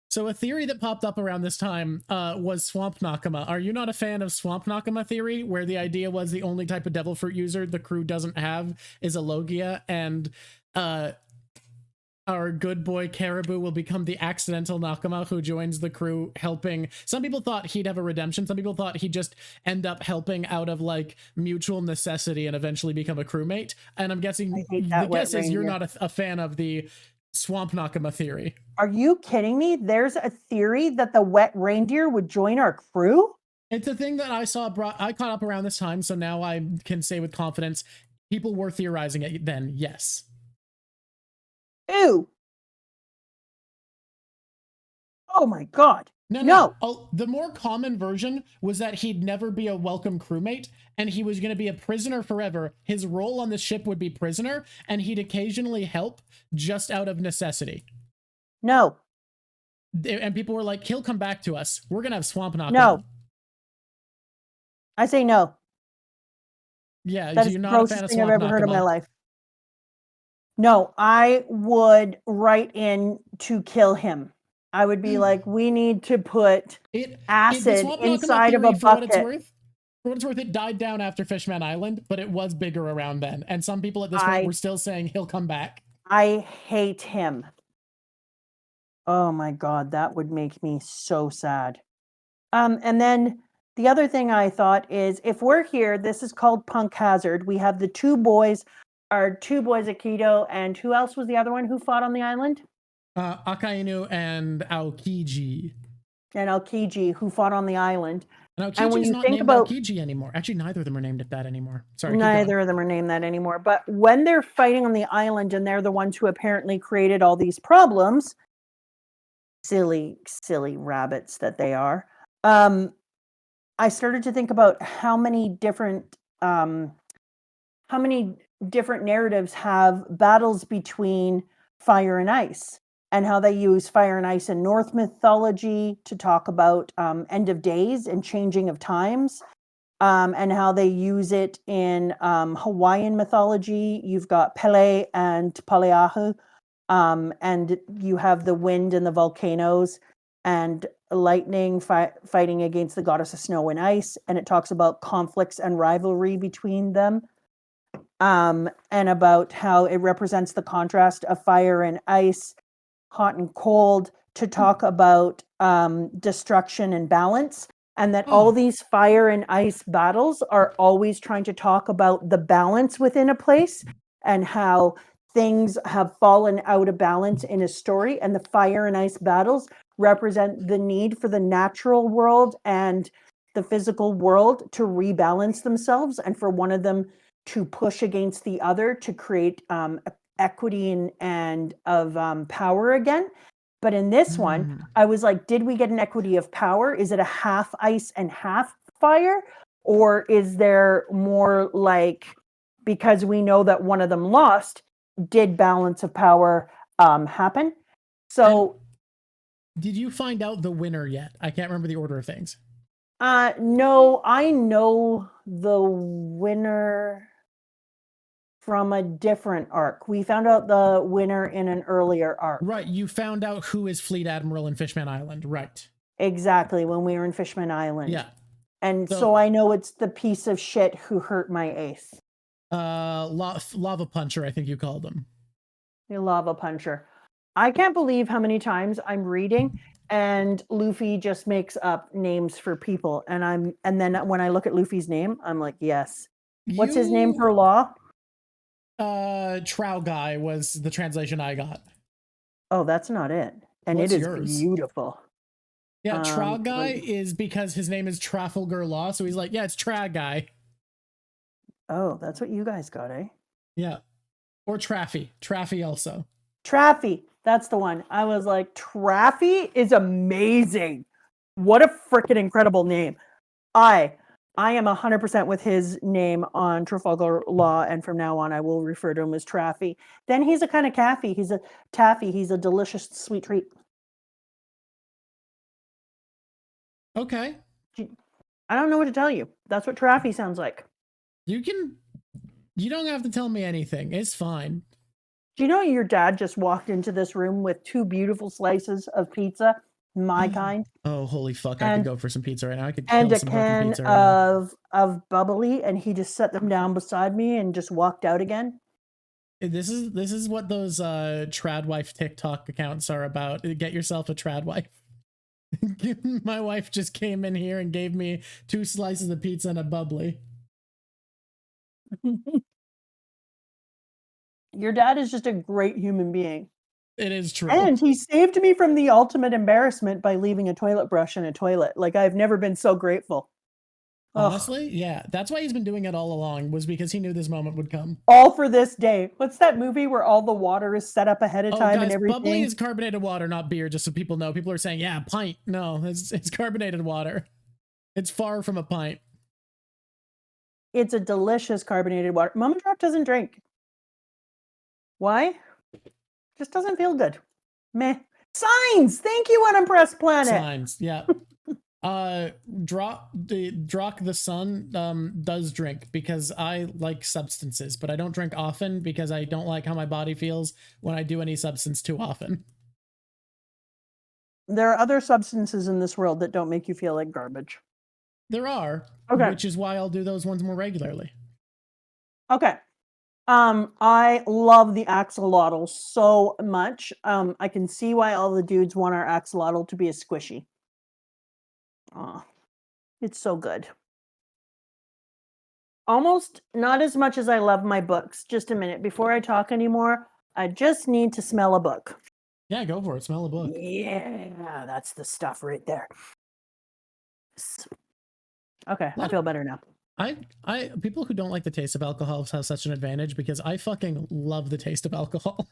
So a theory that popped up around this time was Swamp Nakama. Are you not a fan of Swamp Nakama theory, where the idea was the only type of devil fruit user the crew doesn't have is a Logia, and our good boy Caribou will become the accidental Nakama who joins the crew helping. Some people thought he'd have a redemption. Some people thought he'd just end up helping out of like mutual necessity and eventually become a crewmate. And I'm guessing the guess is you're not a fan of the Swamp Nakama theory. Are you kidding me? There's a theory that the wet reindeer would join our crew? It's a thing that I caught up around this time, so now I can say with confidence, people were theorizing it then, yes. Ew. Oh my god. No. Oh, the more common version was that he'd never be a welcome crewmate, and he was going to be a prisoner forever. His role on the ship would be prisoner, and he'd occasionally help just out of necessity. No. And people were like, he'll come back to us. We're going to have Swamp Nakama. No. I say no. Yeah, that is you're the not a fan of thing Swamp I've ever Nakama. heard in my life. No, I would write in to kill him. I would be like, we need to put acid inside of a bucket. For what it's worth, it died down after Fishman Island, but it was bigger around then. And some people at this point were still saying he'll come back. I hate him. Oh my god, that would make me so sad. And then the other thing I thought is, if we're here, this is called Punk Hazard. We have the two boys Aikido, and who else was the other one who fought on the island? Akainu and Aokiji. And Aokiji, who fought on the island. And Aokiji's not named Aokiji anymore. Actually, neither of them are named that anymore. Sorry. Neither of them are named that anymore. But when they're fighting on the island and they're the ones who apparently created all these problems, silly rabbits that they are, I started to think about how many different narratives have battles between fire and ice, and how they use fire and ice in Norse mythology to talk about end of days and changing of times, and how they use it in Hawaiian mythology. You've got Pele and Paleahu, and you have the wind and the volcanoes, and lightning fighting against the goddess of snow and ice, and it talks about conflicts and rivalry between them, and about how it represents the contrast of fire and ice, hot and cold, to talk about destruction and balance, and that all these fire and ice battles are always trying to talk about the balance within a place, and how things have fallen out of balance in a story, and the fire and ice battles represent the need for the natural world and the physical world to rebalance themselves, and for one of them to push against the other to create equity and of power again. But in this one, I was like, did we get an equity of power? Is it a half ice and half fire? Or is there more like, because we know that one of them lost, did balance of power happen? So, did you find out the winner yet? I can't remember the order of things. No, I know the winner from a different arc. We found out the winner in an earlier arc. Right, you found out who is Fleet Admiral in Fishman Island, right? Exactly, when we were in Fishman Island. Yeah. And so I know it's the piece of shit who hurt my ace. Lava Puncher, I think you called him. The Lava Puncher. I can't believe how many times I'm reading and Luffy just makes up names for people, and then when I look at Luffy's name, I'm like, yes. What's his name for law? Trow Guy was the translation I got. Oh, that's not it. And What's it is yours? Beautiful. Yeah, Trow Guy is because his name is Trafalgar Law, so he's like, yeah, it's Trow Guy. Oh, that's what you guys got, eh? Yeah. Or Traffy. Traffy also. Traffy. That's the one. I was like, Traffy is amazing. What a freaking incredible name. I am 100% with his name on Trafalgar Law, and from now on I will refer to him as Traffy. Then he's a kind of taffy. He's a taffy. He's a delicious sweet treat. Okay. I don't know what to tell you. That's what Traffy sounds like. You don't have to tell me anything. It's fine. Do you know your dad just walked into this room with 2 beautiful slices of pizza, my kind, Oh, holy fuck. I could and go for some pizza right now. I could and kill a some fucking can pizza right now. of bubbly, and he just set them down beside me and just walked out again? This is what those trad wife TikTok accounts are about. Get yourself a trad wife. My wife just came in here and gave me 2 slices of pizza and a bubbly. Your dad is just a great human being. It is true. And he saved me from the ultimate embarrassment by leaving a toilet brush in a toilet. Like, I've never been so grateful. Honestly, yeah. That's why he's been doing it all along, was because he knew this moment would come. All for this day. What's that movie where all the water is set up ahead of time and Guys, everything? bubbly is carbonated water, not beer, just so people know. People are saying, yeah, pint. No, it's carbonated water. It's far from a pint. It's a delicious carbonated water. Mama Drop doesn't drink. Why? Just doesn't feel good. Meh. Signs! Thank you, Unimpressed Planet! Signs, yeah. Drock the Sun does drink because I like substances, but I don't drink often because I don't like how my body feels when I do any substance too often. There are other substances in this world that don't make you feel like garbage. There are, okay. Which is why I'll do those ones more regularly. Okay. I love the axolotl so much. I can see why all the dudes want our axolotl to be a squishy. Oh, it's so good. Almost not as much as I love my books. Just a minute. Before I talk anymore, I just need to smell a book. Yeah, go for it. Smell a book. Yeah, that's the stuff right there. Okay, I feel better now. People who don't like the taste of alcohol have such an advantage because I fucking love the taste of alcohol.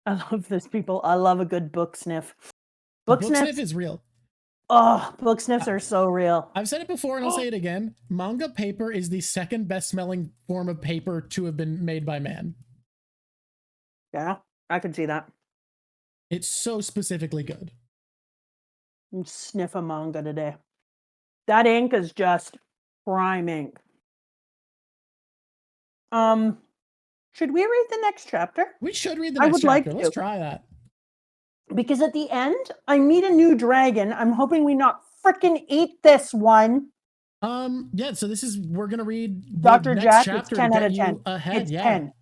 I love this, people. I love a good book sniff. Book sniff is real. Oh, book sniffs are so real. I've said it before and I'll say it again. Manga paper is the second best smelling form of paper to have been made by man. Yeah, I can see that. It's so specifically good. Sniff a manga today. That ink is just prime ink. Should we read the next chapter? We should read the next chapter. Let's try that. Because at the end, I meet a new dragon. I'm hoping we not frickin' eat this one. Yeah, so we're gonna read Dr. Jack, it's 10 out of 10. Ahead. It's 10.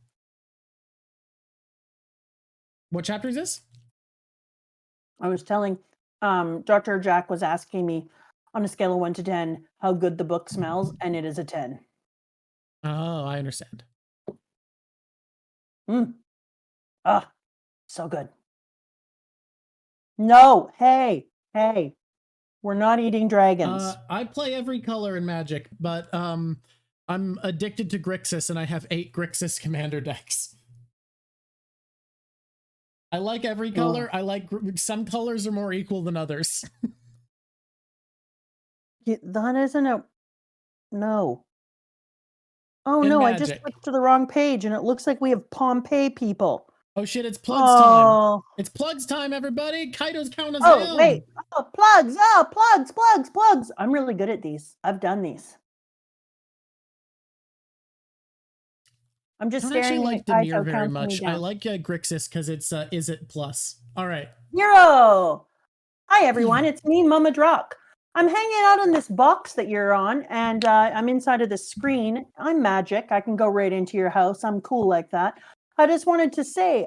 What chapter is this? I was telling Dr. Jack was asking me on a scale of 1 to 10 how good the book smells, and it is a 10. Oh, I understand. So good. No, hey, we're not eating dragons. I play every color in Magic, but I'm addicted to Grixis, and I have 8 Grixis commander decks. I like every color. I like some colors are more equal than others. That isn't a no. Oh in no, Magic. I just clicked to the wrong page and it looks like we have Pompeii people. Oh shit, it's plugs time. It's plugs time, everybody. Kaito's count us down. Wait. Oh, plugs. Oh, plugs. I'm really good at these. I've done these. I'm just staring. I don't actually like Demir very much. I like Grixis because it's is it plus. All right. Hero. Hi everyone, it's me, Mama Drock. I'm hanging out on this box that you're on, and I'm inside of the screen. I'm magic. I can go right into your house. I'm cool like that. I just wanted to say,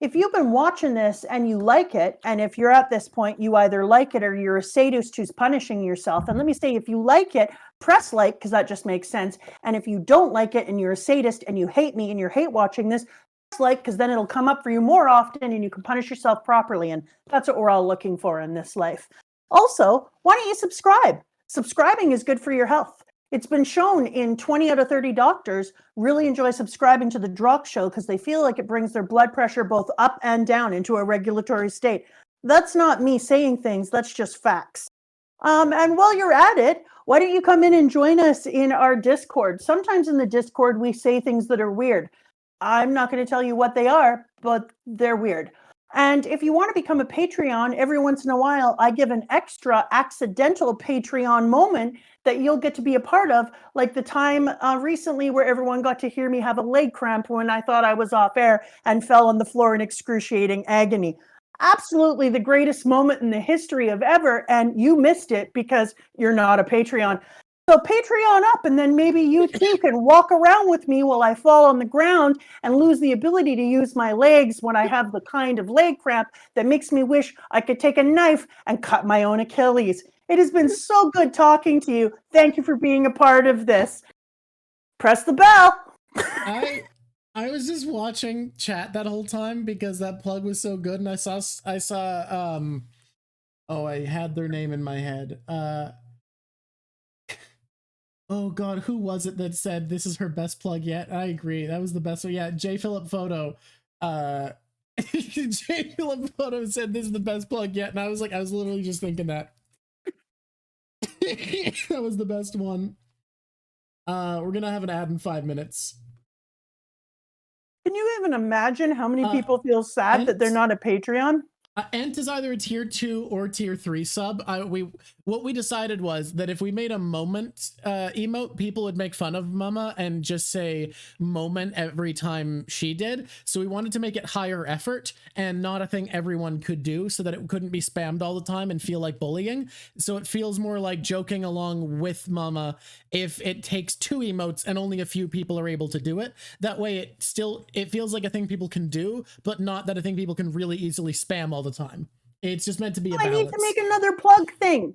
if you've been watching this and you like it, and if you're at this point, you either like it or you're a sadist who's punishing yourself. And let me say, if you like it, press like, because that just makes sense. And if you don't like it and you're a sadist and you hate me and you hate watching this, press like, because then it'll come up for you more often and you can punish yourself properly. And that's what we're all looking for in this life. Also, why don't you subscribe? Subscribing is good for your health. It's been shown in 20 out of 30 doctors really enjoy subscribing to the Drock Show because they feel like it brings their blood pressure both up and down into a regulatory state. That's not me saying things, that's just facts. And while you're at it, why don't you come in and join us in our Discord? Sometimes in the Discord, we say things that are weird. I'm not going to tell you what they are, but they're weird. And if you want to become a Patreon, every once in a while, I give an extra accidental Patreon moment that you'll get to be a part of, like the time recently where everyone got to hear me have a leg cramp when I thought I was off air and fell on the floor in excruciating agony. Absolutely the greatest moment in the history of ever, and you missed it because you're not a Patreon. So Patreon up, and then maybe you too can walk around with me while I fall on the ground and lose the ability to use my legs when I have the kind of leg cramp that makes me wish I could take a knife and cut my own Achilles. It has been so good talking to you. Thank you for being a part of this. Press the bell. I was just watching chat that whole time because that plug was so good, and I saw oh, I had their name in my head. Oh god, who was it that said this is her best plug yet? I agree. That was the best one. Yeah, J Philip Photo. J Philip Photo said this is the best plug yet, and I was literally just thinking that. That was the best one. We're gonna have an ad in 5 minutes. Can you even imagine how many people feel sad that they're not a Patreon? Ent is either a tier 2 or tier 3 sub. What we decided was that if we made a moment emote, people would make fun of Mama and just say moment every time she did. So we wanted to make it higher effort and not a thing everyone could do, so that it couldn't be spammed all the time and feel like bullying. So it feels more like joking along with Mama if it takes 2 emotes and only a few people are able to do it. That way it feels like a thing people can do, but not that a thing people can really easily spam all the time. It's just meant to be a balance. I need to make another plug thing.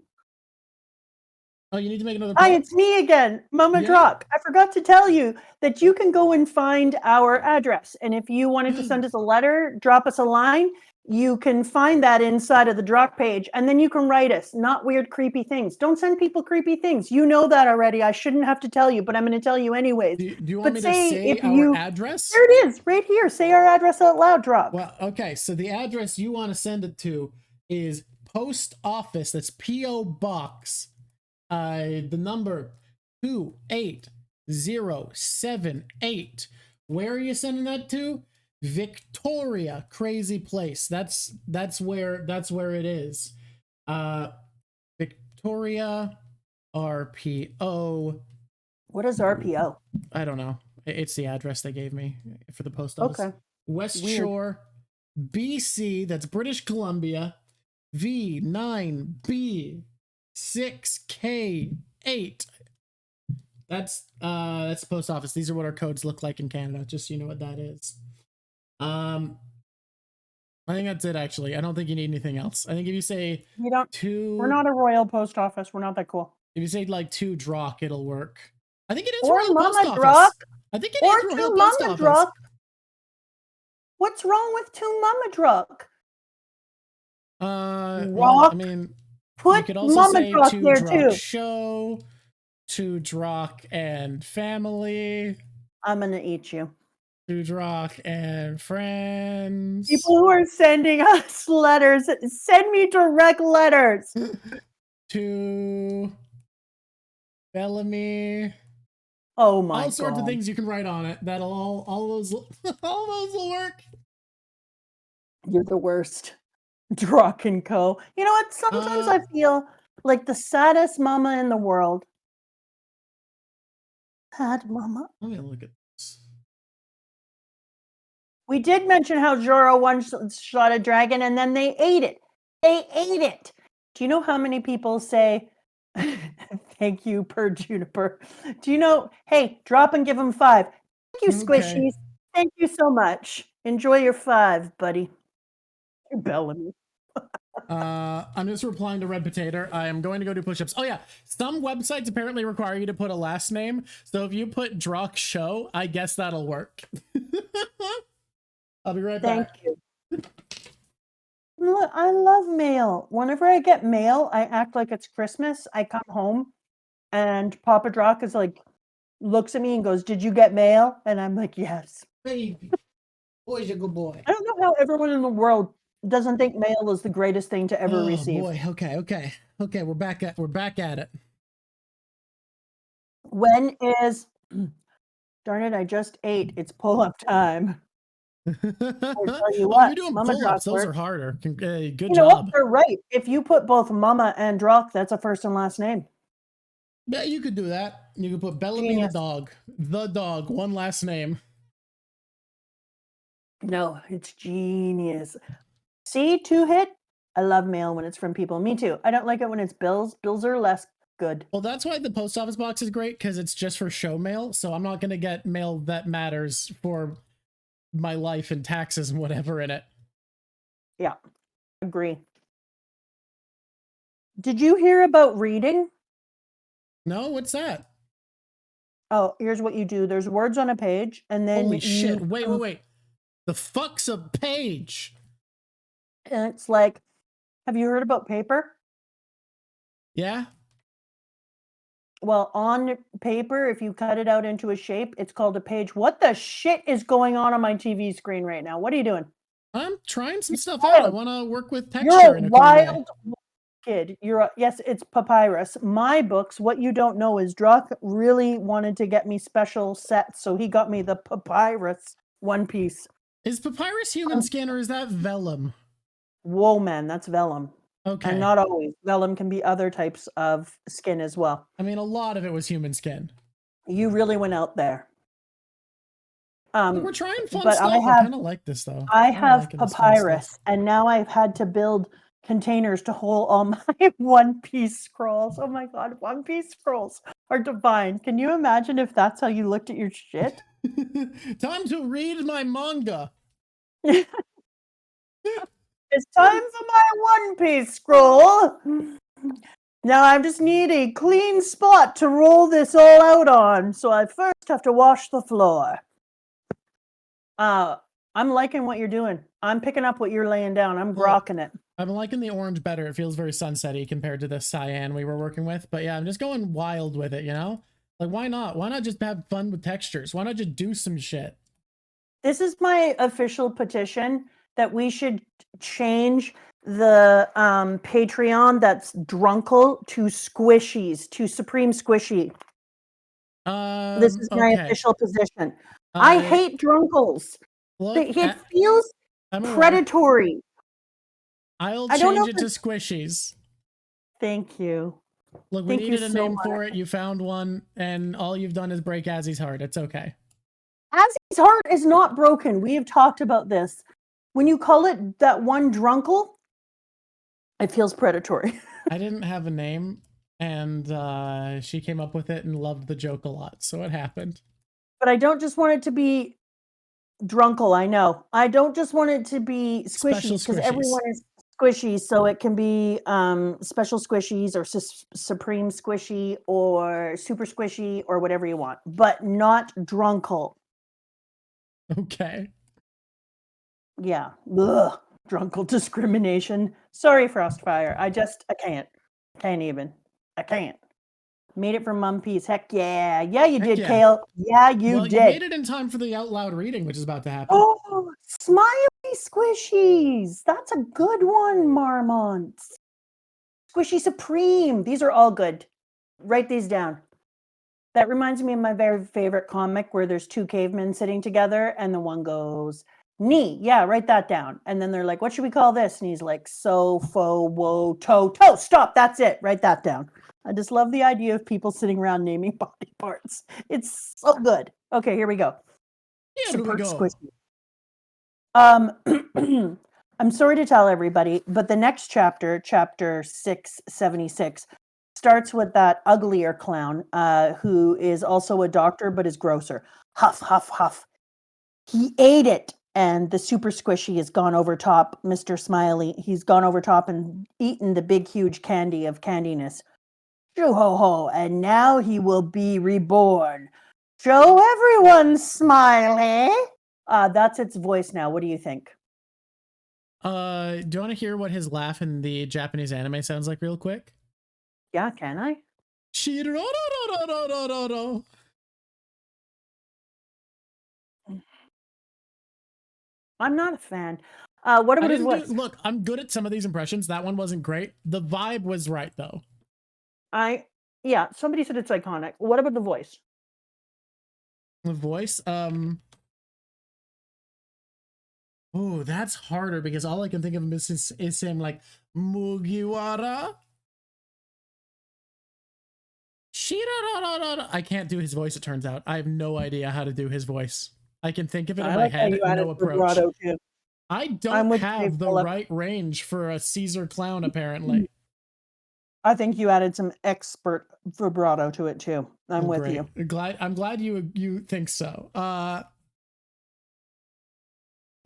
Oh, you need to make another plug? Hi, it's me again, Mama Drock. I forgot to tell you that you can go and find our address. And if you wanted to send us a letter, drop us a line, you can find that inside of the Drock page. And then you can write us, not weird, creepy things. Don't send people creepy things. You know that already. I shouldn't have to tell you, but I'm going to tell you anyways. Do you want me to say our address? There it is, right here. Say our address out loud, Drock. Well, okay. So the address you want to send it to is Post Office. That's P.O. Box. The number 28078. Where are you sending that to? Victoria, crazy place. That's where it is. Victoria, RPO. What is RPO? I don't know. It's the address they gave me for the post office. Okay. West Weird. Shore, BC. That's British Columbia. V9B6K8. That's the post office. These are what our codes look like in Canada, just so you know what that is. I think that's it, actually. I don't think you need anything else. I think if you say we're not a royal post office. We're not that cool. If you say like 2 Drock, it'll work. I think it is or Royal Mama Post Drock, Office. I think it or is Royal Mama Post Office. Drock. What's wrong with 2 Mama Drock? Well, I mean, put you could also Mama say Drock 2 there Drock too. Show, 2 Drock and Family. I'm gonna eat you. 2 Drock and Friends. People who are sending us letters, send me direct letters. 2 Bellamy. Oh my god. All sorts of things you can write on it. That'll all those will work. You're the worst. Drock and Co. You know what? Sometimes I feel like the saddest mama in the world. Sad mama. Let me look at this. We did mention how Zoro once shot a dragon and then they ate it. They ate it. Do you know how many people say, thank you, per Juniper? Do you know, hey, drop and give him 5. Thank you, Squishies. Okay. Thank you so much. Enjoy your 5, buddy. Bellamy. I'm just replying to Red Potato. I am going to go do push-ups. Oh yeah, some websites apparently require you to put a last name. So if you put Drock Show, I guess that'll work. I'll be right back. Thank you. Look, I love mail. Whenever I get mail, I act like it's Christmas. I come home and Papa Drock is like, looks at me and goes, "Did you get mail?" And I'm like, "Yes." Baby. Boy's a good boy. I don't know how everyone in the world doesn't think mail is the greatest thing to ever receive. Boy, okay. We're back at it. When is darn it, I just ate. It's pull-up time. tell you Oh, what, you're doing Mama pull-ups. Drock Those are works. harder. Good You know what? job. They're right. If you put both Mama and Drock, that's a first and last name. Yeah, you could do that. You could put Bellamy Genius. the dog, one last name. No, it's genius. See, 2-hit. I love mail when it's from people. Me too. I don't like it when it's bills. Bills are less good. Well, that's why the post office box is great, because it's just for show mail. So I'm not going to get mail that matters for my life and taxes and whatever in it. Yeah, agree. Did you hear about reading? No, what's that? Oh, here's what you do. There's words on a page, and then Holy you shit. Wait. The fuck's a page? and it's like, have you heard about paper? Yeah? Well, on paper, if you cut it out into a shape, it's called a page. What the shit is going on my TV screen right now? What are you doing? I'm trying some You're stuff out. I wild. want to work with You're texture a in a cool way. wild kid. Yes, it's papyrus. My books, what you don't know is Druck really wanted to get me special sets, so he got me the papyrus One Piece. Is papyrus human skin or is that vellum? Whoa, man, that's vellum. Okay. And not always. Vellum can be other types of skin as well. I mean, a lot of it was human skin. You really went out there. We're trying fun but stuff. I kind of like this though. I have liking this fun papyrus, and now I've had to build containers to hold all my One Piece scrolls. Oh my god, One Piece scrolls are divine. Can you imagine if that's how you looked at your shit? Time to read my manga. It's time for my One Piece scroll. Now I just need a clean spot to roll this all out on, so I first have to wash the floor. I'm liking what you're doing. I'm picking up what you're laying down. I'm grokking it. I'm liking the orange better. It feels very sunsetty compared to the cyan we were working with. But yeah, I'm just going wild with it, you know? Like, why not? Why not just have fun with textures? Why not just do some shit? This is my official petition that we should change the Patreon that's drunkle to squishies, to supreme squishy. This is my official position. I hate drunkles. Look, It feels predatory. I'll change it to squishies. Thank you. Look, we needed a name for it. You found one, and all you've done is break Azzy's heart. It's okay. Azzy's heart is not broken. We have talked about this. When you call it that one drunkle, it feels predatory. I didn't have a name, and she came up with it and loved the joke a lot, so it happened. But I don't just want it to be drunkle, I know. I don't just want it to be squishies, because everyone is squishy, so it can be special squishies or supreme squishy or super squishy or whatever you want, but not drunkle. Okay. Yeah. Ugh. Drunkle discrimination. Sorry, Frostfire. I can't. Can't even. I can't. Made it from One Piece. Heck yeah. Yeah, you did, Kale. Yeah, you did. You made it in time for the out loud reading, which is about to happen. Oh, smiley squishies. That's a good one, Marmont. Squishy Supreme. These are all good. Write these down. That reminds me of my very favorite comic where there's two cavemen sitting together and the one goes, knee. Yeah, write that down. And then they're like, what should we call this? And he's like, so, fo, wo, toe. Stop. That's it. Write that down. I just love the idea of people sitting around naming body parts. It's so good. Okay, here we go. Here we go. I'm sorry to tell everybody, but the next chapter, chapter 676, starts with that uglier clown who is also a doctor but is grosser. Huff, huff, huff. He ate it, and the super squishy has gone over top, Mr. Smiley. He's gone over top and eaten the big, huge candy of candiness. Shoo ho ho, and now he will be reborn. Show everyone, Smiley. That's its voice now. What do you think? Do you want to hear what his laugh in the Japanese anime sounds like real quick? Yeah, can I? I'm not a fan. What about his voice? Look, I'm good at some of these impressions. That one wasn't great. The vibe was right, though. Yeah, somebody said it's iconic. What about the voice? The voice? Oh, that's harder because all I can think of him is saying like Mugiwara. Shirararara. I can't do his voice, it turns out. I have no idea how to do his voice. I can think of it in I my like how head, you added no approach. vibrato too. I I'm don't with you, have the Philip. right range for a Caesar clown, apparently. I think you added some expert vibrato to it too. I'm Oh, with great. you. I'm glad you think so.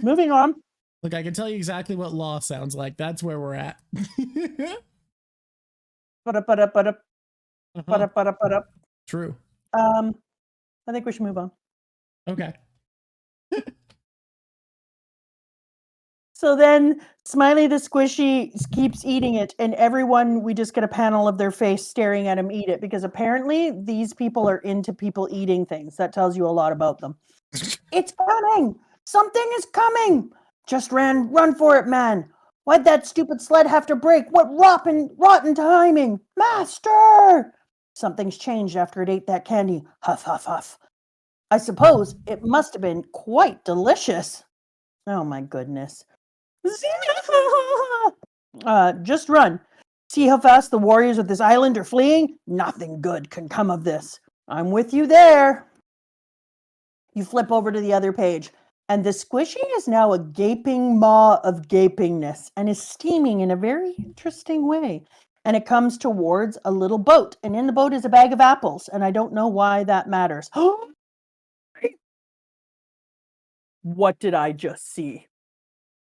Moving on. Look, I can tell you exactly what law sounds like. That's where we're at. Ba-da-ba-da-ba-da, Uh-huh. ba-da-ba-da-ba-da. True. I think we should move on. Okay. So then Smiley the Squishy keeps eating it, and everyone, we just get a panel of their face staring at him eat it, because apparently these people are into people eating things. That tells you a lot about them. It's coming! Something is coming! Just run for it, man! Why'd that stupid sled have to break? What rotten timing! Master! Something's changed after it ate that candy. Huff, huff, huff. I suppose it must have been quite delicious. Oh my goodness. Just run. See how fast the warriors of this island are fleeing? Nothing good can come of this. I'm with you there. You flip over to the other page, and the squishy is now a gaping maw of gapingness and is steaming in a very interesting way. And it comes towards a little boat, and in the boat is a bag of apples, and I don't know why that matters. What did I just see?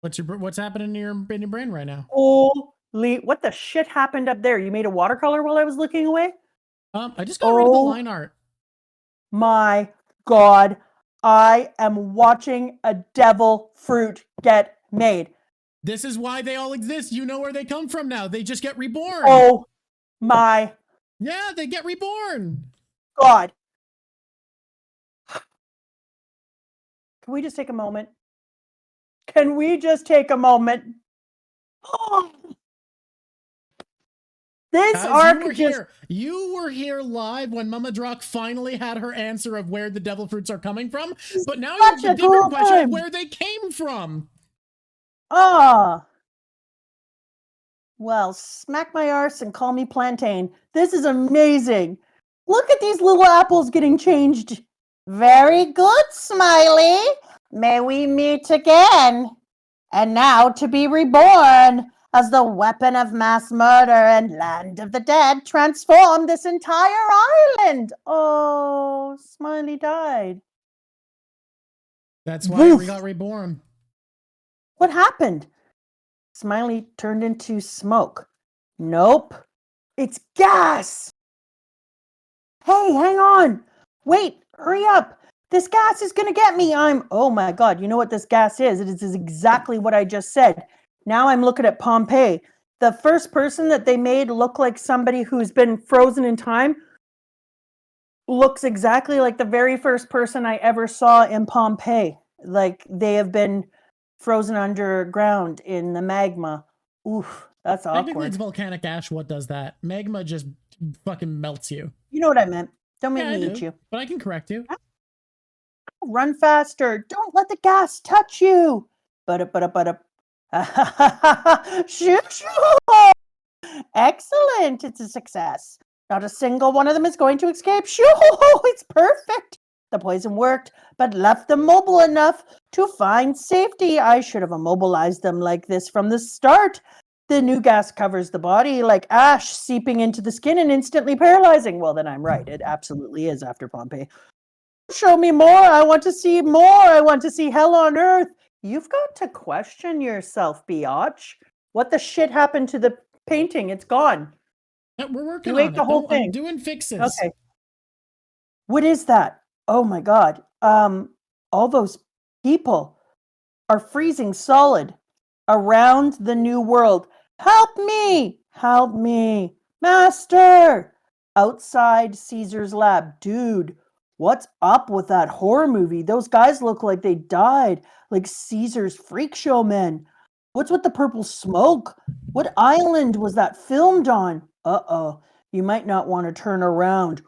What's happening in your brain right now? Holy, what the shit happened up there? You made a watercolor while I was looking away? I just got rid of the line Oh art. my God. I am watching a devil fruit get made. This is why they all exist. You know where they come from now. They just get reborn. Oh my Yeah, they get reborn. God. Can we just take a moment? Can we just take a moment? Oh, this arc just... You were here live when Mama Drock finally had her answer of where the devil fruits are coming from, but now you have the different question of where they came from. Ah. Well, smack my arse and call me plantain. This is amazing. Look at these little apples getting changed. Very good, Smiley. May we meet again. And now to be reborn as the weapon of mass murder and land of the dead transform this entire island. Oh, Smiley died. That's why we got reborn. What happened? Smiley turned into smoke. Nope. It's gas. Hey, hang on. Wait, hurry up. This gas is going to get me. Oh my God. You know what this gas is? It is exactly what I just said. Now I'm looking at Pompeii. The first person that they made look like somebody who's been frozen in time looks exactly like the very first person I ever saw in Pompeii. Like they have been frozen underground in the magma. Oof, that's Technically, awkward. it's volcanic ash. What does that? Magma just fucking melts you. You know what I meant. Don't make Yeah, me I eat do, you. but I can correct you. Run faster. Don't let the gas touch you. But. Shoo, shoo. Excellent. It's a success. Not a single one of them is going to escape. Shoo, it's perfect. The poison worked, but left them mobile enough to find safety. I should have immobilized them like this from the start. The new gas covers the body like ash, seeping into the skin and instantly paralyzing. Well, then I'm right. It absolutely is after Pompeii. Show me more. I want to see more. I want to see hell on earth. You've got to question yourself, biatch. What the shit happened to the painting? It's gone. Yeah, we're working You on ate the it. whole thing. I'm doing fixes. Okay. What is that? Oh my God. All those people are freezing solid around the new world. Help me! Help me! Master! Outside Caesar's lab. Dude, what's up with that horror movie? Those guys look like they died, like Caesar's freak show men. What's with the purple smoke? What island was that filmed on? Uh-oh. You might not want to turn around.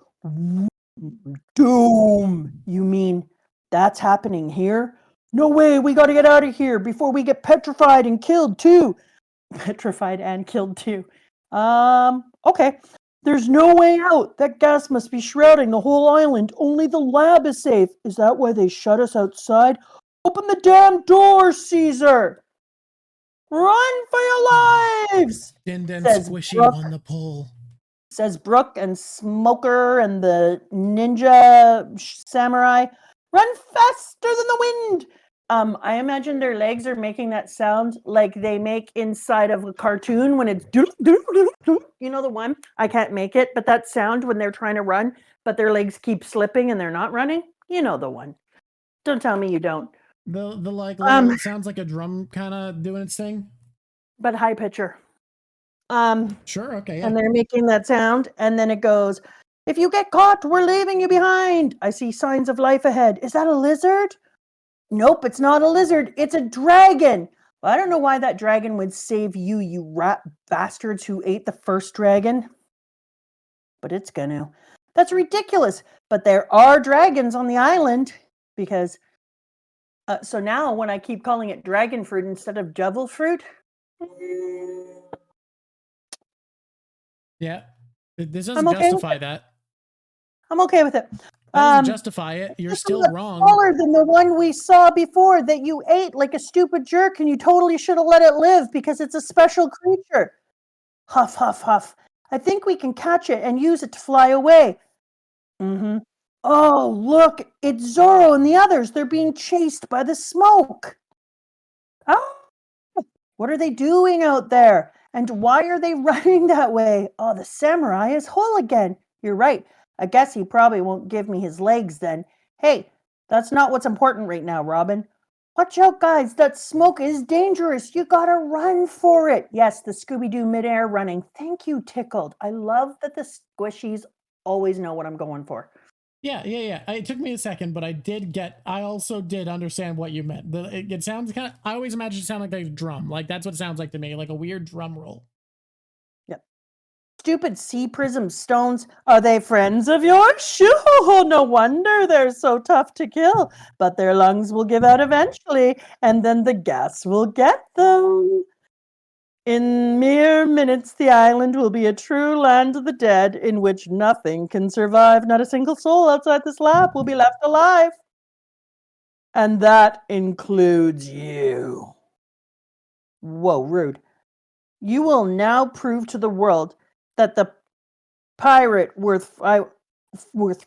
Doom! You mean that's happening here? No way, we gotta get out of here before we get petrified and killed too. Petrified and killed too. Okay. There's no way out. That gas must be shrouding the whole island. Only the lab is safe. Is that why they shut us outside? Open the damn door, Caesar! Run for your lives! Din Says Squishy Brooke. won the poll. Says Brooke and Smoker and the ninja samurai. Run faster than the wind! I imagine their legs are making that sound like they make inside of a cartoon when it's you know the one? I can't make it, but that sound when they're trying to run, but their legs keep slipping and they're not running. You know the one. Don't tell me you don't. The like little, it sounds like a drum kind of doing its thing. But high pitcher. Sure, okay, yeah. And they're making that sound, and then it goes, if you get caught, we're leaving you behind. I see signs of life ahead. Is that a lizard? Nope, it's not a lizard. It's a dragon. Well, I don't know why that dragon would save you, you rat bastards who ate the first dragon. But it's gonna. That's ridiculous. But there are dragons on the island because. So now when I keep calling it dragon fruit instead of devil fruit. Yeah. This doesn't justify that. I'm okay with it. Doesn't justify it. You're still wrong. Smaller than the one we saw before that you ate like a stupid jerk, and you totally should have let it live because it's a special creature. Huff, huff, huff. I think we can catch it and use it to fly away. Mm-hmm. Oh, look, it's Zoro and the others. They're being chased by the smoke. Oh, what are they doing out there? And why are they running that way? Oh, the samurai is whole again. You're right. I guess he probably won't give me his legs then. Hey, that's not what's important right now, Robin. Watch out, guys. That smoke is dangerous. You gotta run for it. Yes, the Scooby-Doo midair running. Thank you, Tickled. I love that the squishies always know what I'm going for. Yeah. It took me a second, but I also did understand what you meant. It sounds kind of, I always imagine it sound like a drum. Like that's what it sounds like to me, like a weird drum roll. Yep. Stupid sea prism stones. Are they friends of yours? Shoo, no wonder they're so tough to kill. But their lungs will give out eventually, and then the gas will get them. In mere minutes, the island will be a true land of the dead in which nothing can survive. Not a single soul outside this lab will be left alive. And that includes you. Whoa, rude. You will now prove to the world that the pirate worth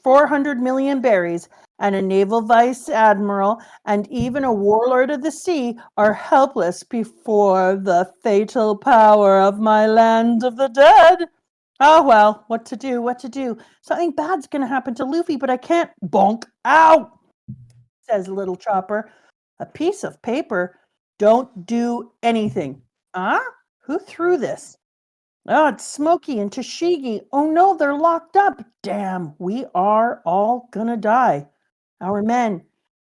400 million berries and a naval vice admiral and even a warlord of the sea are helpless before the fatal power of my land of the dead. Oh well, what to do? Something bad's gonna happen to Luffy, but I can't bonk. Ow! Says Little Chopper. A piece of paper? Don't do anything. Huh? Who threw this? Oh, it's Smokey and Tashigi. Oh no, they're locked up. Damn, we are all gonna die. Our men.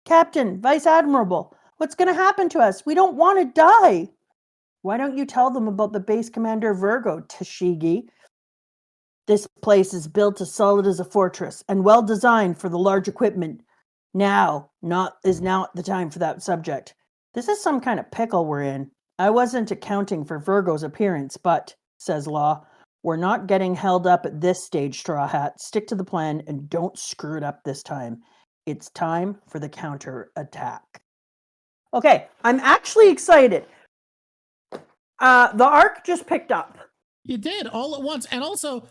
Captain, Vice Admiral, what's gonna happen to us? We don't want to die. Why don't you tell them about the base commander Virgo, Tashigi? This place is built as solid as a fortress and well designed for the large equipment. Now not the time for that subject. This is some kind of pickle we're in. I wasn't accounting for Virgo's appearance, but, says Law, we're not getting held up at this stage, Straw Hat. Stick to the plan and don't screw it up this time. It's time for the counter attack. Okay, I'm actually excited. The arc just picked up. You did all at once, and also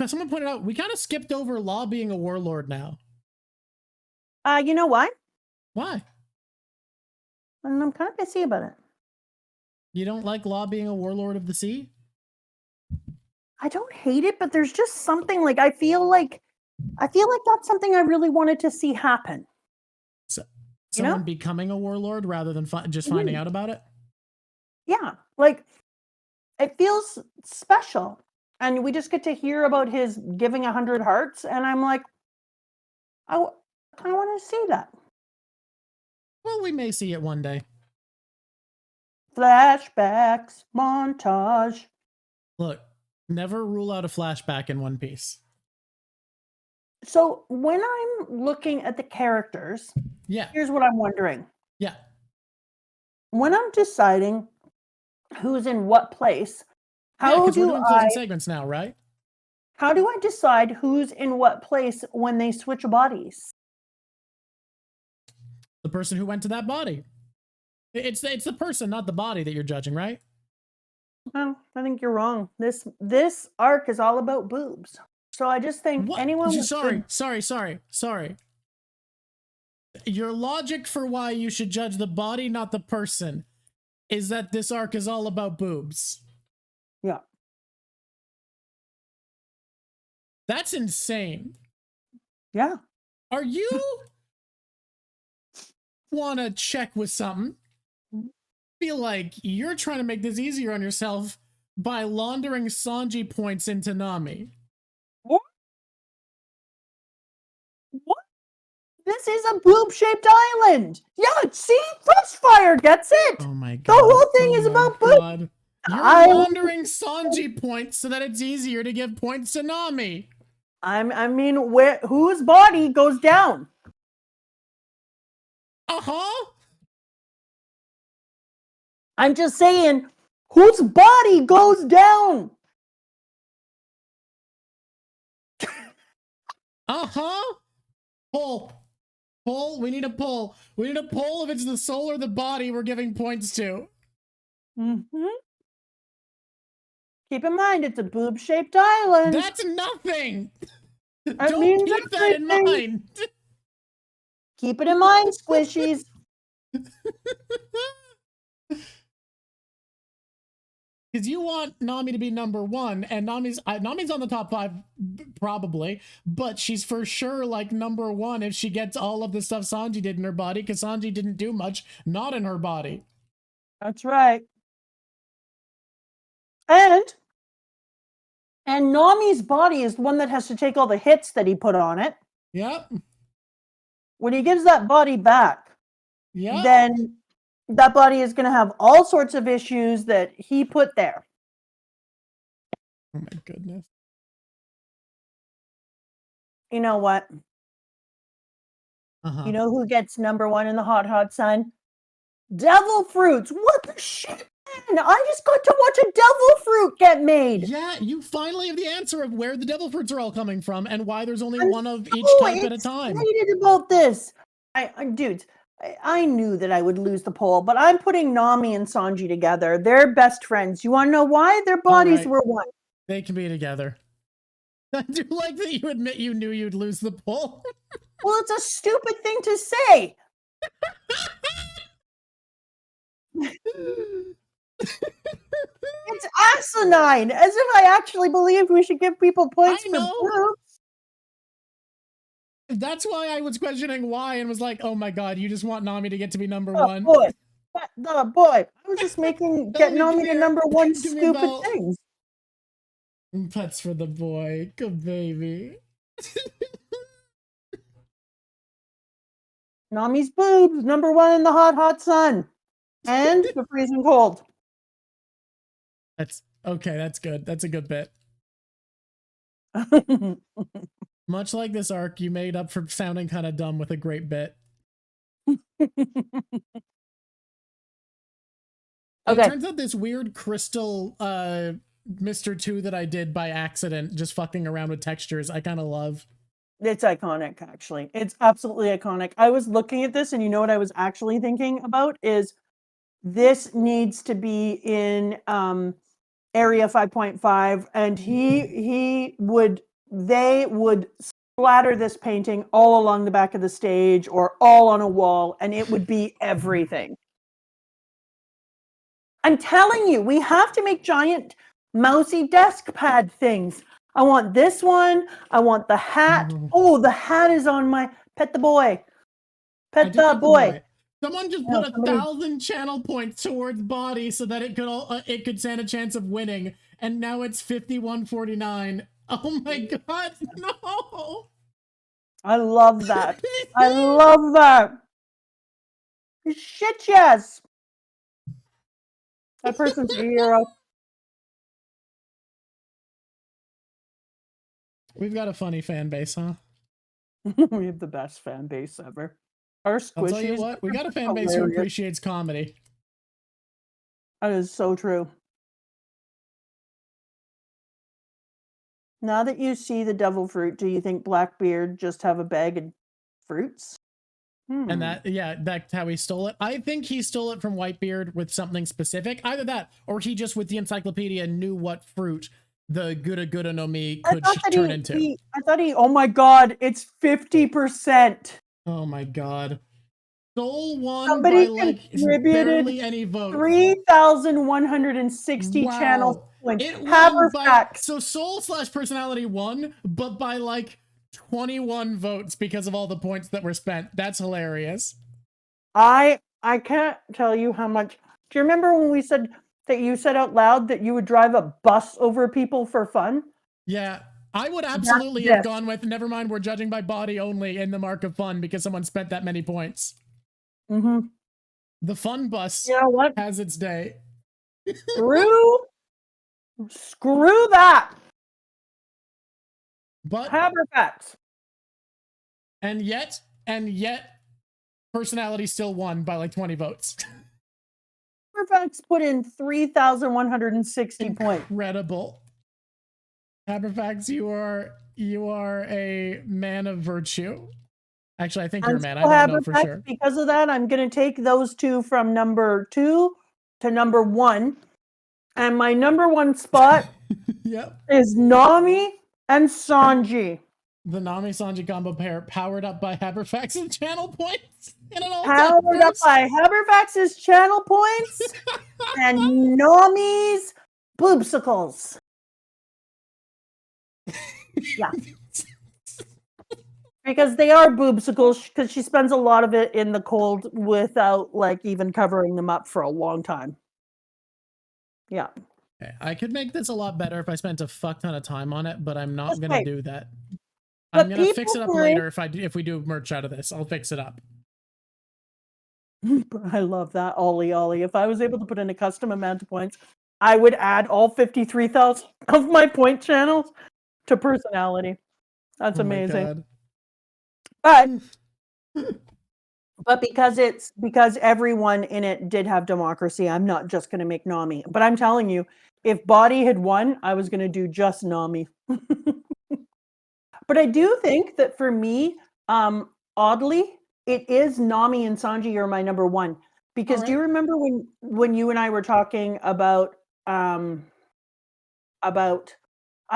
someone pointed out we kind of skipped over Law being a warlord now. You know why? Why? And I'm kind of pissy about it. You don't like Law being a warlord of the sea? I don't hate it, but there's just something like I feel like that's something I really wanted to see happen. So, someone becoming a warlord rather than just finding out about it? Yeah, like it feels special. And we just get to hear about his giving 100 hearts, and I'm like, I kind of want to see that. Well, we may see it one day. Flashbacks, montage. Look, never rule out a flashback in One Piece. So when I'm looking at the characters, here's what I'm wondering. Yeah. When I'm deciding who's in what place, Yeah, how because we're do doing I closing segments now, right? decide who's in what place when they switch bodies? The person who went to that body. It's the person, not the body that you're judging, right? Well, I think you're wrong. This arc is all about boobs. So I just think What? anyone with good Sorry. Your logic for why you should judge the body, not the person, is that this arc is all about boobs. Yeah. That's insane. Yeah. Are you want to check with something? Feel like you're trying to make this easier on yourself by laundering Sanji points into Nami. What? What? This is a boob-shaped island. Yeah, see? Frostfire gets it. Oh my god. The whole thing is about boobs. You're laundering Sanji points so that it's easier to give points to Nami. I mean, whose body goes down? Uh-huh. I'm just saying, whose body goes down? Uh-huh. Pull. We need a pull. We need a pull if it's the soul or the body we're giving points to. Mm-hmm. Keep in mind, it's a boob-shaped island. That's nothing. That Don't means keep that in everything. mind. Keep it in mind, squishies. Because you want Nami to be number one, and Nami's on the top 5 probably, but she's for sure like number 1 if she gets all of the stuff Sanji did in her body, because Sanji didn't do much, not in her body. That's right. And Nami's body is the one that has to take all the hits that he put on it. Yep. When he gives that body back, Yep. then that body is going to have all sorts of issues that he put there. Oh my goodness. You know what? Uh-huh. You know who gets number 1 in the hot sun? Devil fruits. What the shit, man? I just got to watch a devil fruit get made. Yeah, you finally have the answer of where the devil fruits are all coming from and why there's only I'm one of each so type at a time. excited about this. Dudes, I knew that I would lose the poll, but I'm putting Nami and Sanji together. They're best friends. You want to know why? Their bodies were one. They can be together. I do like that you admit you knew you'd lose the poll. Well, it's a stupid thing to say. It's asinine, as if I actually believed we should give people points for boobs. That's why I was questioning why and was like, oh my god, you just want Nami to get to be number 1. Boy. Boy. I was just get Nami to number 1 stupid things. Pets for the boy. Good baby. Nami's boobs, number 1 in the hot sun. And the freezing cold. That's okay, that's good. That's a good bit. Much like this arc, you made up for sounding kind of dumb with a great bit. Okay. It turns out this weird crystal Mr. 2 that I did by accident, just fucking around with textures, I kind of love. It's iconic, actually. It's absolutely iconic. I was looking at this, and you know what I was actually thinking about is this needs to be in Area 5.5, and they would splatter this painting all along the back of the stage or all on a wall, and it would be everything. I'm telling you, we have to make giant mousy desk pad things. I want this one. I want the hat. Oh, the hat is on my pet the boy. Pet the boy. Someone just put 1,000 channel points towards body so that it could stand a chance of winning, and now it's 51-49. Oh my god, no! I love that. I love that. Shit, yes. That person's a hero. We've got a funny fan base, huh? We have the best fan base ever. Our I'll tell you squishies what, we got a fan base who hilarious. appreciates comedy. That is so true. Now that you see the devil fruit, do you think Blackbeard just have a bag of fruits? And that's how he stole it. I think he stole it from Whitebeard with something specific. Either that, or he just with the encyclopedia knew what fruit the Gura no Mi could turn into. I thought oh my god, it's 50%. Oh my god. Stole one Somebody by like contributed barely any votes. 3,160 channel points. It won by, Haberfax. so Soul/personality won, but by like 21 votes because of all the points that were spent. That's hilarious. I can't tell you how much. Do you remember when we said that you said out loud that you would drive a bus over people for fun? Yeah, I would absolutely have gone with, never mind, we're judging by body only in the mark of fun because someone spent that many points. Mm-hmm. The fun bus has its day. Screw that. But Haberfax. And yet, personality still won by like 20 votes. Haberfax put in 3,160 points. Incredible. Haberfax, you are a man of virtue. Actually, I think you're a man. I don't know for sure. Because of that, I'm going to take those two from number 2 to number 1. And my number 1 spot is Nami and Sanji. The Nami-Sanji combo pair powered up by Haberfax's channel points. Powered up by Haberfax's channel points and Nami's boobsicles. Yeah. Because they are boobsicles, because she spends a lot of it in the cold without like even covering them up for a long time. Yeah. Okay. I could make this a lot better if I spent a fuck ton of time on it, but I'm not gonna do that. I'm gonna fix it up later if we do merch out of this. I'll fix it up. I love that, Ollie. If I was able to put in a custom amount of points, I would add all 53,000 of my point channels to personality. That's amazing. But because everyone in it did have democracy, I'm not just going to make Nami. But I'm telling you, if Body had won, I was going to do just Nami. But I do think that for me, oddly, it is Nami and Sanji are my number 1. Because do you remember when you and I were talking about I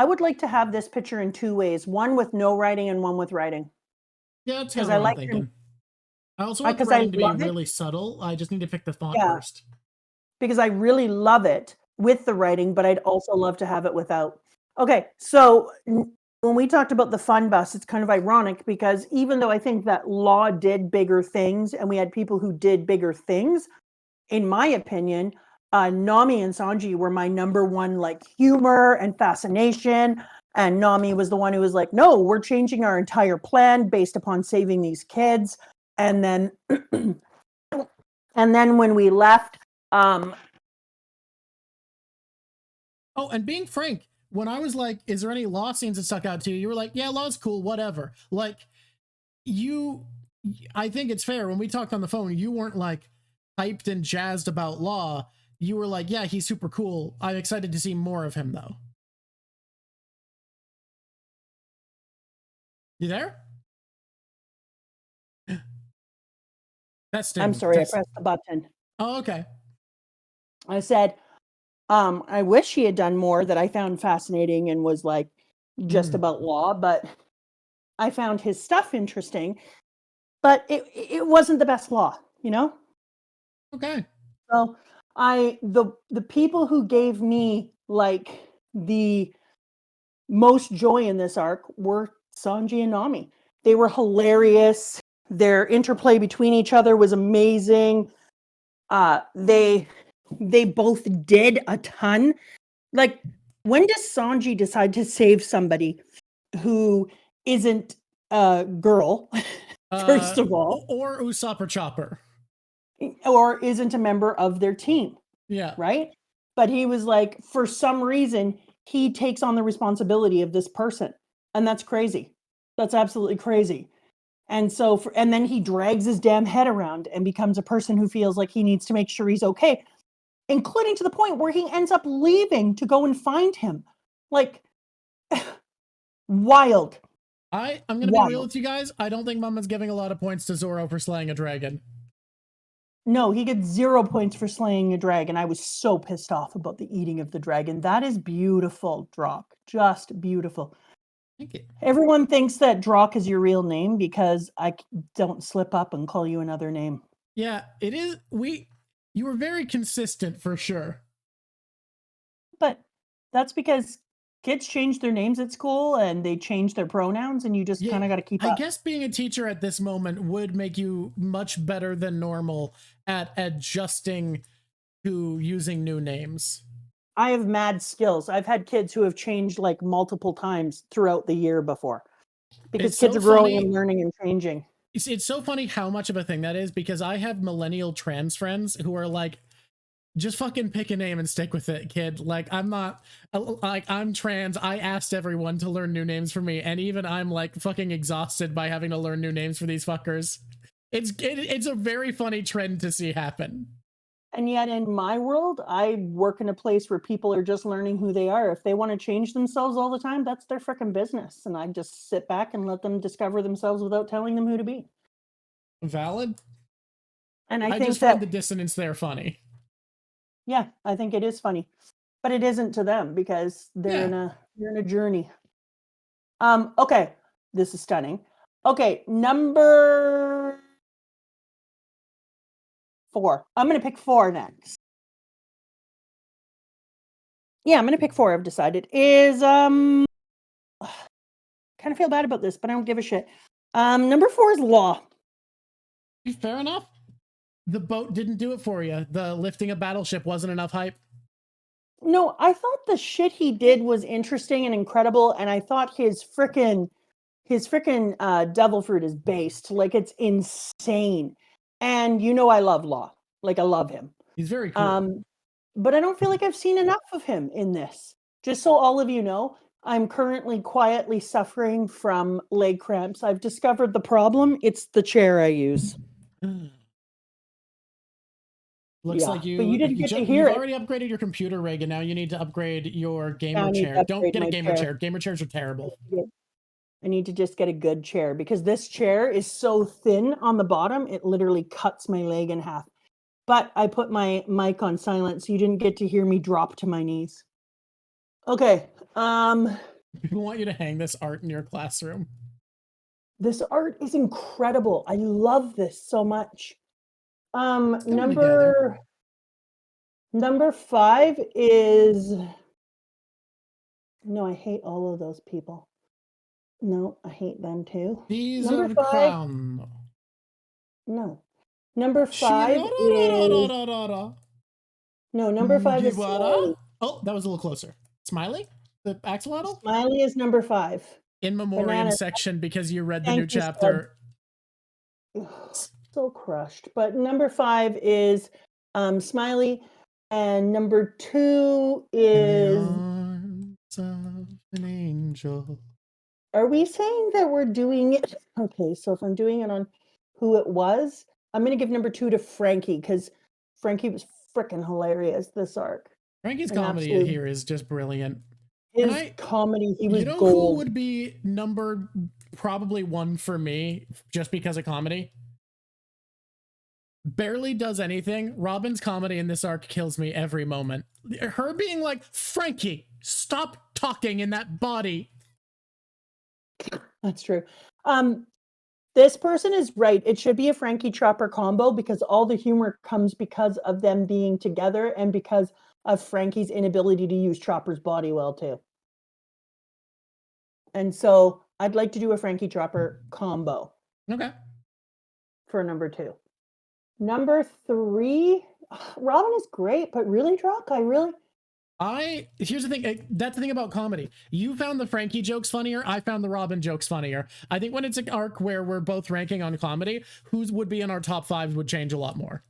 would like to have this picture in 2 ways, one with no writing and one with writing. Yeah, that's kind of what I'm thinking. I also want the writing to be really subtle. I just need to pick the font first. Because I really love it with the writing, but I'd also love to have it without. Okay, so when we talked about the fun bus, it's kind of ironic because even though I think that Law did bigger things and we had people who did bigger things, in my opinion, Nami and Sanji were my number 1 like humor and fascination. And Nami was the one who was like, no, we're changing our entire plan based upon saving these kids. And then when we left, oh, and being frank, when I was like, is there any Law scenes that stuck out to you? You were like, yeah, Law's cool, whatever. Like, I think it's fair. When we talked on the phone, you weren't like hyped and jazzed about Law. You were like, yeah, he's super cool. I'm excited to see more of him, though. You there? I'm sorry, I pressed the button. Oh, okay. I said, I wish he had done more that I found fascinating and was like just about Law, but I found his stuff interesting, but it wasn't the best Law, you know? Okay. So the people who gave me like the most joy in this arc were Sanji and Nami. They were hilarious. Their interplay between each other was amazing. They both did a ton. Like, when does Sanji decide to save somebody who isn't a girl, first of all? Or Usopp or Chopper. Or isn't a member of their team. Yeah. Right? But he was like, for some reason, he takes on the responsibility of this person. And that's crazy. That's absolutely crazy. And so, and then he drags his damn head around and becomes a person who feels like he needs to make sure he's okay, including to the point where he ends up leaving to go and find him. Like, wild. I'm going to be real with you guys. I don't think Mama's giving a lot of points to Zoro for slaying a dragon. No, he gets 0 points for slaying a dragon. I was so pissed off about the eating of the dragon. That is beautiful, Drock. Just beautiful. Thank you. Everyone thinks that Drock is your real name because I don't slip up and call you another name. Yeah, it is. You were very consistent for sure. But that's because kids change their names at school and they change their pronouns, and you just kind of got to keep up. I guess being a teacher at this moment would make you much better than normal at adjusting to using new names. I have mad skills. I've had kids who have changed like multiple times throughout the year before because kids are growing and learning and changing. It's so funny how much of a thing that is, because I have millennial trans friends who are like, just fucking pick a name and stick with it, kid. Like, I'm trans. I asked everyone to learn new names for me, and even I'm like fucking exhausted by having to learn new names for these fuckers. It's a very funny trend to see happen. And yet in my world, I work in a place where people are just learning who they are. If they want to change themselves all the time, that's their freaking business. And I just sit back and let them discover themselves without telling them who to be. Valid. And I think just find the dissonance there funny. Yeah, I think it is funny, but it isn't to them because they're in a journey. Okay, this is stunning. Okay, number 4. I'm going to pick 4 next. Yeah, I'm going to pick 4. I've decided is kind of feel bad about this, but I don't give a shit. Number 4 is Law. Fair enough. The boat didn't do it for you. The lifting a battleship wasn't enough hype. No, I thought the shit he did was interesting and incredible, and I thought his frickin' devil fruit is based. Like, it's insane. And you know I love Law. Like, I love him. He's very cool. But I don't feel like I've seen enough of him in this. Just so all of you know, I'm currently quietly suffering from leg cramps. I've discovered the problem. It's the chair I use. Looks like but you didn't get to hear you've already upgraded your computer rig, and now you need to upgrade your gamer chair. Don't get a gamer chair. Gamer chairs are terrible. I need to just get a good chair because this chair is so thin on the bottom, it literally cuts my leg in half. But I put my mic on silent, so you didn't get to hear me drop to my knees. Okay. People want you to hang this art in your classroom. This art is incredible. I love this so much. Number 5 is... No, I hate all of those people. No, I hate them too. Number 5. Crown. No. Number 5 is... No, number 5 is Smiley. Oh, that was a little closer. Smiley? The axolotl? Smiley is number 5. In memoriam section, because you read the new chapter. So crushed. But number 5 is Smiley, and number 2 is an angel. Are we saying that we're doing it? Okay, so if I'm doing it on who it was, I'm going to give number 2 to Frankie, because Frankie was freaking hilarious this arc. Frankie's comedy here is just brilliant. His comedy, he was gold. Who would be number probably 1 for me, just because of comedy? Barely does anything. Robin's comedy in this arc kills me every moment. Her being like, Frankie, stop talking in that body. That's true. This person is right. It should be a Frankie Chopper combo, because all the humor comes because of them being together and because of Frankie's inability to use Chopper's body well too. And so I'd like to do a Frankie Chopper combo. Okay. For number 2. Number 3, Robin is great, but really, Drock, here's the thing. That's the thing about comedy. You found the Frankie jokes funnier. I found the Robin jokes funnier. I think when it's an arc where we're both ranking on comedy, whose would be in our top 5 would change a lot more.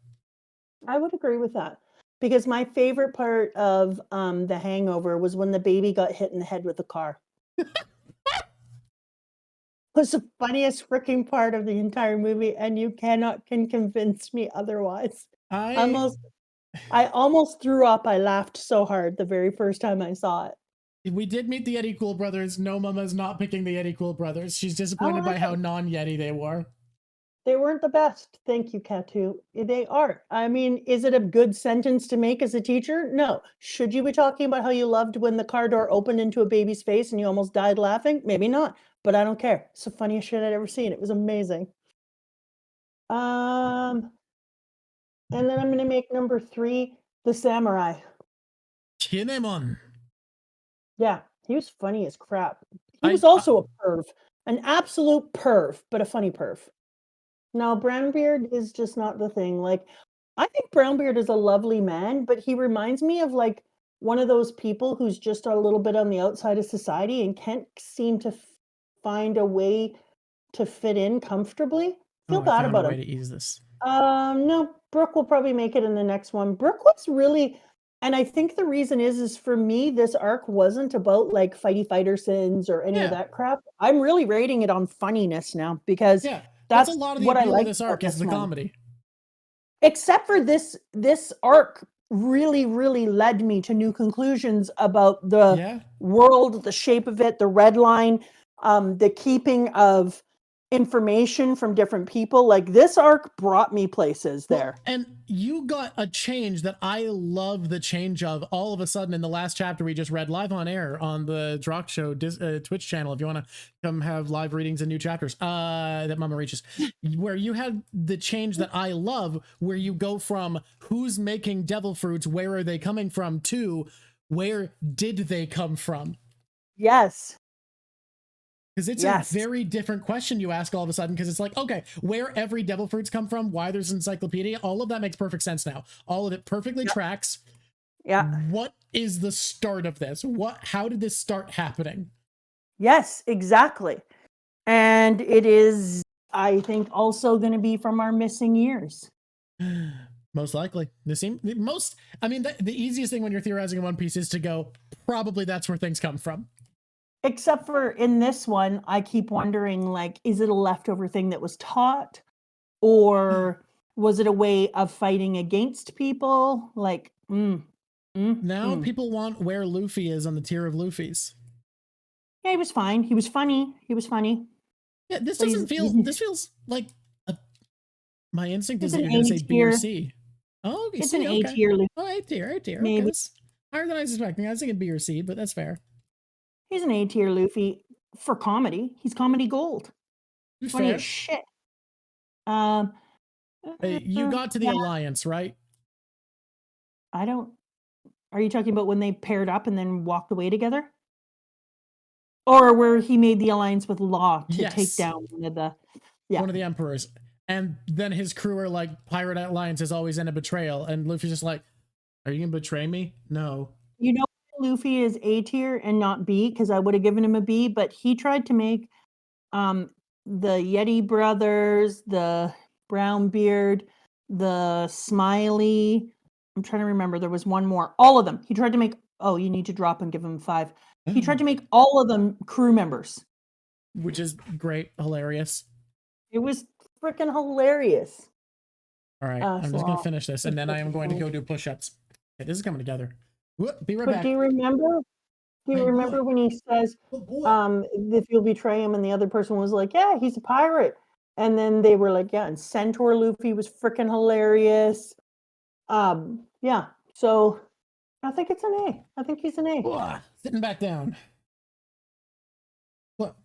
I would agree with that, because my favorite part of The Hangover was when the baby got hit in the head with the car. was the funniest freaking part of the entire movie, and you can convince me otherwise. I I almost threw up. I laughed so hard the very first time I saw it. we did meet the Yeti Cool brothers. No, Mama's not picking the Yeti Cool brothers. She's disappointed by how non-Yeti they were. They weren't the best. Thank you, Katu. They are. I mean, is it a good sentence to make as a teacher? No. Should you be talking about how you loved when the car door opened into a baby's face and you almost died laughing? Maybe not, but I don't care. It's the funniest shit I'd ever seen. It was amazing. And then I'm going to make number 3, the samurai. Kinemon. Yeah, he was funny as crap. He was also a perv, an absolute perv, but a funny perv. No, Brownbeard is just not the thing. Like, I think Brownbeard is a lovely man, but he reminds me of like one of those people who's just a little bit on the outside of society and can't seem to find a way to fit in comfortably. Feel bad about him. I found a way to ease this. No, Brooke will probably make it in the next one. Brooke was really, and I think the reason is for me, this arc wasn't about like fighty fighter sins or any of that crap. I'm really rating it on funniness now because that's a lot of the what I appeal like of this arc is the comedy. Except for this arc really, really led me to new conclusions about the world, the shape of it, the red line, the keeping of information from different people. Like this arc brought me places there. And you got a change that I love the change of all of a sudden in the last chapter we just read live on air on the Drock Show Twitch channel. If you want to come have live readings and new chapters that Mama reaches, where you had the change that I love, where you go from who's making devil fruits, where are they coming from, to where did they come from? Yes. Because it's a very different question you ask all of a sudden, because it's like, okay, where every devil fruits come from, why there's an encyclopedia, all of that makes perfect sense now. All of it perfectly tracks. Yeah. What is the start of this? How did this start happening? Yes, exactly. And it is, I think, also going to be from our missing years. Most likely. I mean, the easiest thing when you're theorizing in One Piece is to go, probably that's where things come from. Except for in this one, I keep wondering, like, is it a leftover thing that was taught? Or was it a way of fighting against people? Like, now people want where Luffy is on the tier of Luffy's. Yeah, he was fine. He was funny. He was funny. Yeah, this doesn't feel, this feels like my instinct is that you're going to say B or C. Oh, okay. It's an A tier. Oh, A tier, A tier. Okay, that's higher than I was expecting. I was thinking B or C, but that's fair. He's an A tier Luffy for comedy. He's comedy gold. Funny as shit. You got to the alliance, right? I don't. Are you talking about when they paired up and then walked away together? Or where he made the alliance with Law to take down one of the emperors. And then his crew are like, pirate alliance is always in a betrayal. And Luffy's just like, are you going to betray me? No. You know, Luffy is A tier and not B, because I would have given him a B, but he tried to make the Yeti brothers, the Brownbeard, the Smiley. I'm trying to remember. There was one more. All of them. He tried to make. Oh, you need to drop and give him 5. He tried to make all of them crew members, which is great, hilarious. It was freaking hilarious. All right, I'm just gonna finish this, and then I am going to go do push-ups. Okay, this is coming together. Be right back. Do you remember? When he says, if you'll betray him, and the other person was like, yeah, he's a pirate. And then they were like, yeah, and Centaur Luffy was freaking hilarious. Yeah, so I think it's an A. I think he's an A. Sitting back down. What?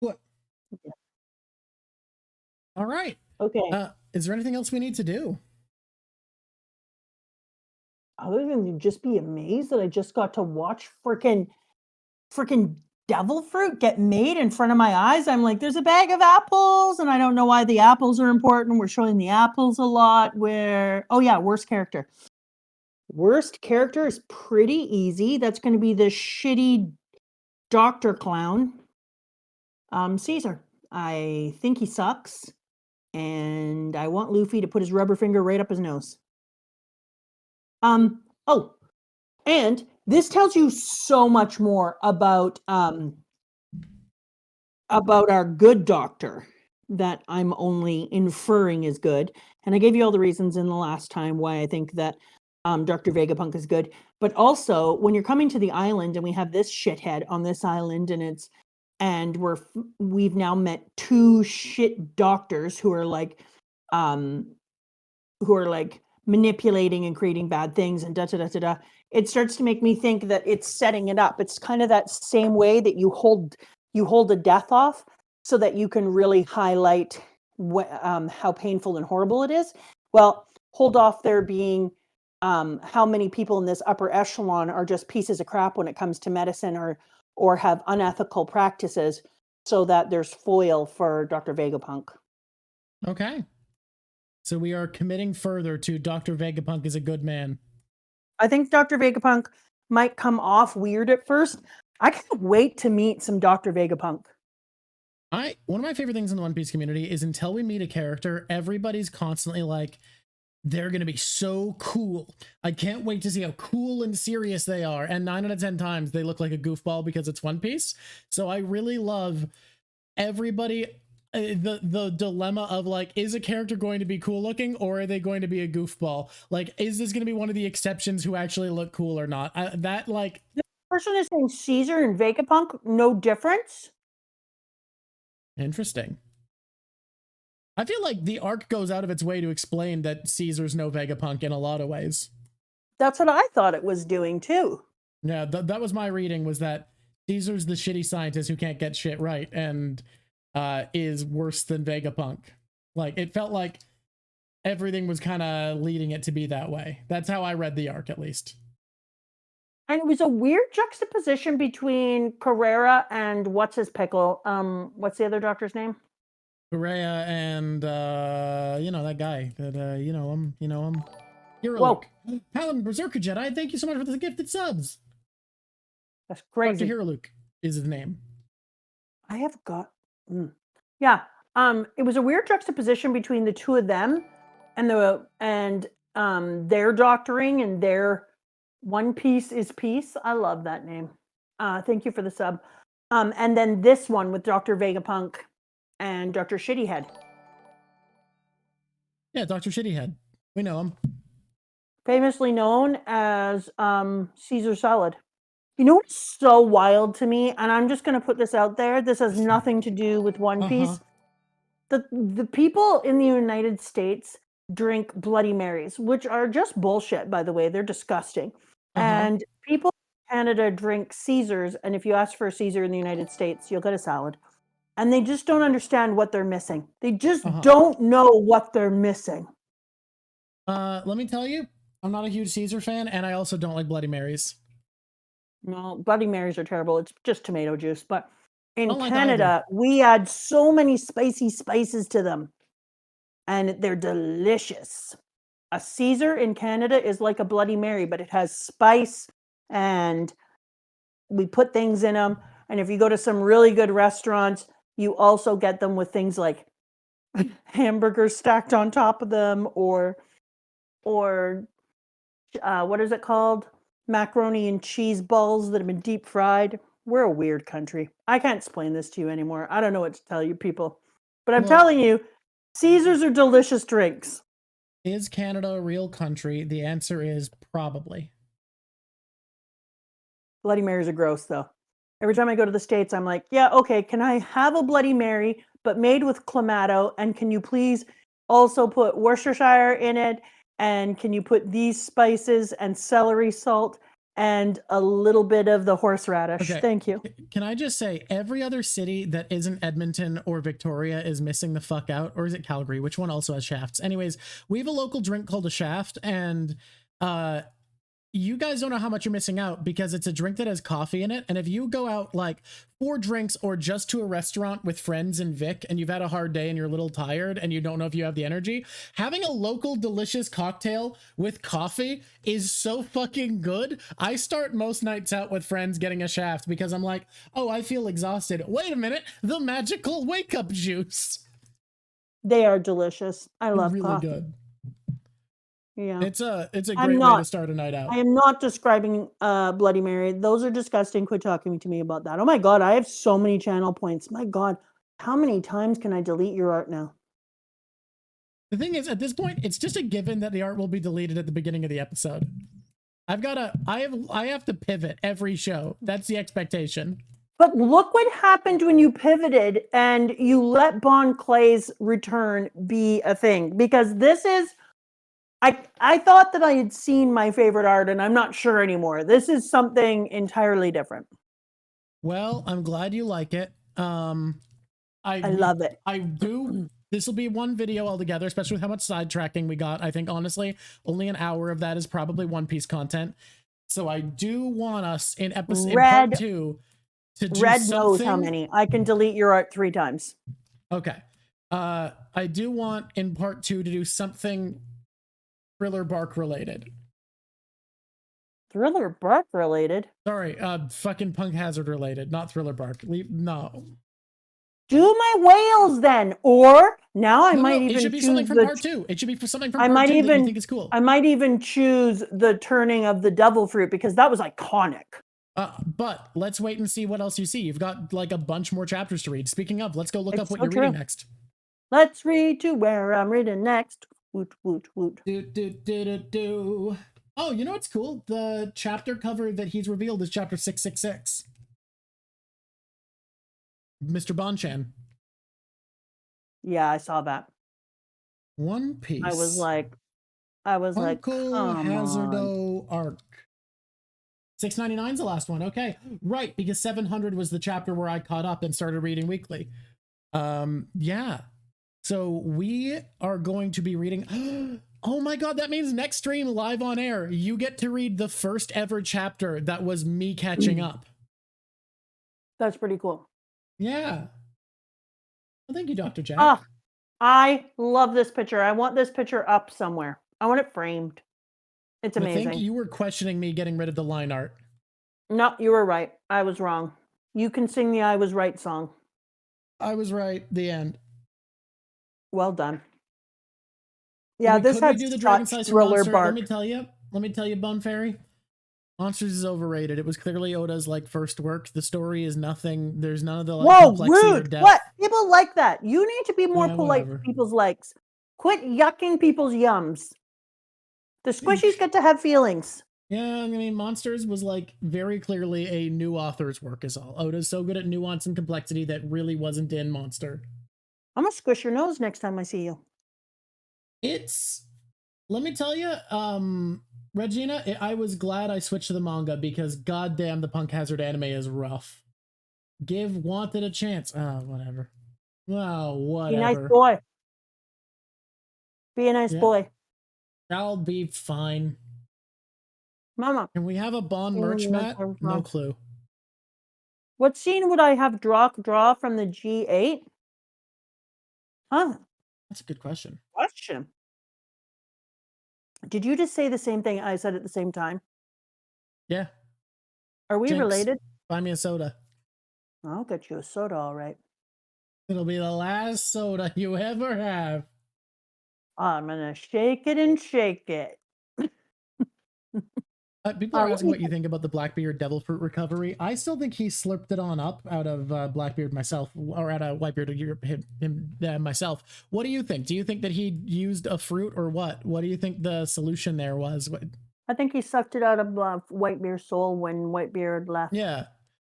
Yeah. All right. Okay. Is there anything else we need to do? Other than just be amazed that I just got to watch freaking devil fruit get made in front of my eyes. I'm like, there's a bag of apples, and I don't know why the apples are important. We're showing the apples a lot. Worst character. Worst character is pretty easy. That's going to be the shitty doctor clown, Cesar. I think he sucks, and I want Luffy to put his rubber finger right up his nose. And this tells you so much more about about our good doctor that I'm only inferring is good. And I gave you all the reasons in the last time why I think that Dr. Vegapunk is good. But also, when you're coming to the island and we have this shithead on this island, and we've now met two shit doctors who are like manipulating and creating bad things and da da da da da. It starts to make me think that it's setting it up. It's kind of that same way that you hold a death off so that you can really highlight how painful and horrible it is. Well, hold off there being how many people in this upper echelon are just pieces of crap when it comes to medicine or have unethical practices, so that there's foil for Dr. Vegapunk. Okay. So we are committing further to Dr. Vegapunk is a good man. I think Dr. Vegapunk might come off weird at first. I can't wait to meet some Dr. Vegapunk. One of my favorite things in the One Piece community is until we meet a character, everybody's constantly like, they're going to be so cool. I can't wait to see how cool and serious they are. And 9 out of 10 times they look like a goofball because it's One Piece. So I really love everybody. The dilemma of like, is a character going to be cool looking or are they going to be a goofball? Like, is this going to be one of the exceptions who actually look cool or not? The person is saying Cesar and Vegapunk, no difference. Interesting. I feel like the arc goes out of its way to explain that Caesar's no Vegapunk in a lot of ways. That's what I thought it was doing too. Yeah, that was my reading, was that Caesar's the shitty scientist who can't get shit right and is worse than Vegapunk. Like, it felt like everything was kind of leading it to be that way. That's how I read the arc, at least. And it was a weird juxtaposition between Carrera and what's his pickle? What's the other doctor's name? Correa and that guy that you know him. You're Whoa. Paladin Berserker Jedi, thank you so much for the gifted subs. That's crazy. Dr. Luke is his name. I have got yeah. It was a weird juxtaposition between the two of them and their doctoring and their One Piece is peace. I love that name. Thank you for the sub. And then this one with Dr. Vegapunk and Dr. Shittyhead. Yeah, Dr. Shittyhead. We know him. Famously known as Caesar Salad. You know what's so wild to me? And I'm just going to put this out there. This has nothing to do with One Piece. The people in the United States drink Bloody Marys, which are just bullshit, by the way. They're disgusting. And people in Canada drink Caesars. And if you ask for a Caesar in the United States, you'll get a salad. And they just don't understand what they're missing. They just don't know what they're missing. Let me tell you, I'm not a huge Caesar fan, and I also don't like Bloody Marys. No, Bloody Marys are terrible. It's just tomato juice. But in Canada, we add so many spicy spices to them, and they're delicious. A Caesar in Canada is like a Bloody Mary, but it has spice, and we put things in them. And if you go to some really good restaurants, you also get them with things like hamburgers stacked on top of them, or what is it called? Macaroni and cheese balls that have been deep fried. We're a weird country. I can't explain this to you anymore. I don't know what to tell you people. But I'm telling you, Caesars are delicious drinks. Is Canada a real country? The answer is probably. Bloody Marys are gross, though. Every time I go to the States, I'm like, yeah, okay, can I have a Bloody Mary, but made with Clamato? And can you please also put Worcestershire in it? And can you put these spices and celery salt and a little bit of the horseradish? Okay. Thank you. Can I just say, every other city that isn't Edmonton or Victoria is missing the fuck out? Or is it Calgary? Which one also has shafts? Anyways, we have a local drink called a shaft, and you guys don't know how much you're missing out, because it's a drink that has coffee in it. And if you go out like 4 drinks or just to a restaurant with friends and Vic, and you've had a hard day and you're a little tired and you don't know if you have the energy, having a local delicious cocktail with coffee is so fucking good. I start most nights out with friends getting a shaft because I'm like, oh, I feel exhausted. Wait a minute, the magical wake up juice. They are delicious. I love really coffee. Good. Yeah. It's a I'm great way not. to start a night out. I am not describing Bloody Mary. Those are disgusting. Quit talking to me about that. Oh my god, I have so many channel points. My god, how many times can I delete your art now? The thing is, at this point, it's just a given that the art will be deleted at the beginning of the episode. I have to pivot every show. That's the expectation. But look what happened when you pivoted and you let Bon Clay's return be a thing. Because this is, I thought that I had seen my favorite art, and I'm not sure anymore. This is something entirely different. Well, I'm glad you like it. I love it. I do. This will be one video altogether, especially with how much sidetracking we got. I think, honestly, only an hour of that is probably One Piece content. So I do want us in part 2 to do Red something. knows how many. I can delete your art 3 times. Okay. I do want in part 2 to do something Thriller Bark related. Thriller Bark related? Sorry, fucking Punk Hazard related, not Thriller Bark. No. Do my whales then, or now I might even it should be choose something from part 2. It should be for something from part 2 that you think is cool. I might even choose the turning of the devil fruit because that was iconic. But let's wait and see what else you see. You've got like a bunch more chapters to read. Speaking of, let's go look up what you're reading next. Let's read to where I'm reading next. Woot, woot, woot. Oh, you know what's cool? The chapter cover that he's revealed is chapter 666. Mr. Bonchan. Yeah, I saw that. One Piece. I was like, Punk Hazard arc. 699 is the last one. Okay, right, because 700 was the chapter where I caught up and started reading weekly. Yeah. So we are going to be reading. Oh my god, that means next stream live on air, you get to read the first ever chapter that was me catching up. That's pretty cool. Yeah. Well, thank you, Dr. Jack. Ah, I love this picture. I want this picture up somewhere. I want it framed. It's amazing. I think you were questioning me getting rid of the line art. No, you were right. I was wrong. You can sing the I was right song. I was right. The end. Well done. Yeah, this has do the Dragon such Size Thriller Monster. Bark. Let me tell you, Bone Fairy. Monsters is overrated. It was clearly Oda's like first work. The story is nothing. There's none of the like complexity or depth. What? People like that. You need to be more polite to people's likes. Quit yucking people's yums. The squishies get to have feelings. Yeah, I mean, Monsters was like very clearly a new author's work is all. Oda's so good at nuance and complexity that really wasn't in Monster. I'm gonna squish your nose next time I see you. Let me tell you, Regina, I was glad I switched to the manga because goddamn the Punk Hazard anime is rough. Give Wanted a chance. Oh, whatever. Oh, whatever. Be a nice boy. Be a nice boy. I'll be fine. Mama. Can we have a Bond merch mat? No clue. What scene would I have draw from the G8? Huh. That's a good question. Did you just say the same thing I said at the same time? Yeah. Are we related? Buy me a soda. I'll get you a soda, all right. It'll be the last soda you ever have. I'm gonna shake it and shake it. People are asking what you think about the Blackbeard Devil Fruit recovery. I still think he slurped it on up out of Blackbeard myself, or out of Whitebeard myself. What do you think? Do you think that he used a fruit or what? What do you think the solution there was? I think he sucked it out of Whitebeard's soul when Whitebeard left. Yeah.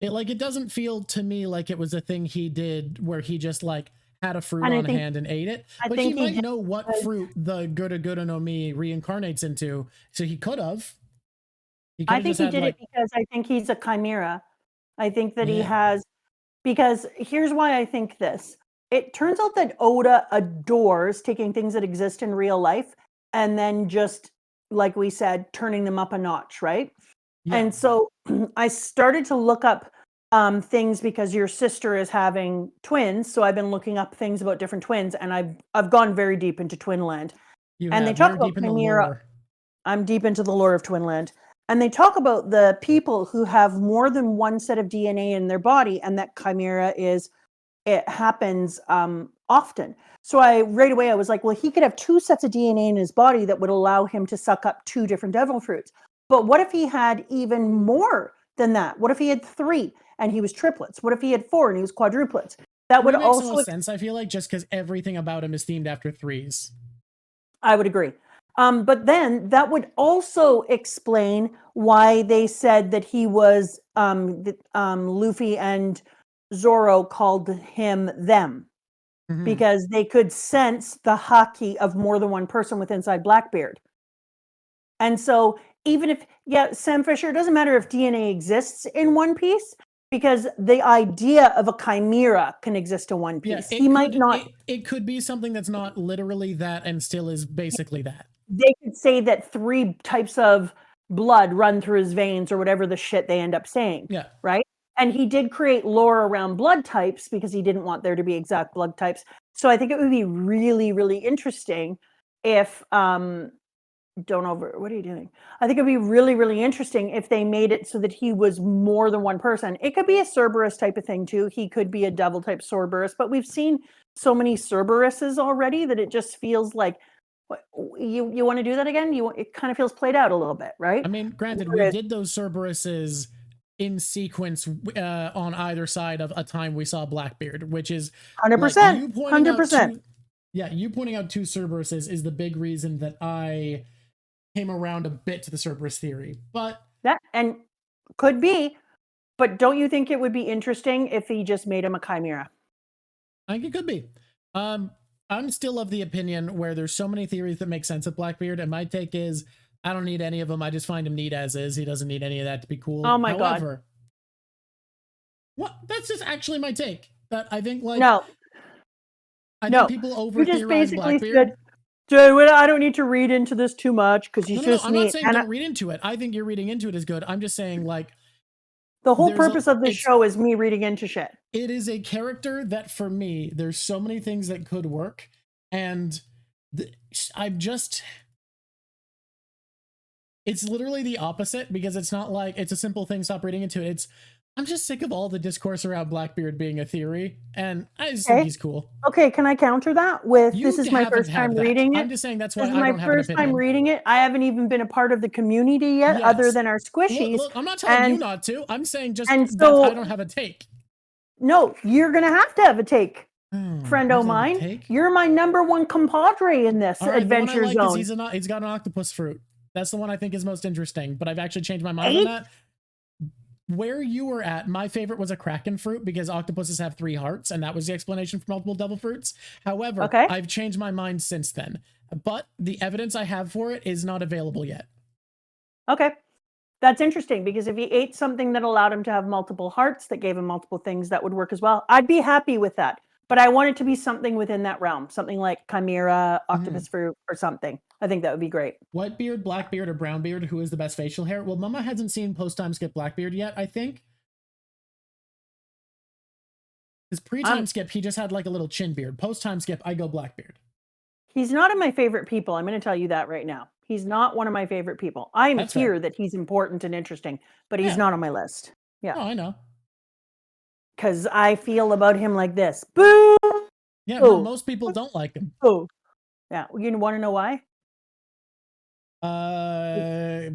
It doesn't feel to me like it was a thing he did where he just like had a fruit on hand and ate it. But he might know what fruit the Gura no Mi reincarnates into, so he could have. I think he did it because I think he's a chimera. I think that he has, because here's why I think this. It turns out that Oda adores taking things that exist in real life and then just, like we said, turning them up a notch, right? Yeah. And so I started to look up things because your sister is having twins. So I've been looking up things about different twins, and I've gone very deep into Twinland. They talk about chimera. I'm deep into the lore of Twinland. And they talk about the people who have more than one set of DNA in their body, and that chimera it happens often. So right away I was like, well, he could have 2 sets of DNA in his body that would allow him to suck up 2 different devil fruits. But what if he had even more than that? What if he had 3 and he was triplets? What if he had 4 and he was quadruplets? That would makes the also most sense, I feel like, just because everything about him is themed after 3s. I would agree. But then that would also explain why they said that he was Luffy and Zoro called him them, because they could sense the haki of more than one person with inside Blackbeard. And so even if, Sam Fisher, it doesn't matter if DNA exists in One Piece, because the idea of a chimera can exist in One Piece. Yeah, he might not. It could be something that's not literally that and still is basically that. They could say that 3 types of blood run through his veins or whatever the shit they end up saying. Yeah. Right. And he did create lore around blood types because he didn't want there to be exact blood types. So I think it would be really, really interesting if what are you doing? I think it'd be really, really interesting if they made it so that he was more than one person. It could be a Cerberus type of thing too. He could be a devil type Cerberus, but we've seen so many Cerberuses already that it just feels like, you want to do that again? It kind of feels played out a little bit, right? I mean, granted, we did those Cerberuses in sequence on either side of a time we saw Blackbeard, which is 100%. 100%. You pointing out 2 Cerberuses is the big reason that I came around a bit to the Cerberus theory. But that and could be, but don't you think it would be interesting if he just made him a chimera? I think it could be. I'm still of the opinion where there's so many theories that make sense with Blackbeard, and my take is I don't need any of them. I just find him neat as is. He doesn't need any of that to be cool. Oh my God. What? That's just actually my take. That I think I think people over theorize Blackbeard. I don't need to read into this too much because he's just I'm neat. not saying don't read into it. I think you're reading into it is good. I'm just saying the whole purpose of this show is me reading into shit. It is a character that for me, there's so many things that could work. And it's literally the opposite, because it's not like it's a simple thing. Stop reading into it. I'm just sick of all the discourse around Blackbeard being a theory, and I just think he's cool. Okay, can I counter that with this is my first time reading it? I'm just saying that's why I don't have an opinion. This is my first time reading it. I haven't even been a part of the community yet, other than our squishies. Look, I'm not telling you not to. I'm saying just that I don't have a take. No, you're gonna have to have a take, friendo mine. You're my number 1 compadre in this adventure zone. He's got an octopus fruit. That's the one I think is most interesting, but I've actually changed my mind on that. Where you were at, my favorite was a kraken fruit, because octopuses have 3 hearts, and that was the explanation for multiple devil fruits. However, I've changed my mind since then, but the evidence I have for it is not available yet. Okay. That's interesting, because if he ate something that allowed him to have multiple hearts, that gave him multiple things, that would work as well. I'd be happy with that. But I want it to be something within that realm, something like chimera, octopus fruit, or something. I think that would be great. Whitebeard, Blackbeard, or Brownbeard, who is the best facial hair? Well, Mama hasn't seen post-time skip Blackbeard yet, I think. His pre-time skip, he just had like a little chin beard. Post-time skip, I go Blackbeard. He's not in my favorite people. I'm going to tell you that right now. He's not one of my favorite people. I'm here that he's important and interesting, but he's not on my list. Yeah. Oh, I know. Because I feel about him like this. Boo! Yeah, no, most people don't like him. Oh. Yeah. You want to know why?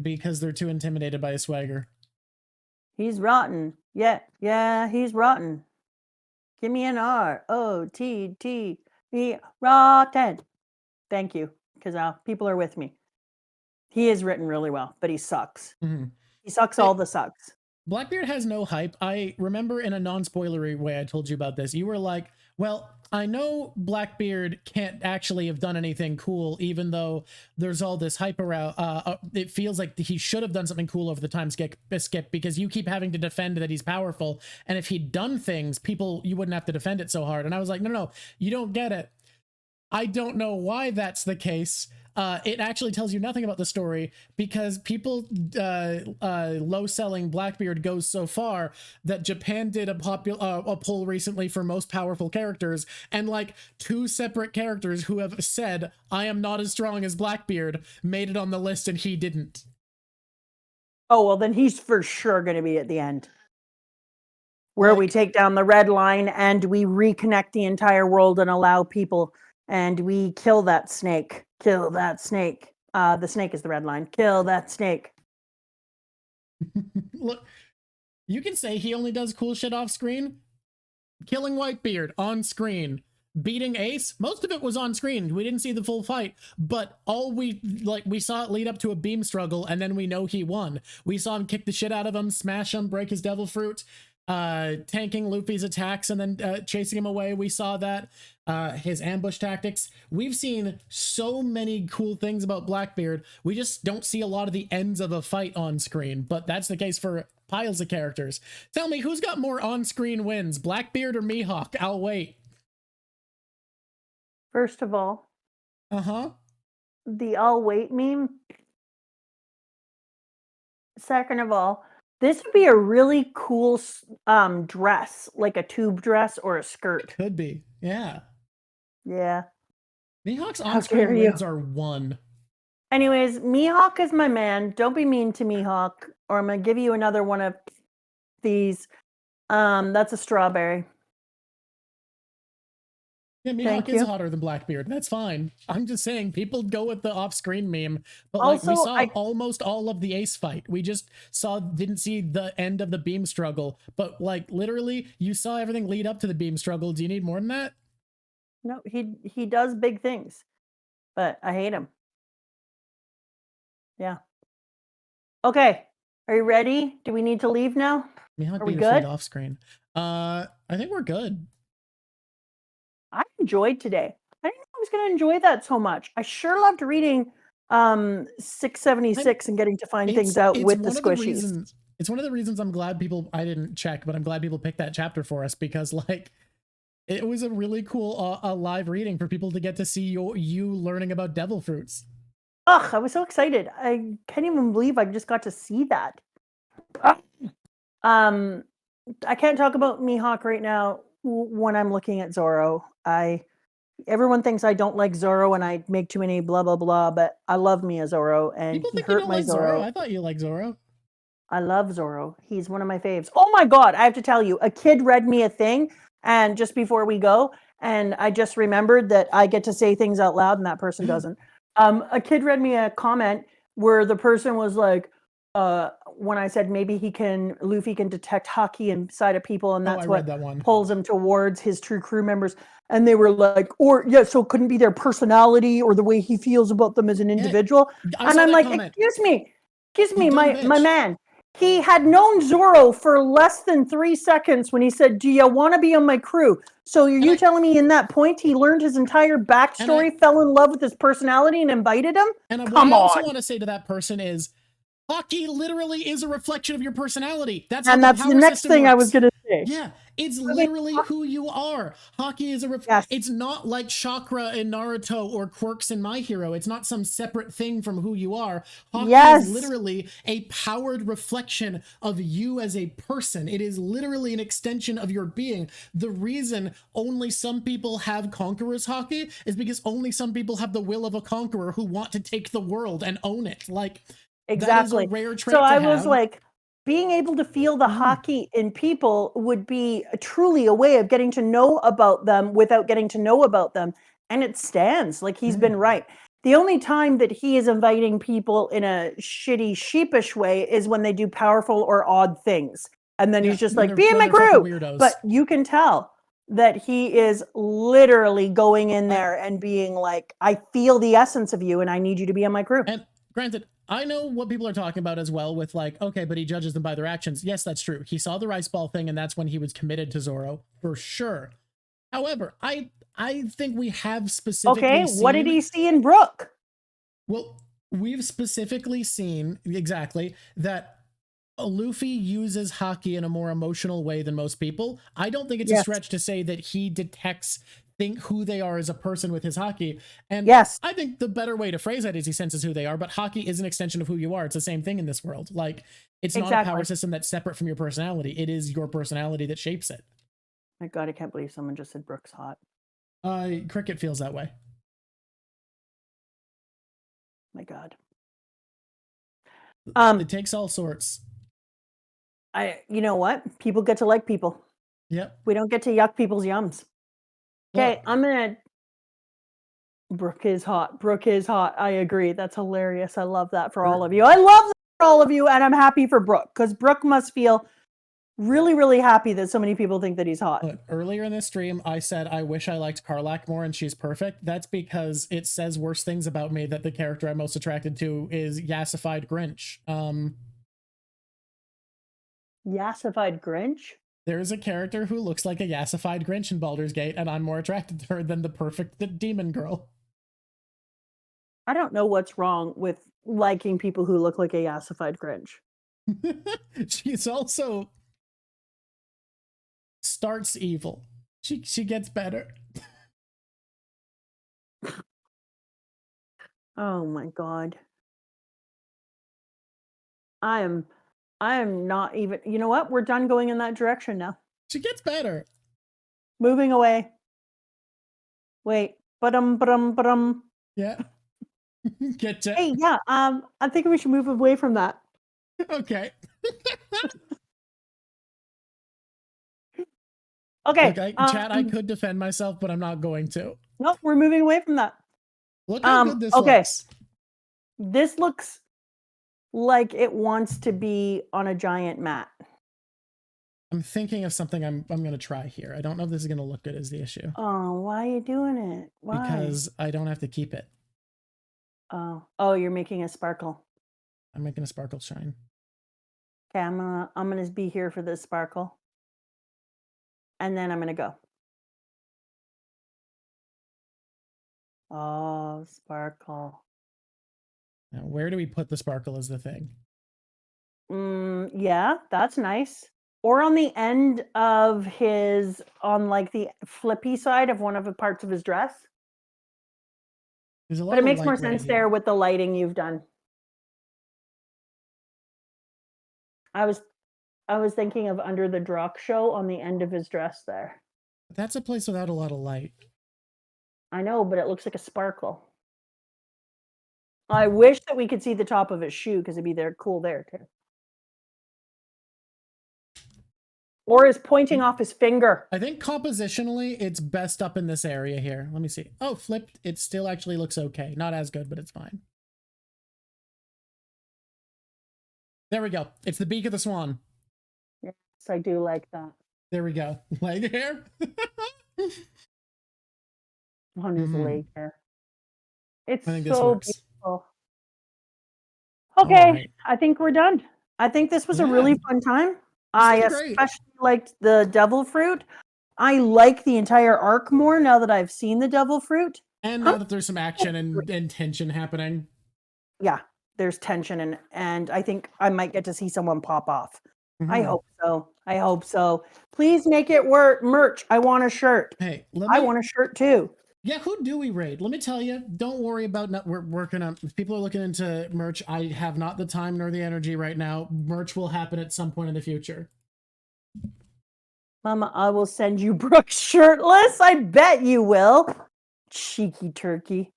Because they're too intimidated by his swagger. He's rotten. Yeah, he's rotten. Give me an R-O-T-T-E, rotten. Thank you, because people are with me. He is written really well, but he sucks. He sucks all the sucks. Blackbeard has no hype. I remember in a non-spoilery way I told you about this. You were like, well, I know Blackbeard can't actually have done anything cool, even though there's all this hype around. It feels like he should have done something cool over the time skip, because you keep having to defend that he's powerful. And if he'd done things, you wouldn't have to defend it so hard. And I was like, no, you don't get it. I don't know why that's the case. It actually tells you nothing about the story, because people low selling Blackbeard goes so far that Japan did a poll recently for most powerful characters, and like 2 separate characters who have said I am not as strong as Blackbeard made it on the list, and he didn't. Oh, well, then he's for sure going to be at the end. where we take down the red line and we reconnect the entire world and allow people, and we kill that snake. Kill that snake. The snake is the red line. Kill that snake. Look, you can say he only does cool shit off screen. Killing Whitebeard on screen. Beating Ace, most of it was on screen. We didn't see the full fight, but we saw it lead up to a beam struggle, and then we know he won. We saw him kick the shit out of him, smash him, break his devil fruit, tanking Luffy's attacks, and then chasing him away. We saw that. His ambush tactics. We've seen so many cool things about Blackbeard. We just don't see a lot of the ends of a fight on screen, but that's the case for piles of characters. Tell me, who's got more on-screen wins, Blackbeard or Mihawk? I'll wait. First of all, the I'll wait meme. Second of all, this would be a really cool dress, like a tube dress or a skirt. It could be, yeah. Yeah. Mihawk's on-screen wins are 1. Anyways, Mihawk is my man. Don't be mean to Mihawk, or I'm gonna give you another one of these. That's a strawberry. Yeah, Mihawk is hotter than Blackbeard. That's fine. I'm just saying, people go with the off-screen meme, but also, we saw almost all of the Ace fight. We just didn't see the end of the beam struggle, but literally, you saw everything lead up to the beam struggle. Do you need more than that? No, he does big things, but I hate him. Yeah. Okay, are you ready? Do we need to leave now? Mihawk are we good? Off screen. I think we're good. I enjoyed today. I didn't know I was going to enjoy that so much. I sure loved reading 676 and getting to find things out with the squishies. It's one of the reasons I'm glad I didn't check, but I'm glad people picked that chapter for us, because it was a really cool live reading for people to get to see you learning about devil fruits. Ugh, I was so excited. I can't even believe I just got to see that. I can't talk about Mihawk right now when I'm looking at Zoro. Everyone thinks I don't like Zoro and I make too many blah blah blah, but I love me a Zoro, and people think you don't like Zoro. I thought you liked Zoro. I love Zoro. He's one of my faves. Oh my god, I have to tell you, a kid read me a thing, and just before we go, and I just remembered that I get to say things out loud and that person doesn't. A kid read me a comment where the person was like, when I said maybe Luffy can detect haki inside of people, and that's what pulls him towards his true crew members. And they were like, so it couldn't be their personality or the way he feels about them as an individual. And I'm like, excuse me, my man. He had known Zoro for less than 3 seconds when he said, do you want to be on my crew? So you telling me in that point he learned his entire backstory, fell in love with his personality, and invited him? And what I also want to say to that person is, haki literally is a reflection of your personality. That's the next thing I was going to say. Yeah, it's literally who you are. Haki is it's not like chakra in Naruto or quirks in My Hero. It's not some separate thing from who you are. Haki is literally a powered reflection of you as a person. It is literally an extension of your being. The reason only some people have conqueror's haki is because only some people have the will of a conqueror who want to take the world and own it. Exactly. That is a rare trait so I was like, being able to feel the haki in people would be truly a way of getting to know about them without getting to know about them. And it stands. He's been right. The only time that he is inviting people in a shitty, sheepish way is when they do powerful or odd things. And then he's just like, be in my crew. But you can tell that he is literally going in there and being like, I feel the essence of you and I need you to be on my crew. And granted, I know what people are talking about as well with okay, but he judges them by their actions. Yes, that's true. He saw the rice ball thing, and that's when he was committed to Zoro, for sure. However, I think we have specifically seen... what did he see in Brook? Well, we've specifically seen, exactly, that Luffy uses haki in a more emotional way than most people. I don't think it's a stretch to say that he detects who they are as a person with his haki. And I think the better way to phrase that is he senses who they are, but haki is an extension of who you are. It's the same thing in this world. It's not a power system that's separate from your personality. It is your personality that shapes it. My God, I can't believe someone just said Brook's hot. Cricket feels that way. My God. It takes all sorts. You know what? People get to like people. Yep. We don't get to yuck people's yums. Okay, Look, I'm gonna. Brooke is hot. Brooke is hot. I agree. That's hilarious. I love that for all of you. I love that for all of you, and I'm happy for Brooke because Brooke must feel really, really happy that so many people think that he's hot. look, earlier in this stream, I said I wish I liked Karlak more and she's perfect. That's because it says worse things about me that the character I'm most attracted to is Yassified Grinch. Yassified Grinch? There is a character who looks like a Yassified Grinch in Baldur's Gate, and I'm more attracted to her than the perfect demon girl. I don't know what's wrong with liking people who look like a yassified Grinch. She's also starts evil. She gets better. Oh my god. I am not even. You know what? We're done going in that direction now. She gets better. Moving away. Wait. Ba-dum. Yeah. Get to. Hey, yeah. I think we should move away from that. Okay. Okay. Okay, chat, I could defend myself, but I'm not going to. Nope, we're moving away from that. Look how good this okay. looks. This looks like it wants to be on a giant mat. I'm thinking of something I'm gonna try here. I don't know if this is gonna look good is the issue. Oh, why are you doing it? Why? Because I don't have to keep it. Oh, you're making a sparkle. I'm making a sparkle shine. Okay, I'm gonna be here for this sparkle. And then I'm gonna go. Oh, sparkle. Now, where do we put the sparkle is the thing. Yeah, that's nice. Or on the end of his, on like the flippy side of one of the parts of his dress. There's a lot But it of makes light more right sense here. there with the lighting you've done. I was thinking of under the Drock show on the end of his dress there. That's a place without a lot of light. I know, but it looks like a sparkle. I wish that we could see the top of his shoe because it'd be there cool there too. Or is pointing off his finger. I think compositionally, it's best up in this area here. Let me see. Oh, flipped. It still actually looks okay. Not as good, but it's fine. There we go. It's the beak of the swan. Yes, I do like that. There we go. Leg hair. On his leg hair. It's I think this so works. beautiful. Okay, Right. I think we're done. I think this was a really fun time. I especially liked the devil fruit. I like the entire arc more now that I've seen the devil fruit. And now that there's some action and tension happening. Yeah, there's tension and I think I might get to see someone pop off. I hope so. I hope so. Please make it work. Merch. I want a shirt. Hey, I want a shirt too. Yeah, who do we raid? Let me tell you, don't worry about we're working on. If people are looking into merch, I have not the time nor the energy right now. Merch will happen at some point in the future. Mama, I will send you Brooke shirtless. I bet you will. Cheeky turkey.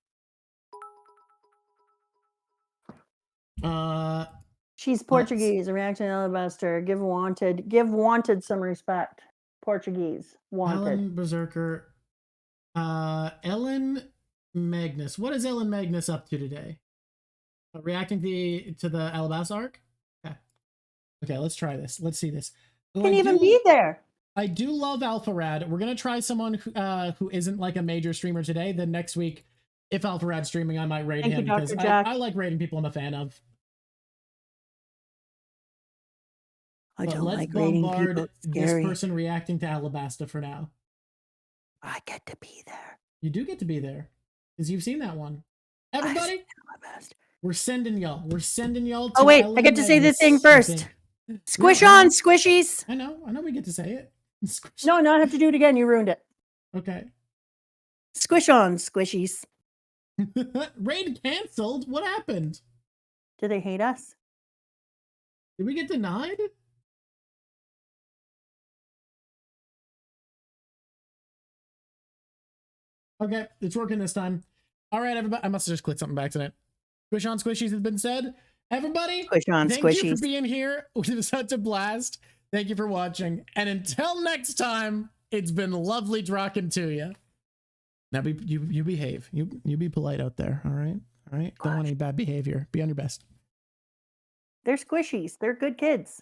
She's Portuguese. A reaction to Alabaster. Give wanted some respect. Portuguese. Wanted. Ellen Berserker. Ellen Magnus. What is Ellen Magnus up to today? Reacting to the Alabasta arc? Okay, let's try this. Let's see this. Can even be there. I do love Alpha Rad. We're gonna try someone who isn't like a major streamer today. Then next week, if Alpha Rad's streaming, I might raid him because I like raiding people I'm a fan of. I don't like raiding people. This person reacting to Alabasta for now. I get to be there. You do get to be there because you've seen that one. Everybody, we're sending y'all. We're sending y'all. Oh wait, I get to say the thing first. Squish on, squishies. I know we get to say it. No, I have to do it again. You ruined it. Okay. Squish on, squishies. Raid canceled? What happened? Do they hate us? Did we get denied? Okay, it's working this time. All right, everybody. I must have just clicked something by accident. Squish on squishies has been said. Everybody, Squish on thank you for squishies. being here. It was such a blast. Thank you for watching. And until next time, it's been lovely talking to you. Now you behave. You be polite out there, all right? All right? Don't want any bad behavior. Be on your best. They're squishies. They're good kids.